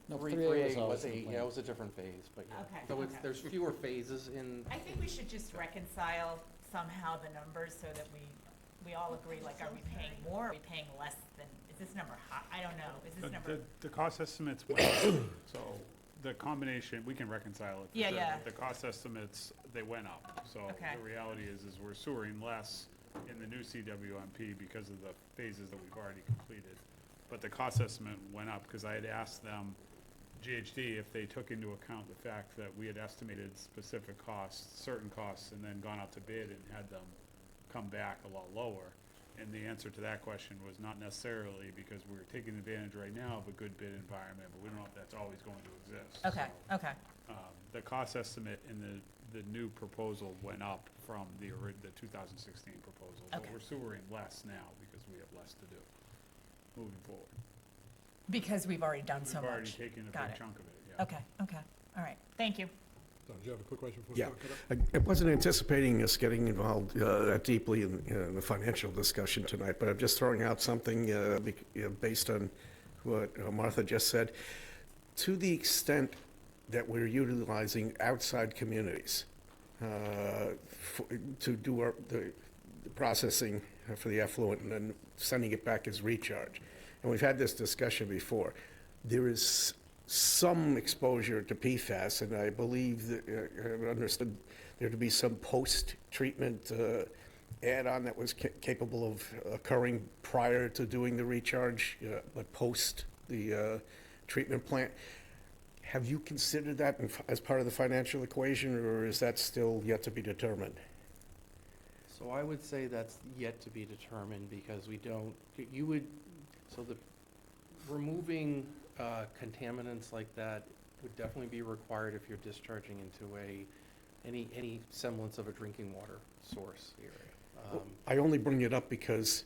No, 3A was always in the 8, plan. yeah, it was a different phase, but yeah. Okay, So it's, okay. there's fewer phases in. I think we should just reconcile somehow the numbers so that we all agree, like, are we paying more, are we paying less than, is this number high? I don't know, is this number? The cost estimates went up, so the combination, we can reconcile it. for Yeah, sure, yeah. but the cost estimates, they went up. So Okay. the reality is we're sewering less in the new CWMP because of the phases that we've already completed. But the cost estimate went up because I had asked them, GHD, if they took into account the fact that we had estimated specific costs, certain costs, and then gone out to bid and had them come back a lot lower. And the answer to that question was not necessarily, because we're taking advantage right now of a good bid environment, but we don't know if that's always going to exist. Okay, So, okay. The cost estimate in the new proposal went up from the 2016 proposal. But Okay. we're sewering less now because we have less to do moving forward. Because we've already done so much. We've already taken a Got big it. chunk of it, yeah. Okay, okay, all right, thank you. Don, do you have a quick question for Yeah, Scott? I wasn't anticipating us getting involved that deeply in the financial discussion tonight, but I'm just throwing out something based on what Martha just said. To the extent that we're utilizing outside communities to do the processing for the effluent and then sending it back as recharge, and we've had this discussion before, there is some exposure to PFAS, and I believe that I understood there to be some post-treatment add-on that was capable of occurring prior to doing the recharge, but post the treatment plant. Have you considered that as part of the financial equation, or is that still yet to be determined? So I would say that's yet to be determined because we don't, you would, so the, removing contaminants like that would definitely be required if you're discharging into any semblance of a drinking water source area. I only bring it up because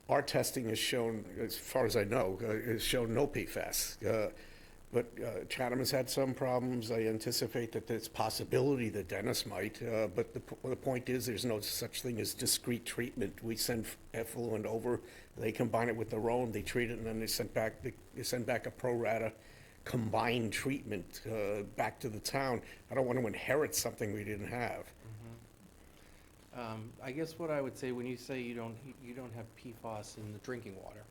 our testing has shown, as far as I know, has shown no PFAS. But Chatham has had some problems. I anticipate that there's possibility that Dennis might. But the point is, there's no such thing as discrete treatment. We send effluent over, they combine it with their own, they treat it, and then they send back a pro rata combined treatment back to the town. I don't want to inherit something we didn't have. I guess what I would say when you say you don't have PFAS in the drinking water,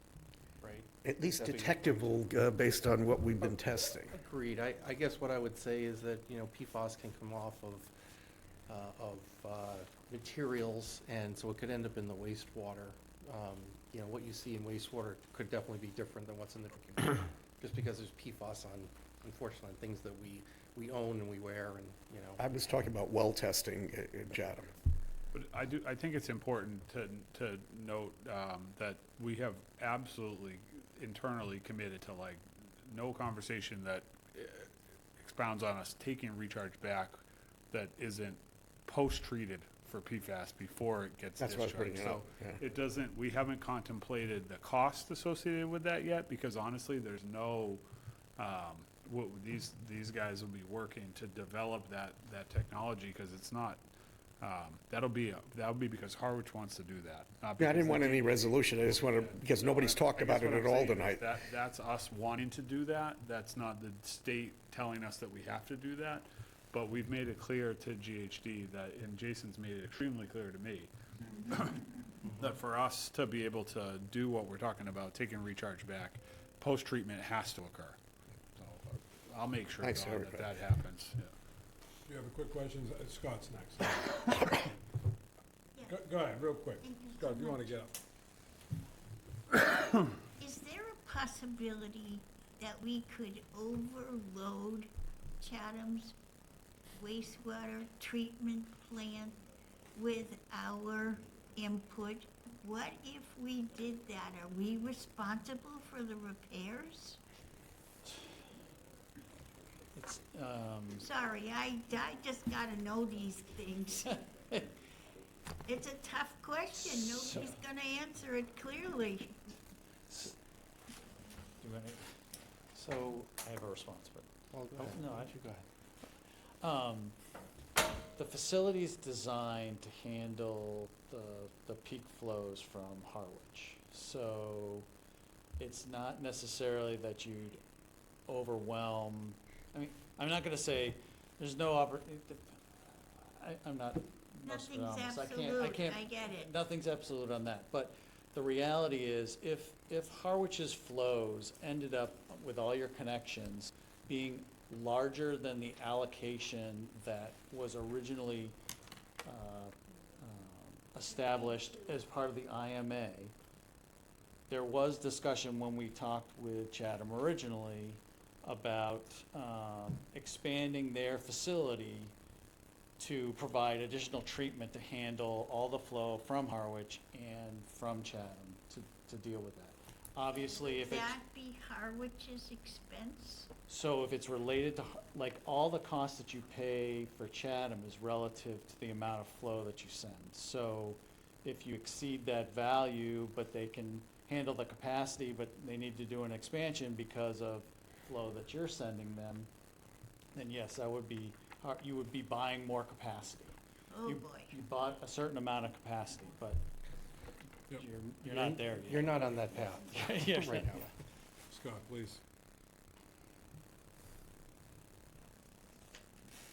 right? At least That's what you- detectable based on what we've been testing. Agreed. I guess what I would say is that, PFAS can come off of materials, and so it could end up in the wastewater. What you see in wastewater could definitely be different than what's in the drinking water, just because there's PFAS on, unfortunately, on things that we own and we wear, and, I was talking about well testing in Chatham. But I think it's important to note that we have absolutely internally committed to no conversation that expounds on us taking recharge back that isn't post-treated for PFAS before it gets That's what I was discharged. bringing So up, yeah. it doesn't, we haven't contemplated the cost associated with that yet, because honestly, there's no, these guys will be working to develop that technology, because it's not, that'll be because Harwich wants to do that. not Yeah, I because didn't want they- any resolution. I just wanted, because nobody's talked I guess about it what at I'm all saying is tonight. That's us wanting to do that. That's not the state telling us that we have to do that. But we've made it clear to GHD that, and Jason's made it extremely clear to me, that for us to be able to do what we're talking about, taking recharge back, post-treatment has to occur. So I'll make sure, Thanks, Don, that everybody. that happens. Yeah. You have a quick question? Scott's next. Go ahead, real quick. Thank you Scott, so if you want to much. get up. Is there a possibility that we could overload Chatham's wastewater treatment plant with our input? What if we did that? Are we responsible for the repairs? It's, Sorry, I just gotta know these things. It's a tough question. Nobody's gonna answer it clearly. do you want so, I have a response, but. Well, go ahead. No, Why I don't you go ahead? The facility's designed to handle the peak flows from Harwich. So it's not necessarily that you'd overwhelm, I mean, I'm not gonna say, there's no I'm not Nothing's Nostradamus. absolute, I can't, I get it. nothing's absolute on that, but the reality is, if Harwich's flows ended up with all your connections being larger than the allocation that was originally established as part of the IMA, there was discussion when we talked with Chatham originally about expanding their facility to provide additional treatment to handle all the flow from Harwich and from Chatham to deal with that. Obviously, if Would it's, that be Harwich's expense? so if it's related to, like, all the costs that you pay for Chatham is relative to the amount of flow that you send. So if you exceed that value, but they can handle the capacity, but they need to do an expansion because of flow that you're sending them, then yes, that would be, you would be buying more capacity. Oh, You- boy. You bought a certain amount of capacity, but Yep. you're not there You're yet. not on that path You're right not- now. Scott, please.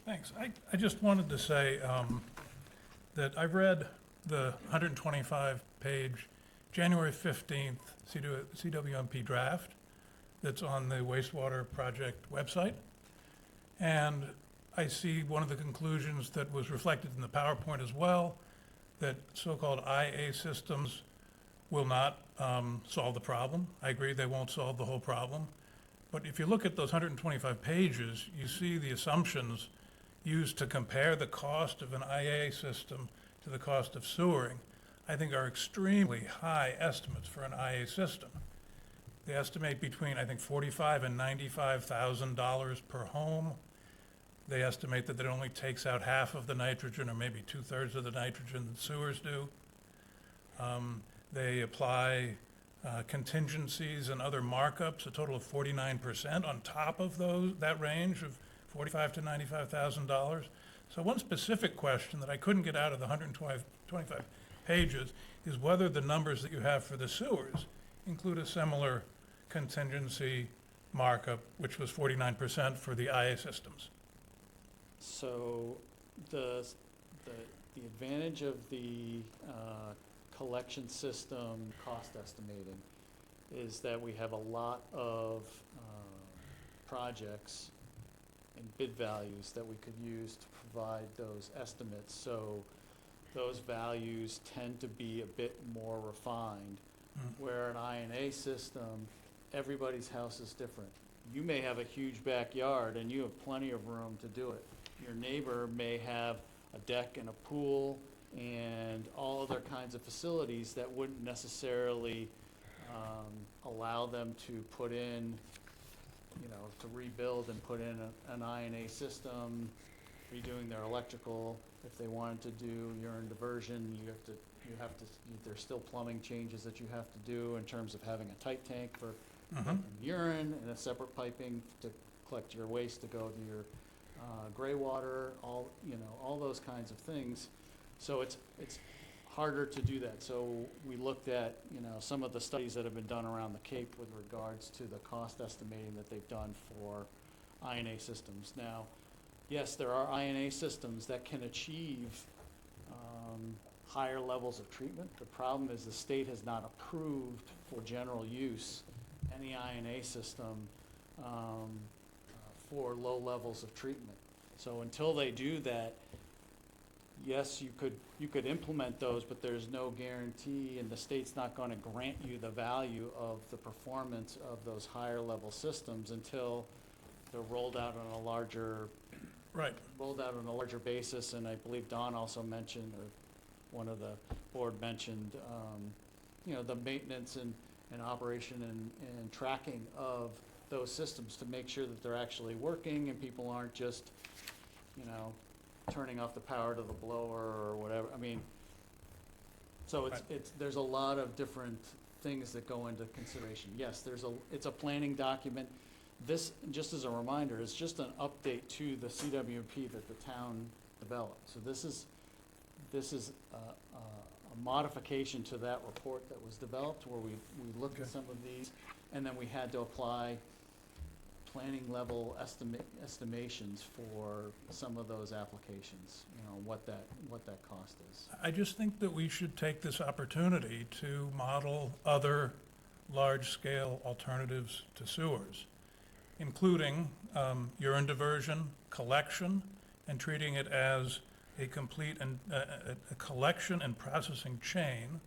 Thanks. I just wanted to say that I read the 125-page January 15th CWMP draft that's on the wastewater project website. And I see one of the conclusions that was reflected in the PowerPoint as well, that so-called IA systems will not solve the problem. I agree they won't solve the whole problem. But if you look at those 125 pages, you see the assumptions used to compare the cost of an IA system to the cost of sewering, I think are extremely high estimates for an IA system. They estimate between, I think, $45,000 and $95,000 per home. They estimate that it only takes out half of the nitrogen, or maybe 2/3 of the nitrogen that sewers do. They apply contingencies and other markups, a total of 49% on top of that range of $45,000 to $95,000. So one specific question that I couldn't get out of the 125 pages is whether the numbers that you have for the sewers include a similar contingency markup, which was 49% for the IA systems. So the advantage of the collection system cost estimating is that we have a lot of projects and bid values that we could use to provide those estimates. So those values tend to be a bit more refined. Where an INA system, everybody's house is different. You may have a huge backyard and you have plenty of room to do it. Your neighbor may have a deck and a pool and all other kinds of facilities that wouldn't necessarily allow them to put in, to rebuild and put in an INA system, redoing their electrical. If they wanted to do urine diversion, there's still plumbing changes that you have to do in terms of having a tight tank for urine and a separate piping to collect your waste to go to your gray water, all those kinds of things. So it's harder to do that. So we looked at, some of the studies that have been done around the Cape with regards to the cost estimating that they've done for INA systems. Now, yes, there are INA systems that can achieve higher levels of treatment. The problem is the state has not approved for general use any INA system for low levels of treatment. So until they do that, yes, you could implement those, but there's no guarantee, and the state's not going to grant you the value of the performance of those higher level systems until they're rolled out on a larger basis. And I believe Don also mentioned, or one of the board mentioned, the maintenance and operation and tracking of those systems to make sure that they're actually working and people aren't just, turning off the power to the blower or whatever. I mean, so there's a lot of different things that go into consideration. Yes, it's a planning document. This, just as a reminder, is just an update to the CWP that the town developed. So this is a modification to that report that was developed, where we looked at some of these, and then we had to apply planning level estimations for some of those applications, what that cost is. I just think that we should take this opportunity to model other large-scale alternatives to sewers, including urine diversion, collection, and treating it as a complete and a collection and processing chain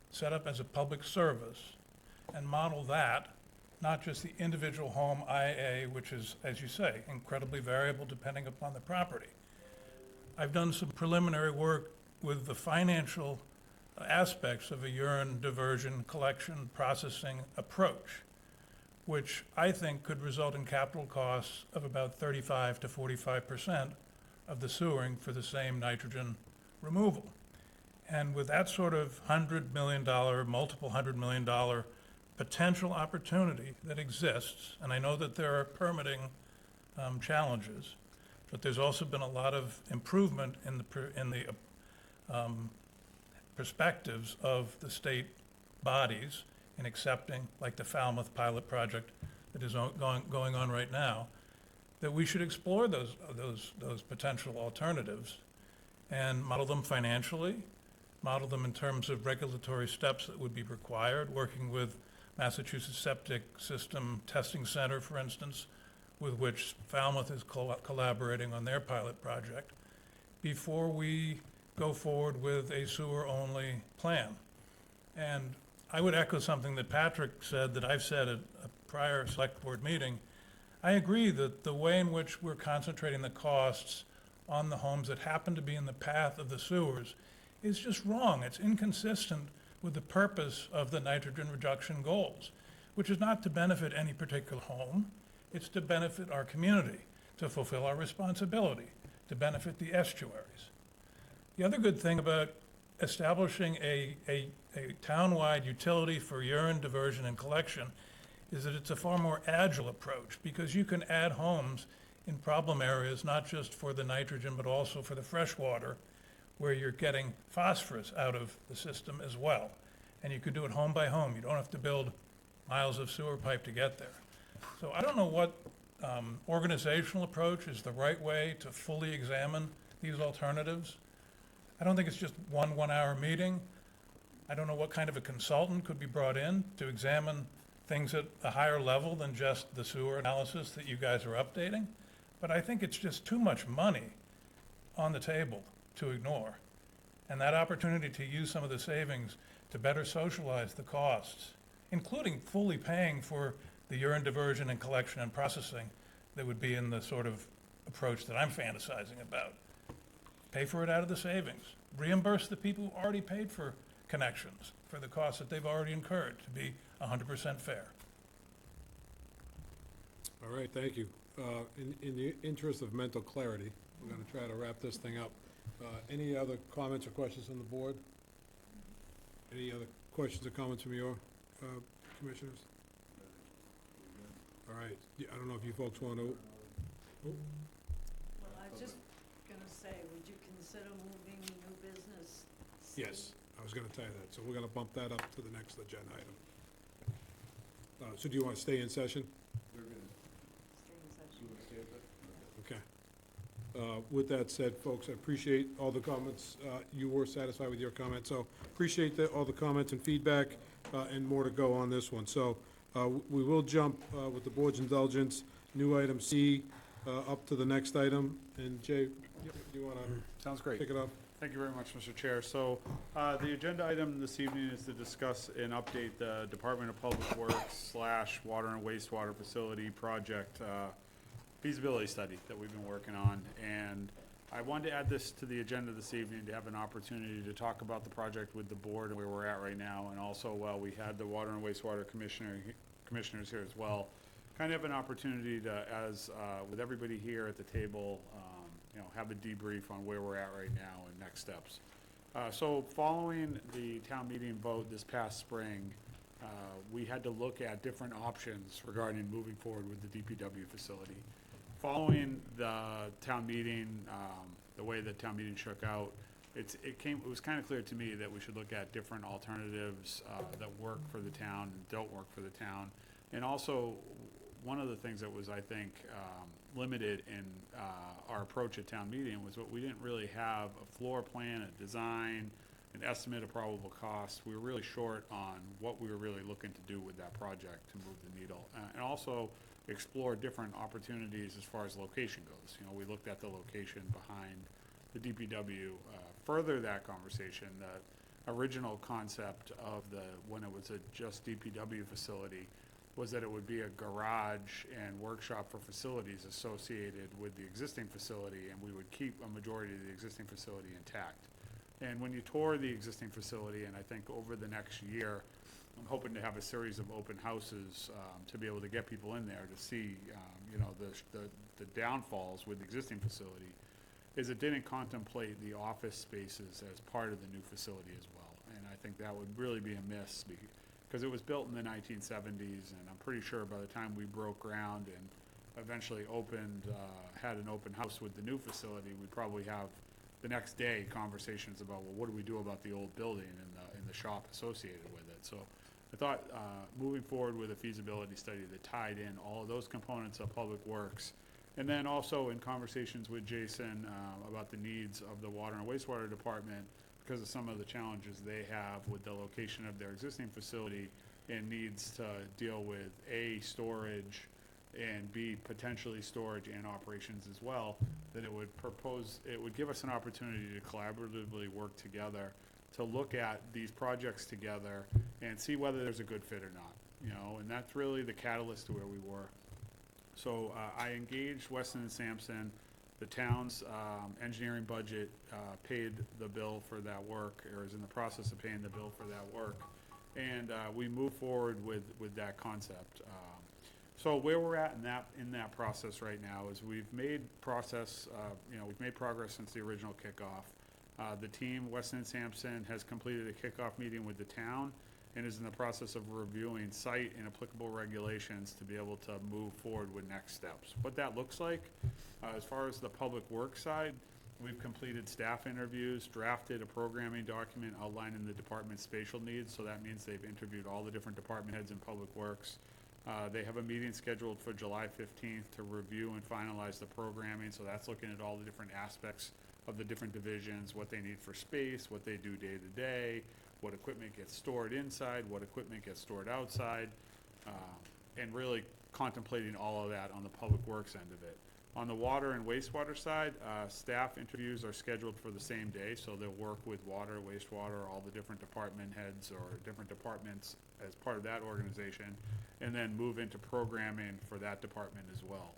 set up as a public service, and model that, not just the individual home IA, which is, as you say, incredibly variable depending upon the property. I've done some preliminary work with the financial aspects of a urine diversion, collection, processing approach, which I think could result in capital costs of about 35 to 45% of the sewering for the same nitrogen removal. And with that sort of $100 million, multiple $100 million potential opportunity that exists, and I know that there are permitting challenges, but there's also been a lot of improvement in the perspectives of the state bodies in accepting, like the Falmouth pilot project that is going on right now, that we should explore those potential alternatives and model them financially, model them in terms of regulatory steps that would be required, working with Massachusetts Septic System Testing Center, for instance, with which Falmouth is collaborating on their pilot project, before we go forward with a sewer-only plan. And I would echo something that Patrick said, that I've said at a prior select board meeting. I agree that the way in which we're concentrating the costs on the homes that happen to be in the path of the sewers is just wrong. It's inconsistent with the purpose of the nitrogen reduction goals, which is not to benefit any particular home. It's to benefit our community, to fulfill our responsibility, to benefit the estuaries. The other good thing about establishing a town-wide utility for urine diversion and collection is that it's a far more agile approach, because you can add homes in problem areas, not just for the nitrogen, but also for the fresh water, where you're getting phosphorus out of the system as well. And you could do it home by home. You don't have to build miles of sewer pipe to get there. So I don't know what organizational approach is the right way to fully examine these alternatives. I don't think it's just one-hour meeting. I don't know what kind of a consultant could be brought in to examine things at a higher level than just the sewer analysis that you guys are updating. But I think it's just too much money on the table to ignore. And that opportunity to use some of the savings to better socialize the costs, including fully paying for the urine diversion and collection and processing that would be in the sort of approach that I'm fantasizing about. Pay for it out of the savings. Reimburse the people who already paid for connections for the costs that they've already incurred, to be 100% fair. All right, thank you. In the interest of mental clarity, we're going to try to wrap this thing up. Any other comments or questions from the board? Any other questions or comments from your commissioners? All right, I don't know if you folks want to. Well, I was just going to say, would you consider moving new business? Yes, I was going to tell you that. So we're going to bump that up to the next agenda item. So do you want to stay in session? Stay in session. Okay. With that said, folks, I appreciate all the comments. You were satisfied with your comments, so appreciate all the comments and feedback, and more to go on this one. So we will jump, with the board's indulgence, new item C, up to the next item. And Jay, do you want to Sounds great. pick it up? Thank you very much, Mr. Chair. So, the agenda item this evening is to discuss and update the Department of Public Works / Water and Wastewater Facility Project feasibility study that we've been working on. And I wanted to add this to the agenda this evening to have an opportunity to talk about the project with the board and where we're at right now. And also, while we had the Water and Wastewater commissioners here as well, kind of have an opportunity to, as with everybody here at the table, have a debrief on where we're at right now and next steps. So following the town meeting vote this past spring, we had to look at different options regarding moving forward with the DPW facility. Following the town meeting, the way the town meeting shook out, it was kind of clear to me that we should look at different alternatives that work for the town and don't work for the town. And also, one of the things that was, I think, limited in our approach at town meeting was what we didn't really have a floor plan, a design, an estimate of probable cost. We were really short on what we were really looking to do with that project to move the needle. And also explore different opportunities as far as location goes. We looked at the location behind the DPW. Further that conversation, the original concept of when it was a just DPW facility, was that it would be a garage and workshop for facilities associated with the existing facility, and we would keep a majority of the existing facility intact. And when you tour the existing facility, and I think over the next year, I'm hoping to have a series of open houses to be able to get people in there to see, the downfalls with the existing facility, is it didn't contemplate the office spaces as part of the new facility as well. And I think that would really be a miss, because it was built in the 1970s, and I'm pretty sure by the time we broke ground and eventually had an open house with the new facility, we'd probably have the next day conversations about, well, what do we do about the old building and the shop associated with it. So I thought moving forward with a feasibility study that tied in all of those components of Public Works, and then also in conversations with Jason about the needs of the Water and Wastewater Department, because of some of the challenges they have with the location of their existing facility and needs to deal with A, storage, and B, potentially storage and operations as well, that it would give us an opportunity to collaboratively work together to look at these projects together and see whether there's a good fit or not, and that's really the catalyst to where we were. So I engaged Weston & Sampson. The town's engineering budget paid the bill for that work, or is in the process of paying the bill for that work. And we move forward with that concept. So where we're at in that process right now is we've made progress since the original kickoff. The team, Weston & Sampson, has completed a kickoff meeting with the town and is in the process of reviewing site and applicable regulations to be able to move forward with next steps. What that looks like, as far as the public works side, we've completed staff interviews, drafted a programming document outlining the department's spatial needs, so that means they've interviewed all the different department heads in public works. They have a meeting scheduled for July 15th to review and finalize the programming, so that's looking at all the different aspects of the different divisions, what they need for space, what they do day to day, what equipment gets stored inside, what equipment gets stored outside, and really contemplating all of that on the public works end of it. On the water and wastewater side, staff interviews are scheduled for the same day, so they'll work with water, wastewater, all the different department heads or different departments as part of that organization, and then move into programming for that department as well.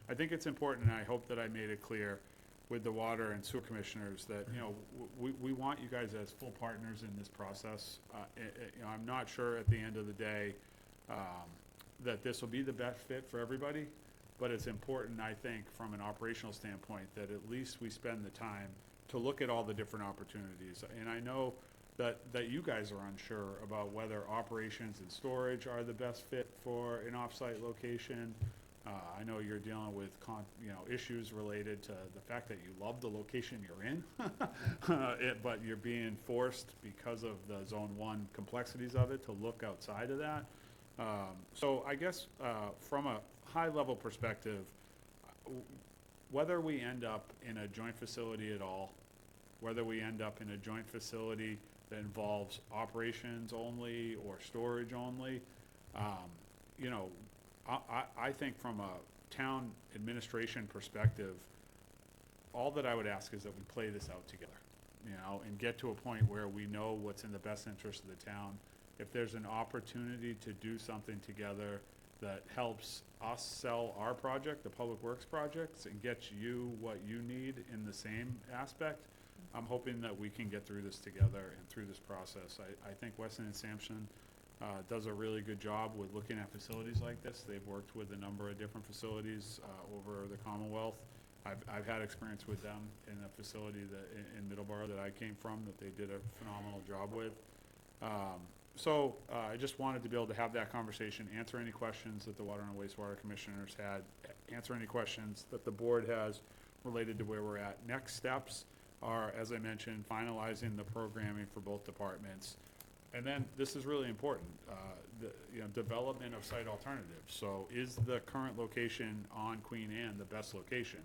I think it's important, and I hope that I made it clear with the water and sewer commissioners that, we want you guys as full partners in this process. I'm not sure at the end of the day that this will be the best fit for everybody, but it's important, I think, from an operational standpoint, that at least we spend the time to look at all the different opportunities. And I know that you guys are unsure about whether operations and storage are the best fit for an off-site location. I know you're dealing with issues related to the fact that you love the location you're in, but you're being forced because of the Zone 1 complexities of it to look outside of that. So I guess from a high-level perspective, whether we end up in a joint facility at all, whether we end up in a joint facility that involves operations only or storage only, you know, I think from a town administration perspective, all that I would ask is that we play this out together, you know, and get to a point where we know what's in the best interest of the town. If there's an opportunity to do something together that helps us sell our project, the Public Works projects, and gets you what you need in the same aspect, I'm hoping that we can get through this together and through this process. I think Weston and Sampson does a really good job with looking at facilities like this. They've worked with a number of different facilities over the Commonwealth. I've had experience with them in a facility that in Middleborough that I came from that they did a phenomenal job with. So I just wanted to be able to have that conversation, answer any questions that the Water and Wastewater Commissioners had, answer any questions that the board has related to where we're at. Next steps are, as I mentioned, finalizing the programming for both departments. And then this is really important, the development of site alternatives. So is the current location on Queen Anne the best location?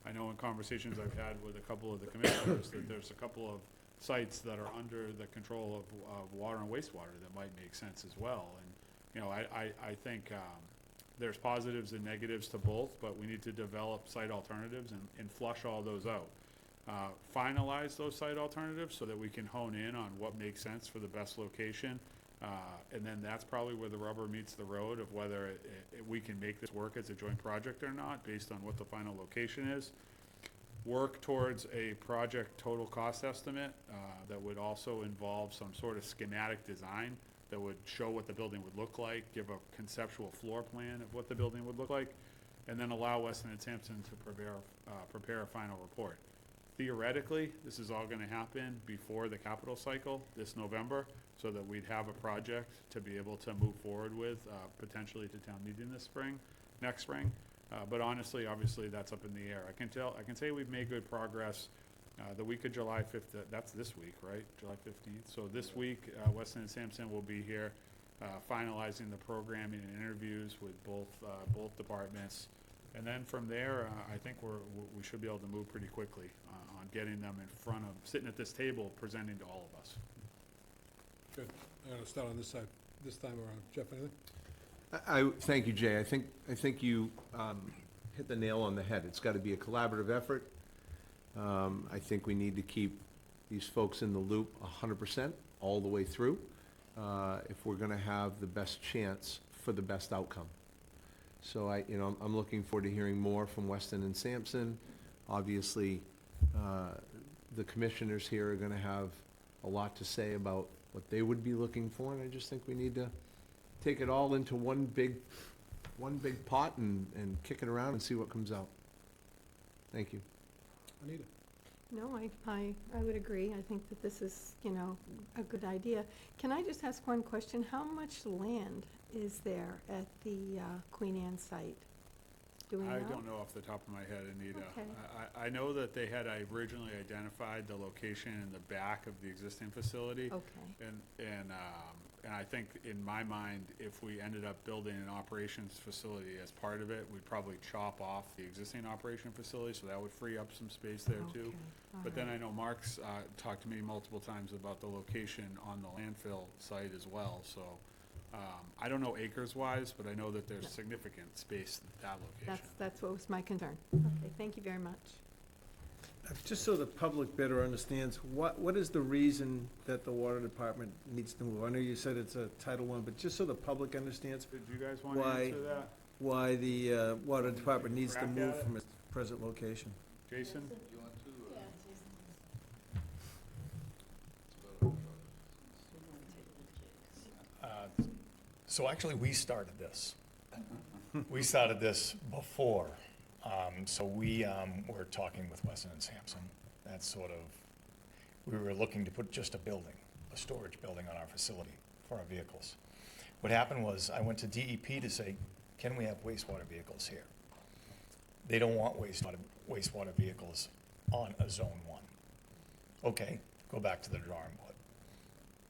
I know in conversations I've had with a couple of the commissioners that there's a couple of sites that are under the control of water and wastewater that might make sense as well. And, you know, I think there's positives and negatives to both, but we need to develop site alternatives and flush all those out. Finalize those site alternatives so that we can hone in on what makes sense for the best location. And then that's probably where the rubber meets the road of whether we can make this work as a joint project or not based on what the final location is. Work towards a project total cost estimate that would also involve some sort of schematic design that would show what the building would look like, give a conceptual floor plan of what the building would look like, and then allow Weston and Sampson to prepare a final report. Theoretically, this is all going to happen before the capital cycle this November, so that we'd have a project to be able to move forward with, potentially to town meeting next spring. But honestly, obviously, that's up in the air. I can say we've made good progress. The week of July 5th, that's this week, right? July 15th. So this week, Weston and Sampson will be here finalizing the programming and interviews with both departments. And then from there, I think we should be able to move pretty quickly on getting them in front of, sitting at this table, presenting to all of us. Good. I'm going to start on this side this time around. Jeff, anything? Thank you, Jay. I think you hit the nail on the head. It's got to be a collaborative effort. I think we need to keep these folks in the loop 100% all the way through if we're going to have the best chance for the best outcome. So I'm looking forward to hearing more from Weston and Sampson. Obviously, the commissioners here are going to have a lot to say about what they would be looking for, and I just think we need to take it all into one big pot and kick it around and see what comes out. Thank you. Anita? No, I would agree. I think that this is, a good idea. Can I just ask one question? How much land is there at the Queen Anne site? Do we know? I don't know off the top of my head, Anita. Okay. I know that they had originally identified the location in the back of the existing facility. Okay. And I think in my mind, if we ended up building an operations facility as part of it, we'd probably chop off the existing operation facility, so that would free up some space there too. Okay. All But then right. I know Mark's talked to me multiple times about the location on the landfill site as well, so I don't know acres-wise, but I know that there's significant space at that location. That's what was my concern. Okay, thank you very much. Just so the public better understands, what is the reason that the water department needs to move? I know you said it's a Title I, but just so the public understands Did you guys want to why, answer that? why the water department needs to Crack at move it? from its present location. Jason? So actually, we started this. We started this before. So we were talking with Weston and Sampson. That's we were looking to put just a storage building on our facility for our vehicles. What happened was I went to DEP to say, can we have wastewater vehicles here? They don't want wastewater vehicles on a Zone 1. Okay, go back to the drawing board.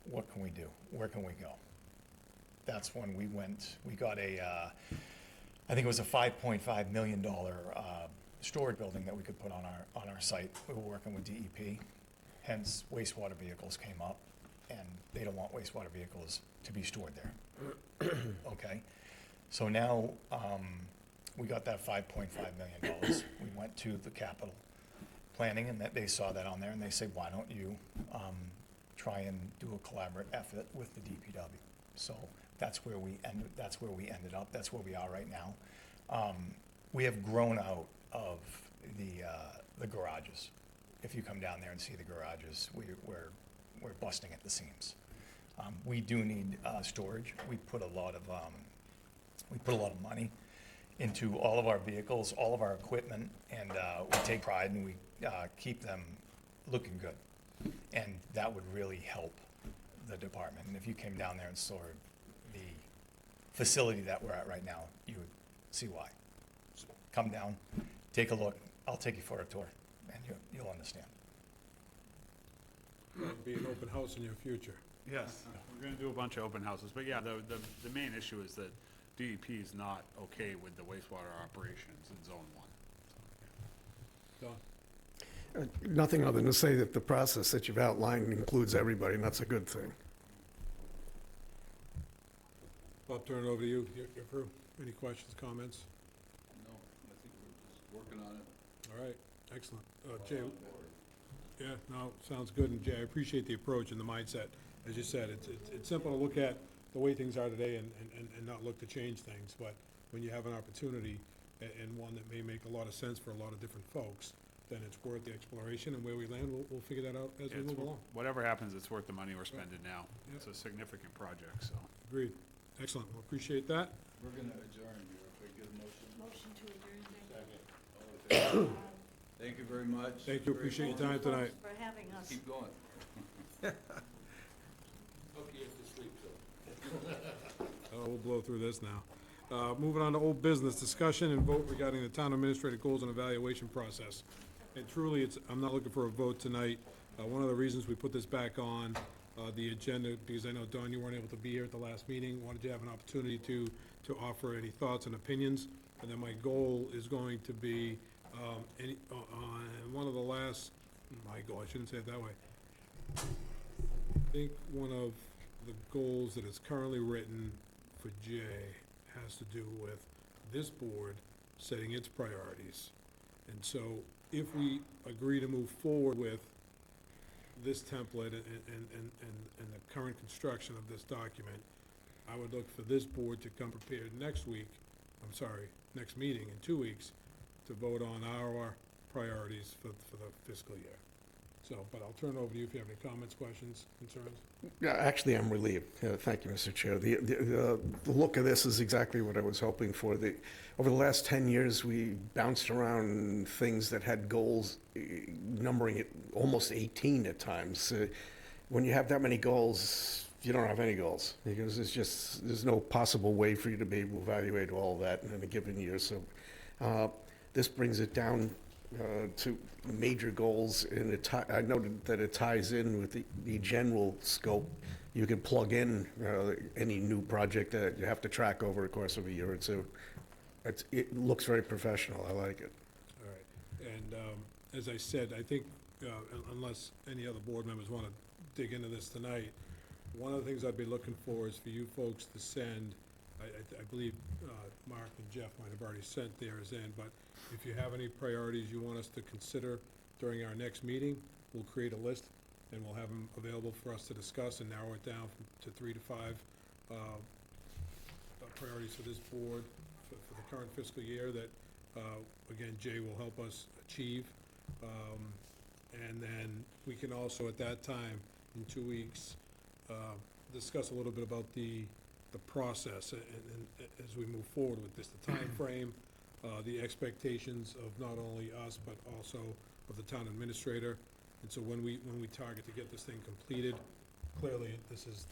What can we do? Where can we go? That's when we got I think it was a $5.5 million storage building that we could put on our site. We were working with DEP, hence wastewater vehicles came up, and they don't want wastewater vehicles to be stored there. Okay? So now, we got that $5.5 million. We went to the capital planning, and that they saw that on there, and they said, why don't you try and do a collaborative effort with the DPW? So that's where we ended up. That's where we are right now. We have grown out of the garages. If you come down there and see the garages, we're busting at the seams. We do need storage. We put a lot of money into all of our vehicles, all of our equipment, and we take pride and we keep them looking good. And that would really help the department. And if you came down there and saw the facility that we're at right now, you would see why. So come down, take a look. I'll take you for a tour, and you'll understand. That'll be an open house in your future. Yes, we're gonna do a bunch of open houses, but yeah, the main issue is that DEP is not okay with the wastewater operations in Zone 1. Don? Nothing other than to say that the process that you've outlined includes everybody, and that's a good thing. Bob, turn it over to you, your crew. Any questions, comments? No, I think we're just working on it. All right, excellent. Jay? Yeah, no, sounds good, and Jay, I appreciate the approach and the mindset. As you said, it's simple to look at the way things are today and not look to change things, but when you have an opportunity and one that may make a lot of sense for a lot of different folks, then it's worth the exploration, and where we land, we'll figure that out as we move along. Whatever happens, it's worth the money we're spending now. Yep. It's a significant project, so. Agreed. Excellent, well, appreciate that. We're gonna adjourn here, if we get a motion. Motion to adjourn. All in favor? Thank you very much. Thank you, appreciate your time tonight. For having us. Keep going. We'll blow through this now. Moving on to old business, discussion and vote regarding the town administrative goals and evaluation process. And truly, I'm not looking for a vote tonight. One of the reasons we put this back on the agenda, because I know, Don, you weren't able to be here at the last meeting, wanted you to have an opportunity to offer any thoughts and opinions. And then my goal is going to be, on one of the last, my goal, I shouldn't say it that way. I think one of the goals that is currently written for Jay has to do with this board setting its priorities. And so if we agree to move forward with this template and the current construction of this document, I would look for this board to come prepared next meeting in 2 weeks, to vote on our priorities for the fiscal year. So, but I'll turn it over to you if you have any comments, questions, concerns. Yeah, actually, I'm relieved. Thank you, Mr. Chair. The look of this is exactly what I was hoping for. Over the last 10 years, we bounced around things that had goals, numbering it almost 18 at times. When you have that many goals, you don't have any goals, because there's no possible way for you to be able to evaluate all of that in a given year. So this brings it down to major goals, and I noted that it ties in with the general scope. You can plug in any new project that you have to track over the course of a year or two. It looks very professional. I like it. All right. And as I said, I think unless any other board members want to dig into this tonight, one of the things I'd be looking for is for you folks to send, I believe Mark and Jeff might have already sent theirs in, but if you have any priorities you want us to consider during our next meeting, we'll create a list and we'll have them available for us to discuss and narrow it down to 3 to 5 priorities for this board for the current fiscal year that, again, Jay will help us achieve. And then we can also, at that time, in 2 weeks, discuss a little bit about the process and as we move forward with this, the time frame, the expectations of not only us, but also of the town administrator. And so when we target to get this thing completed, clearly this is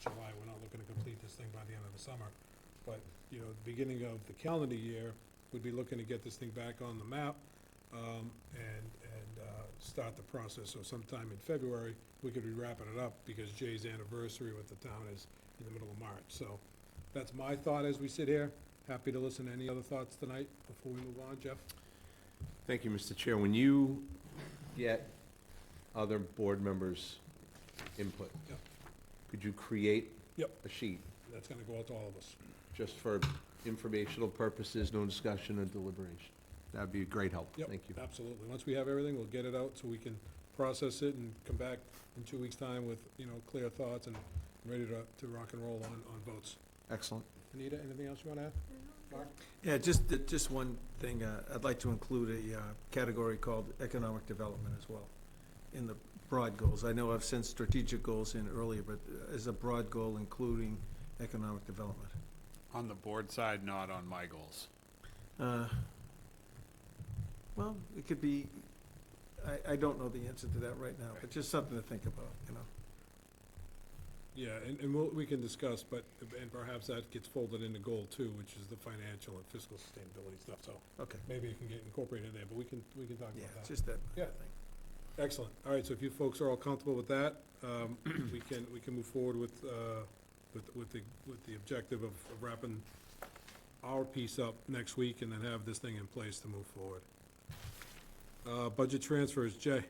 July, we're not looking to complete this thing by the end of the summer. But, you know, the beginning of the calendar year, we'd be looking to get this thing back on the map and start the process. So sometime in February, we could be wrapping it up, because Jay's anniversary with the town is in the middle of March. So that's my thought as we sit here. Happy to listen to any other thoughts tonight before we move on. Jeff? Thank you, Mr. Chair. When you get other board members' input, Yep. could you create Yep. a sheet That's gonna go out to all of us. just for informational purposes, no discussion or deliberation? That'd be a great help. Yep, Thank you. absolutely. Once we have everything, we'll get it out so we can process it and come back in 2 weeks' time with, clear thoughts and ready to rock and roll on votes. Excellent. Anita, anything else you want to add? Mark? Yeah, just one thing, I'd like to include a category called economic development as well in the broad goals. I know I've sent strategic goals in earlier, but as a broad goal, including economic development. On the board side, not on my goals. Well, it could be, I don't know the answer to that right now, but just something to think about, Yeah, and we can discuss, and perhaps that gets folded into goal 2, which is the financial and fiscal sustainability stuff, so Okay. maybe it can get incorporated there, but we can talk Yeah, about that. just that. Yeah. Excellent. All right, so if you folks are all comfortable with that, we can move forward with the objective of wrapping our piece up next week and then have this thing in place to move forward. Budget transfers, Jay.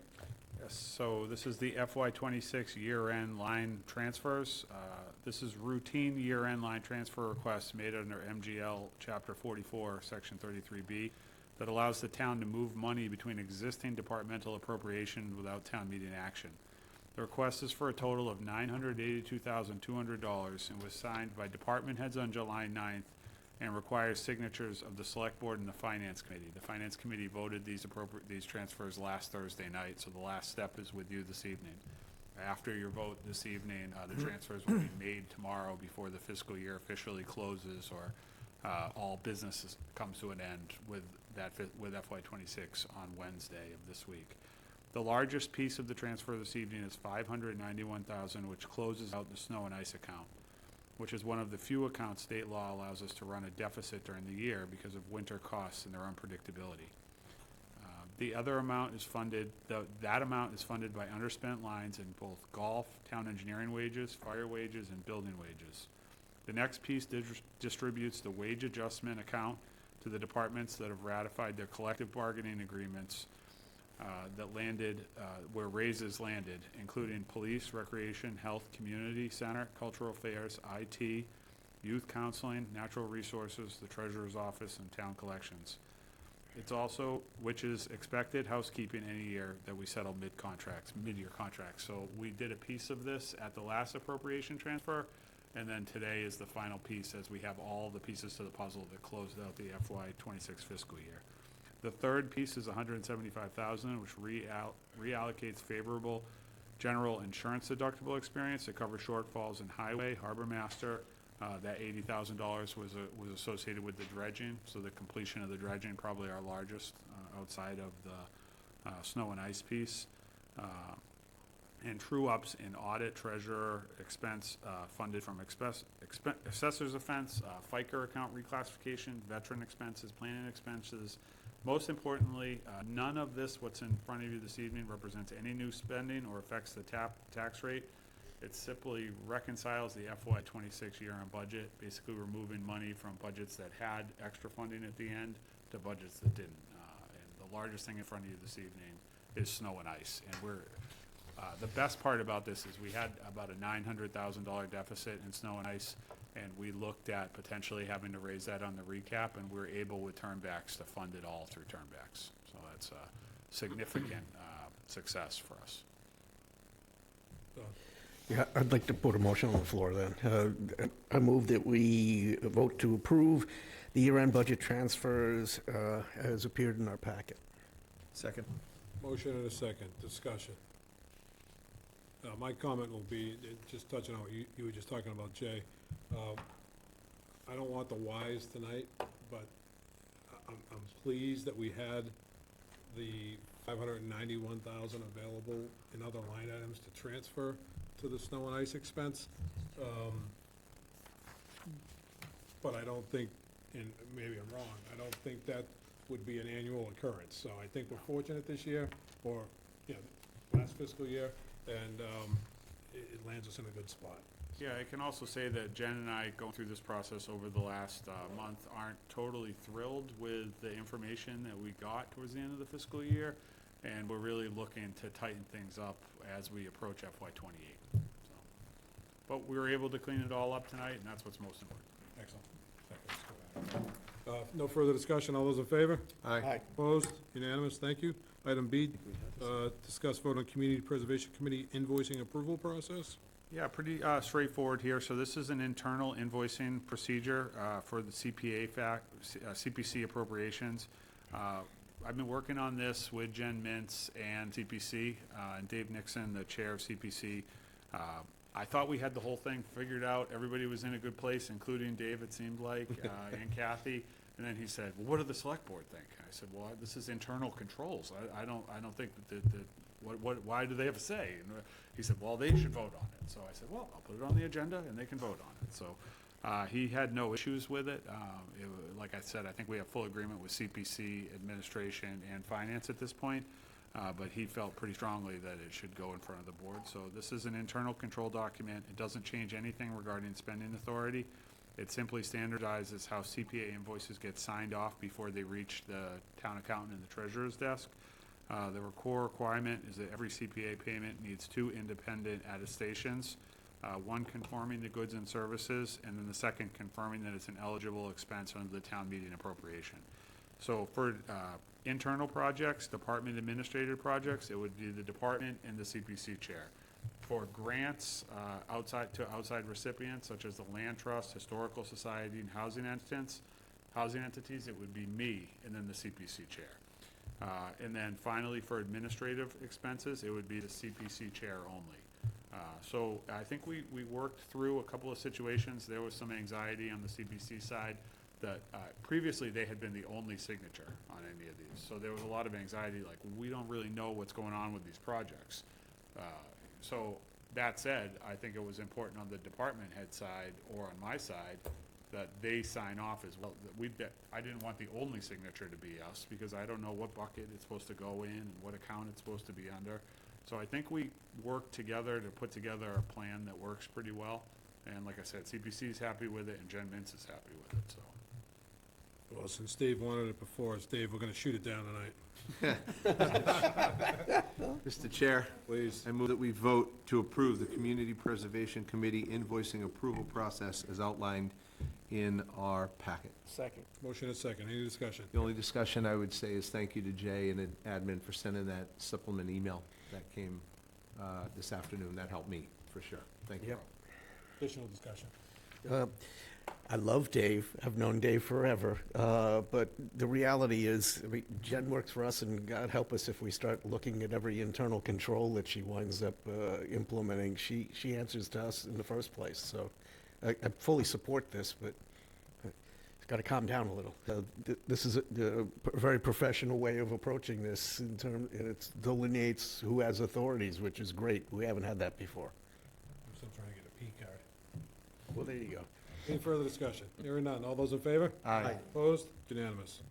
Yes, so this is the FY '26 year-end line transfers. This is routine year-end line transfer requests made under MGL Chapter 44, Section 33B, that allows the town to move money between existing departmental appropriations without town meeting action. The request is for a total of $982,200 and was signed by department heads on July 9th and requires signatures of the Select Board and the Finance Committee. The Finance Committee voted these transfers last Thursday night, so the last step is with you this evening. After your vote this evening, the transfers will be made tomorrow before the fiscal year officially closes or all business comes to an end with FY '26 on Wednesday of this week. The largest piece of the transfer this evening is $591,000, which closes out the snow and ice account, which is one of the few accounts state law allows us to run a deficit during the year because of winter costs and their unpredictability. The other amount is funded, that amount is funded by underspent lines in both golf, town engineering wages, fire wages, and building wages. The next piece distributes the wage adjustment account to the departments that have ratified their collective bargaining agreements that landed, where raises landed, including police, recreation, health, community center, cultural affairs, IT, youth counseling, natural resources, the treasurer's office, and town collections. It's also, which is expected housekeeping any year that we settle mid-year contracts. So we did a piece of this at the last appropriation transfer, and then today is the final piece as we have all the pieces to the puzzle that closed out the FY '26 fiscal year. The third piece is $175,000, which reallocates favorable general insurance deductible experience to cover shortfalls in highway, harbor master. That $80,000 was associated with the dredging, so the completion of the dredging probably our largest outside of the snow and ice piece. And true-ups in audit, treasurer, expense funded from assessor's offense, FICA account reclassification, veteran expenses, planning expenses. Most importantly, none of this, what's in front of you this evening, represents any new spending or affects the tax rate. It simply reconciles the FY '26 year-end budget, basically removing money from budgets that had extra funding at the end to budgets that didn't. And the largest thing in front of you this evening is snow and ice. And the best part about this is we had about a $900,000 deficit in snow and ice, and we looked at potentially having to raise that on the recap, and we're able with turnbacks to fund it all through turnbacks. So that's a significant success for us. Yeah, I'd like to put a motion on the floor then. I move that we vote to approve the year-end budget transfers as appeared in our packet. Second. Motion and a second. Discussion. My comment will be, just touching on what you were just talking about, Jay. I don't want the whys tonight, but I'm pleased that we had the $591,000 available in other line items to transfer to the snow and ice expense. But I don't think, and maybe I'm wrong, I don't think that would be an annual occurrence. So I think we're fortunate this year, or, last fiscal year, and it lands us in a good spot. Yeah, I can also say that Jen and I, going through this process over the last month, aren't totally thrilled with the information that we got towards the end of the fiscal year, and we're really looking to tighten things up as we approach FY '28. So, but we were able to clean it all up tonight, and that's what's most important. Excellent. No further discussion. All those in favor? Aye. Opposed? Unanimous. Thank you. Item B, discuss vote on Community Preservation Committee invoicing approval process. Yeah, pretty straightforward here. So this is an internal invoicing procedure for the CPC appropriations. I've been working on this with Jen Mintz and CPC, and Dave Nixon, the chair of CPC. I thought we had the whole thing figured out. Everybody was in a good place, including Dave, it seemed like, and Kathy. And then he said, well, what do the select board think? I said, well, this is internal controls. I don't think that why do they have a say? And he said, well, they should vote on it. So I said, well, I'll put it on the agenda and they can vote on it. So he had no issues with it. Like I said, I think we have full agreement with CPC, administration, and finance at this point. But he felt pretty strongly that it should go in front of the board. So this is an internal control document. It doesn't change anything regarding spending authority. It simply standardizes how CPA invoices get signed off before they reach the town accountant and the treasurer's desk. The core requirement is that every CPA payment needs 2 independent attestations, one confirming the goods and services, and then the second confirming that it's an eligible expense under the town meeting appropriation. So for internal projects, department administrative projects, it would be the department and the CPC chair. For grants outside recipients, such as the Land Trust, Historical Society, and housing entities, it would be me and then the CPC chair. And then finally, for administrative expenses, it would be the CPC chair only. So I think we worked through a couple of situations. There was some anxiety on the CPC side that previously they had been the only signature on any of these. So there was a lot of anxiety, like, we don't really know what's going on with these projects. So that said, I think it was important on the department head side or on my side that they sign off as well. I didn't want the only signature to be us because I don't know what bucket it's supposed to go in and what account it's supposed to be under. So I think we worked together to put together a plan that works pretty well. And like I said, CPC is happy with it and Jen Mintz is happy with it, so. Well, since Dave wanted it before, it's Dave, we're gonna shoot it down tonight. Mr. Chair. Please. I move that we vote to approve the Community Preservation Committee invoicing approval process as outlined in our packet. Second. Motion is second. Any discussion? The only discussion I would say is thank you to Jay and admin for sending that supplement email that came this afternoon. That helped me, for sure. Thank you. Yep. Additional discussion. I love Dave. I've known Dave forever. But the reality is, I mean, Jen works for us, and God help us if we start looking at every internal control that she winds up implementing. She answers to us in the first place. So I fully support this, but it's got to calm down a little. This is a very professional way of approaching this in terms, and it delineates who has authorities, which is great. We haven't had that before. I'm still trying to get a P card. Well, there you go. Any further discussion? Hearing none. All those in favor? Aye. Opposed? Unanimous.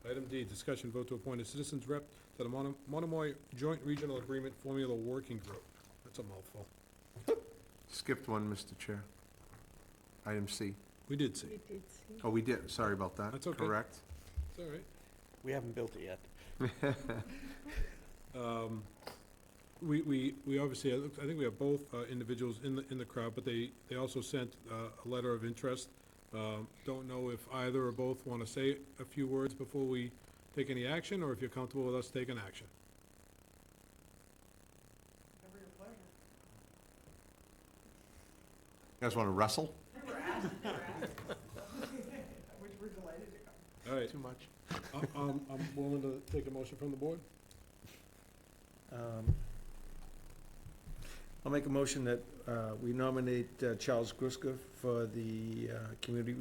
Item D, discussion vote to appoint a citizens rep to the Monomoy Joint Regional Agreement Formula Working Group. That's a mouthful. Skipped one, Mr. Chair. Item C. We did see. Oh, we did. Sorry about that. That's okay. Correct. It's all right. We haven't built it yet. We obviously, I think we have both individuals in the crowd, but they also sent a letter of interest. Don't know if either or both want to say a few words before we take any action, or if you're comfortable with us taking action. You guys want to wrestle? All right. Too much. I'm willing to take a motion from the board. I'll make a motion that we nominate Charles Gruska for the community,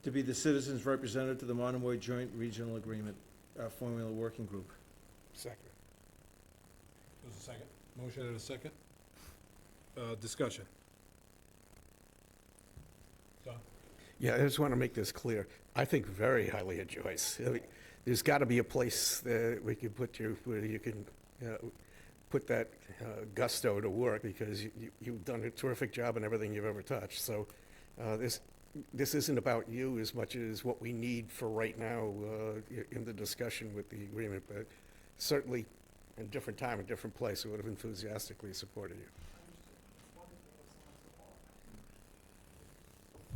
to be the citizens representative to the Monomoy Joint Regional Agreement Formula Working Group. Second. There's a second. Motion and a second. Discussion. Don? Yeah, I just want to make this clear. I think very highly of Joyce. I mean, there's got to be a place that we could put you where you can put that gusto to work, because you've done a terrific job in everything you've ever touched. So this isn't about you as much as what we need for right now in the discussion with the agreement, but certainly in a different time, a different place, we would have enthusiastically supported you.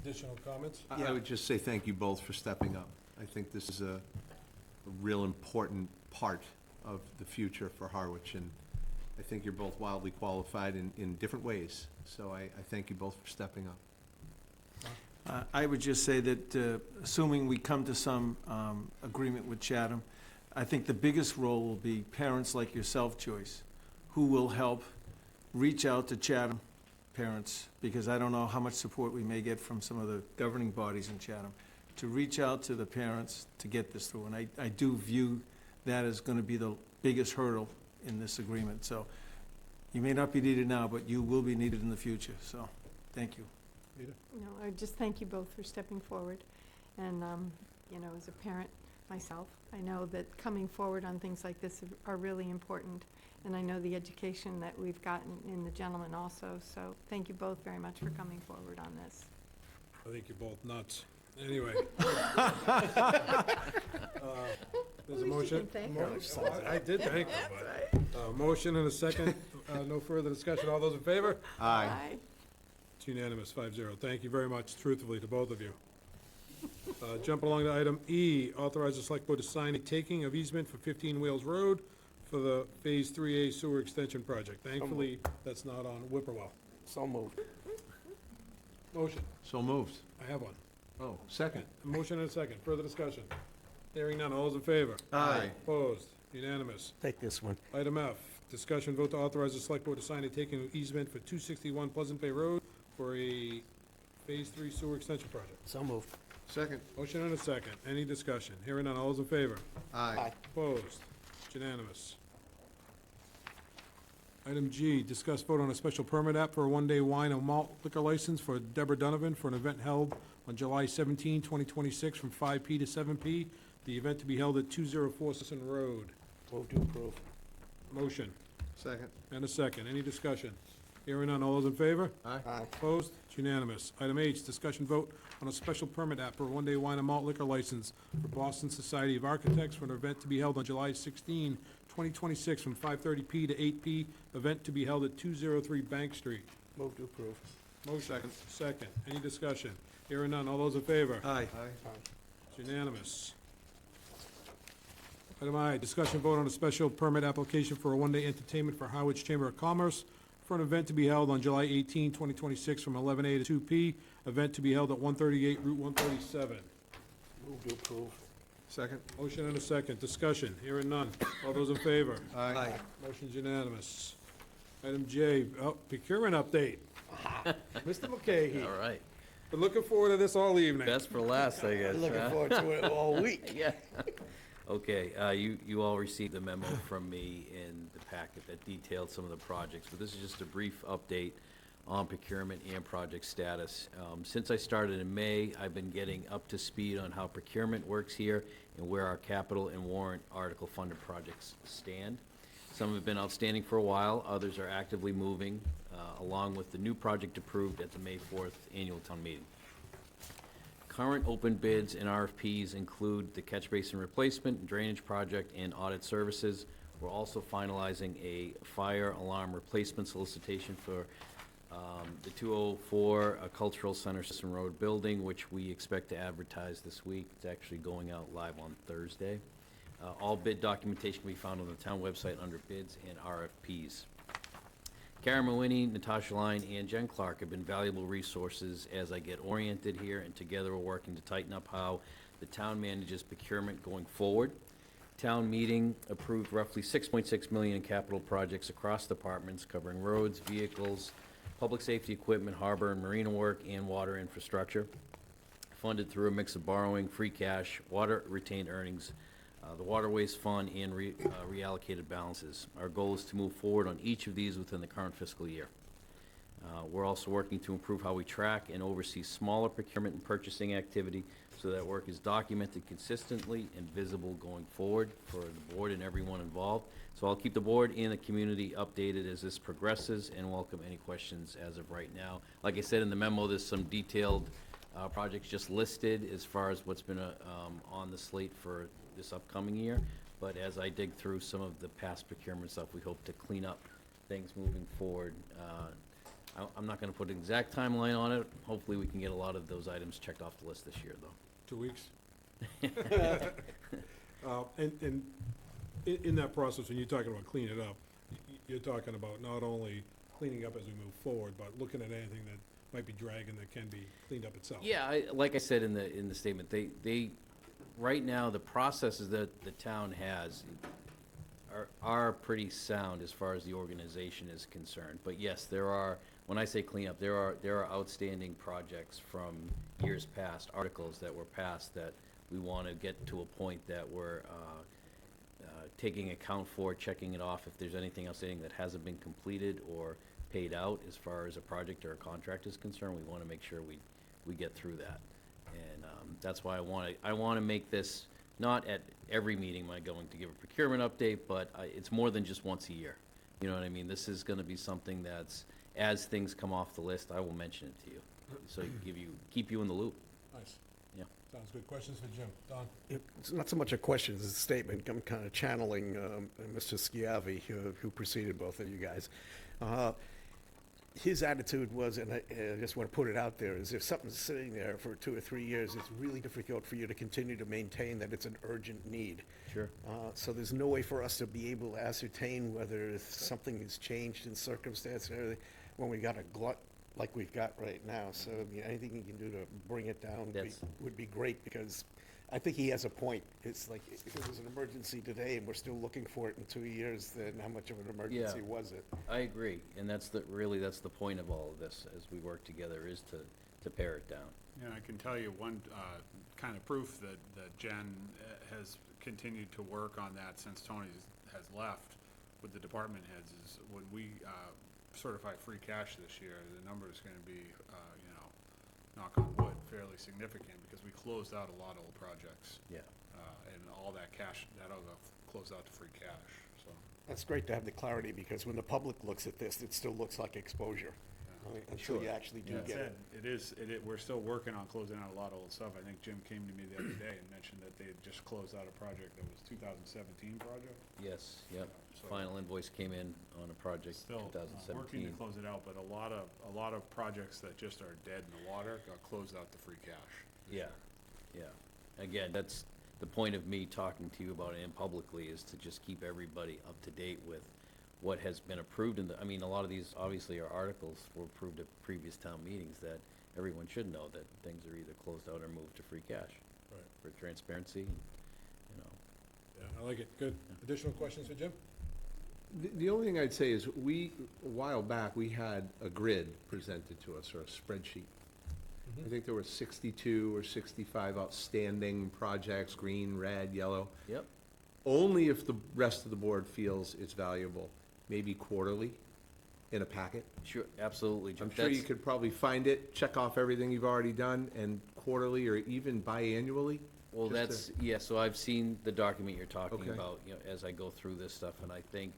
Additional comments? I would just say thank you both for stepping up. I think this is a real important part of the future for Harwich, and I think you're both wildly qualified in different ways. So I thank you both for stepping up. I would just say that, assuming we come to some agreement with Chatham, I think the biggest role will be parents like yourself, Joyce, who will help reach out to Chatham parents, because I don't know how much support we may get from some of the governing bodies in Chatham, to reach out to the parents to get this through. And I do view that as going to be the biggest hurdle in this agreement. So you may not be needed now, but you will be needed in the future. So thank you. No, I just thank you both for stepping forward. And, as a parent myself, I know that coming forward on things like this are really important. And I know the education that we've gotten in the gentleman also. So thank you both very much for coming forward on this. I think you're both nuts. Anyway. There's a motion. I did thank them, but, motion and a second. No further discussion. All those in favor? Aye. It's unanimous, 5-0. Thank you very much, truthfully, to both of you. Jumping along to item E, authorize the select board to sign a taking of easement for 15 Wales Road for the Phase 3A sewer extension project. Thankfully, that's not on Whippoorwill. So moved. Motion. So moved. I have one. Oh, second. A motion and a second. Further discussion. Hearing none. All those in favor? Aye. Opposed? Unanimous. Take this one. Item F, discussion vote to authorize the select board to sign a taking of easement for 261 Pleasant Bay Road for a Phase 3 sewer extension project. So moved. Second. Motion and a second. Any discussion? Hearing none. All those in favor? Aye. Opposed? It's unanimous. Item G, discuss vote on a special permit app for a one-day wine and malt liquor license for Deborah Donovan for an event held on July 17, 2026, from 5 p. to 7 p. The event to be held at 204 Sisson Road. Move to approve. Motion Second. and a second. Any discussion? Hearing none. All those in favor? Aye. Opposed? It's unanimous. Item H, discussion vote on a special permit app for a one-day wine and malt liquor license for Boston Society of Architects for an event to be held on July 16, 2026, from 5:30 p. to 8 p. Event to be held at 203 Bank Street. Move to approve. Motion. Second. Any discussion? Hearing none. All those in favor? Aye. It's unanimous. Item I, discussion vote on a special permit application for a one-day entertainment for Harwich Chamber of Commerce for an event to be held on July 18, 2026, from 11 a. to 2 p. Event to be held at 138 Route 137. Move to approve. Second. Motion and a second. Discussion. Hearing none. All those in favor? Aye. Motion's unanimous. Item J, procurement update. Mr. McCahey. All right. Been looking forward to this all evening. Best for last, I guess. Looking huh? forward to it all week. Yeah. Okay, you all received the memo from me in the packet that detailed some of the projects, but this is just a brief update on procurement and project status. Since I started in May, I've been getting up to speed on how procurement works here and where our capital and warrant article funded projects stand. Some have been outstanding for a while, others are actively moving, along with the new project approved at the May 4th annual town meeting. Current open bids and RFPs include the catch basin replacement, drainage project, and audit services. We're also finalizing a fire alarm replacement solicitation for the 204 Cultural Center Sisson Road building, which we expect to advertise this week. It's actually going out live on Thursday. All bid documentation can be found on the town website under bids and RFPs. Karen Mawini, Natasha Line, and Jen Clark have been valuable resources as I get oriented here, and together we're working to tighten up how the town manages procurement going forward. Town meeting approved roughly $6.6 million in capital projects across departments covering roads, vehicles, public safety equipment, harbor and marina work, and water infrastructure. Funded through a mix of borrowing, free cash, water retained earnings, the Waterways Fund, and reallocated balances. Our goal is to move forward on each of these within the current fiscal year. We're also working to improve how we track and oversee smaller procurement and purchasing activity, so that work is documented consistently and visible going forward for the board and everyone involved. So I'll keep the board and the community updated as this progresses and welcome any questions as of right now. Like I said in the memo, there's some detailed projects just listed as far as what's been on the slate for this upcoming year. But as I dig through some of the past procurement stuff, we hope to clean up things moving forward. I'm not going to put an exact timeline on it. Hopefully, we can get a lot of those items checked off the list this year, though. 2 weeks? And in that process, when you're talking about cleaning it up, you're talking about not only cleaning up as we move forward, but looking at anything that might be dragging that can be cleaned up itself. Yeah, like I said in the statement, they right now, the processes that the town has are pretty sound as far as the organization is concerned. But yes, there are, when I say cleanup, there are outstanding projects from years past, articles that were passed that we want to get to a point that we're taking account for, checking it off if there's anything outstanding that hasn't been completed or paid out as far as a project or a contract is concerned. We want to make sure we get through that. And that's why I want to make this, not at every meeting am I going to give a procurement update, but it's more than just once a year. You know what I mean? This is going to be something that's, as things come off the list, I will mention it to you. So keep you in the loop. Nice. Yeah. Sounds good. Questions for Jim? Don? It's not so much a question as a statement. I'm kind of channeling Mr. Schiavi, who preceded both of you guys. His attitude was, and I just want to put it out there, is if something's sitting there for 2 or 3 years, it's really difficult for you to continue to maintain that it's an urgent need. Sure. So there's no way for us to be able to ascertain whether something has changed in circumstance and everything when we got a glut like we've got right now. So I mean, anything you can do to bring it down would be great, because I think he has a point. It's like, if it was an emergency today and we're still looking for it in 2 years, then how much of an emergency was it? I agree, and that's the point of all of this as we work together, is to pare it down. Yeah, I can tell you one kind of proof that Jen has continued to work on that since Tony has left with the department heads is when we certify free cash this year, the number is going to be, knock on wood, fairly significant, because we closed out a lot of old projects. Yeah. And all that cash, that'll go close out to free cash, so. That's great to have the clarity, because when the public looks at this, it still looks like exposure. Until you actually do get it. We're still working on closing out a lot of old stuff. I think Jim came to me the other day and mentioned that they had just closed out a project that was 2017 project. Yes, yep. So- Final invoice came in on a project Still 2017. working to close it out, but a lot of projects that just are dead in the water got closed out to free cash. Yeah, yeah. Again, that's the point of me talking to you about it publicly, is to just keep everybody up to date with what has been approved. I mean, a lot of these obviously are articles were approved at previous town meetings that everyone should know that things are either closed out or moved to free cash. Right. For transparency, Yeah, I like it. Good. Additional questions for Jim? The only thing I'd say is a while back, we had a grid presented to us, or a spreadsheet. I think there were 62 or 65 outstanding projects, green, red, yellow. Yep. Only if the rest of the board feels it's valuable, maybe quarterly in a packet. Sure, absolutely, Jim. I'm sure you could probably find it, check off everything you've already done, and quarterly or even biannually. Well, just to- yeah, so I've seen the document you're talking Okay. about, as I go through this stuff, and I think,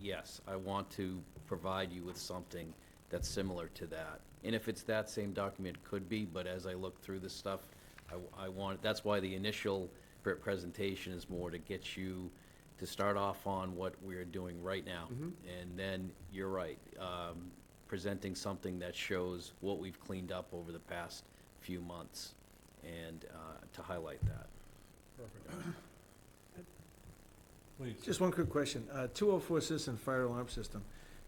yes, I want to provide you with something that's similar to that. And if it's that same document, it could be, but as I look through this stuff, I want, that's why the initial presentation is more to get you to start off on what we're doing right now. And then, you're right, presenting something that shows what we've cleaned up over the past few months, and to highlight that. Perfect. Please. Just one quick question. 204 Citizen Fire Alarm System.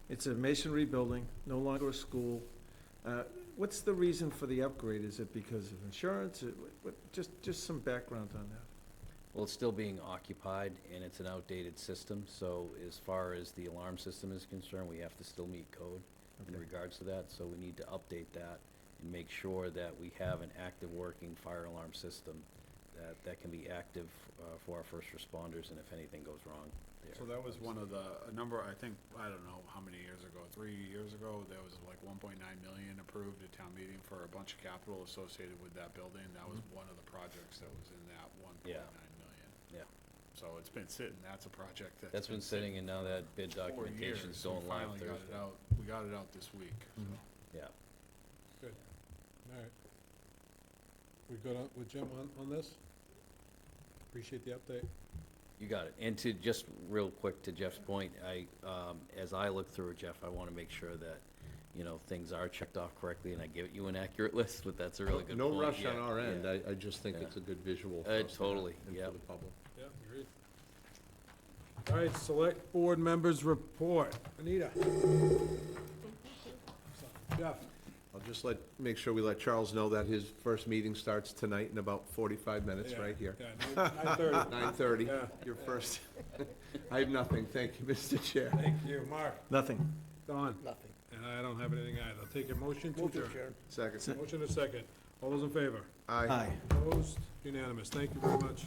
It's a masonry building, no longer a school. What's the reason for the upgrade? Is it because of insurance? Just some background on that. Well, it's still being occupied, and it's an outdated system, so as far as the alarm system is concerned, we have to still meet code in regards to that, so we need to update that and make sure that we have an active working fire alarm system that can be active for our first responders, and if anything goes wrong there. So that was one of the, a number, I think, I don't know how many years ago, 3 years ago, there was like 1.9 million approved at town meeting for a bunch of capital associated with that building. That was one of the projects that was in that 1.9 million. Yeah. So it's been sitting, that's a project That's been sitting, and now that bid 4 documentation's years. going We live finally got it Thursday. out. We got it out this week, so. Yeah. Good. All right. We good with Jim on this? Appreciate the update. You got it. And to, just real quick to Jeff's point, as I look through it, Jeff, I want to make sure that, things are checked off correctly, and I give you an accurate list, but that's a really good point. No rush on Yeah, our end. yeah. I just think Yeah. it's a good visual for us to have Totally, and yeah. for the public. Yeah, agreed. All right, select board members report. Anita? Jeff? I'll just make sure we let Charles know that his first meeting starts tonight in about 45 minutes, right here. Yeah, 9:30. 9:30, Yeah. your first. I have nothing, thank you, Mr. Chair. Thank you. Mark? Nothing. Don? Nothing. And I don't have anything either. Take a motion to adjourn. Second. Motion and second. All those in favor? Aye. Opposed? Unanimous. Thank you very much.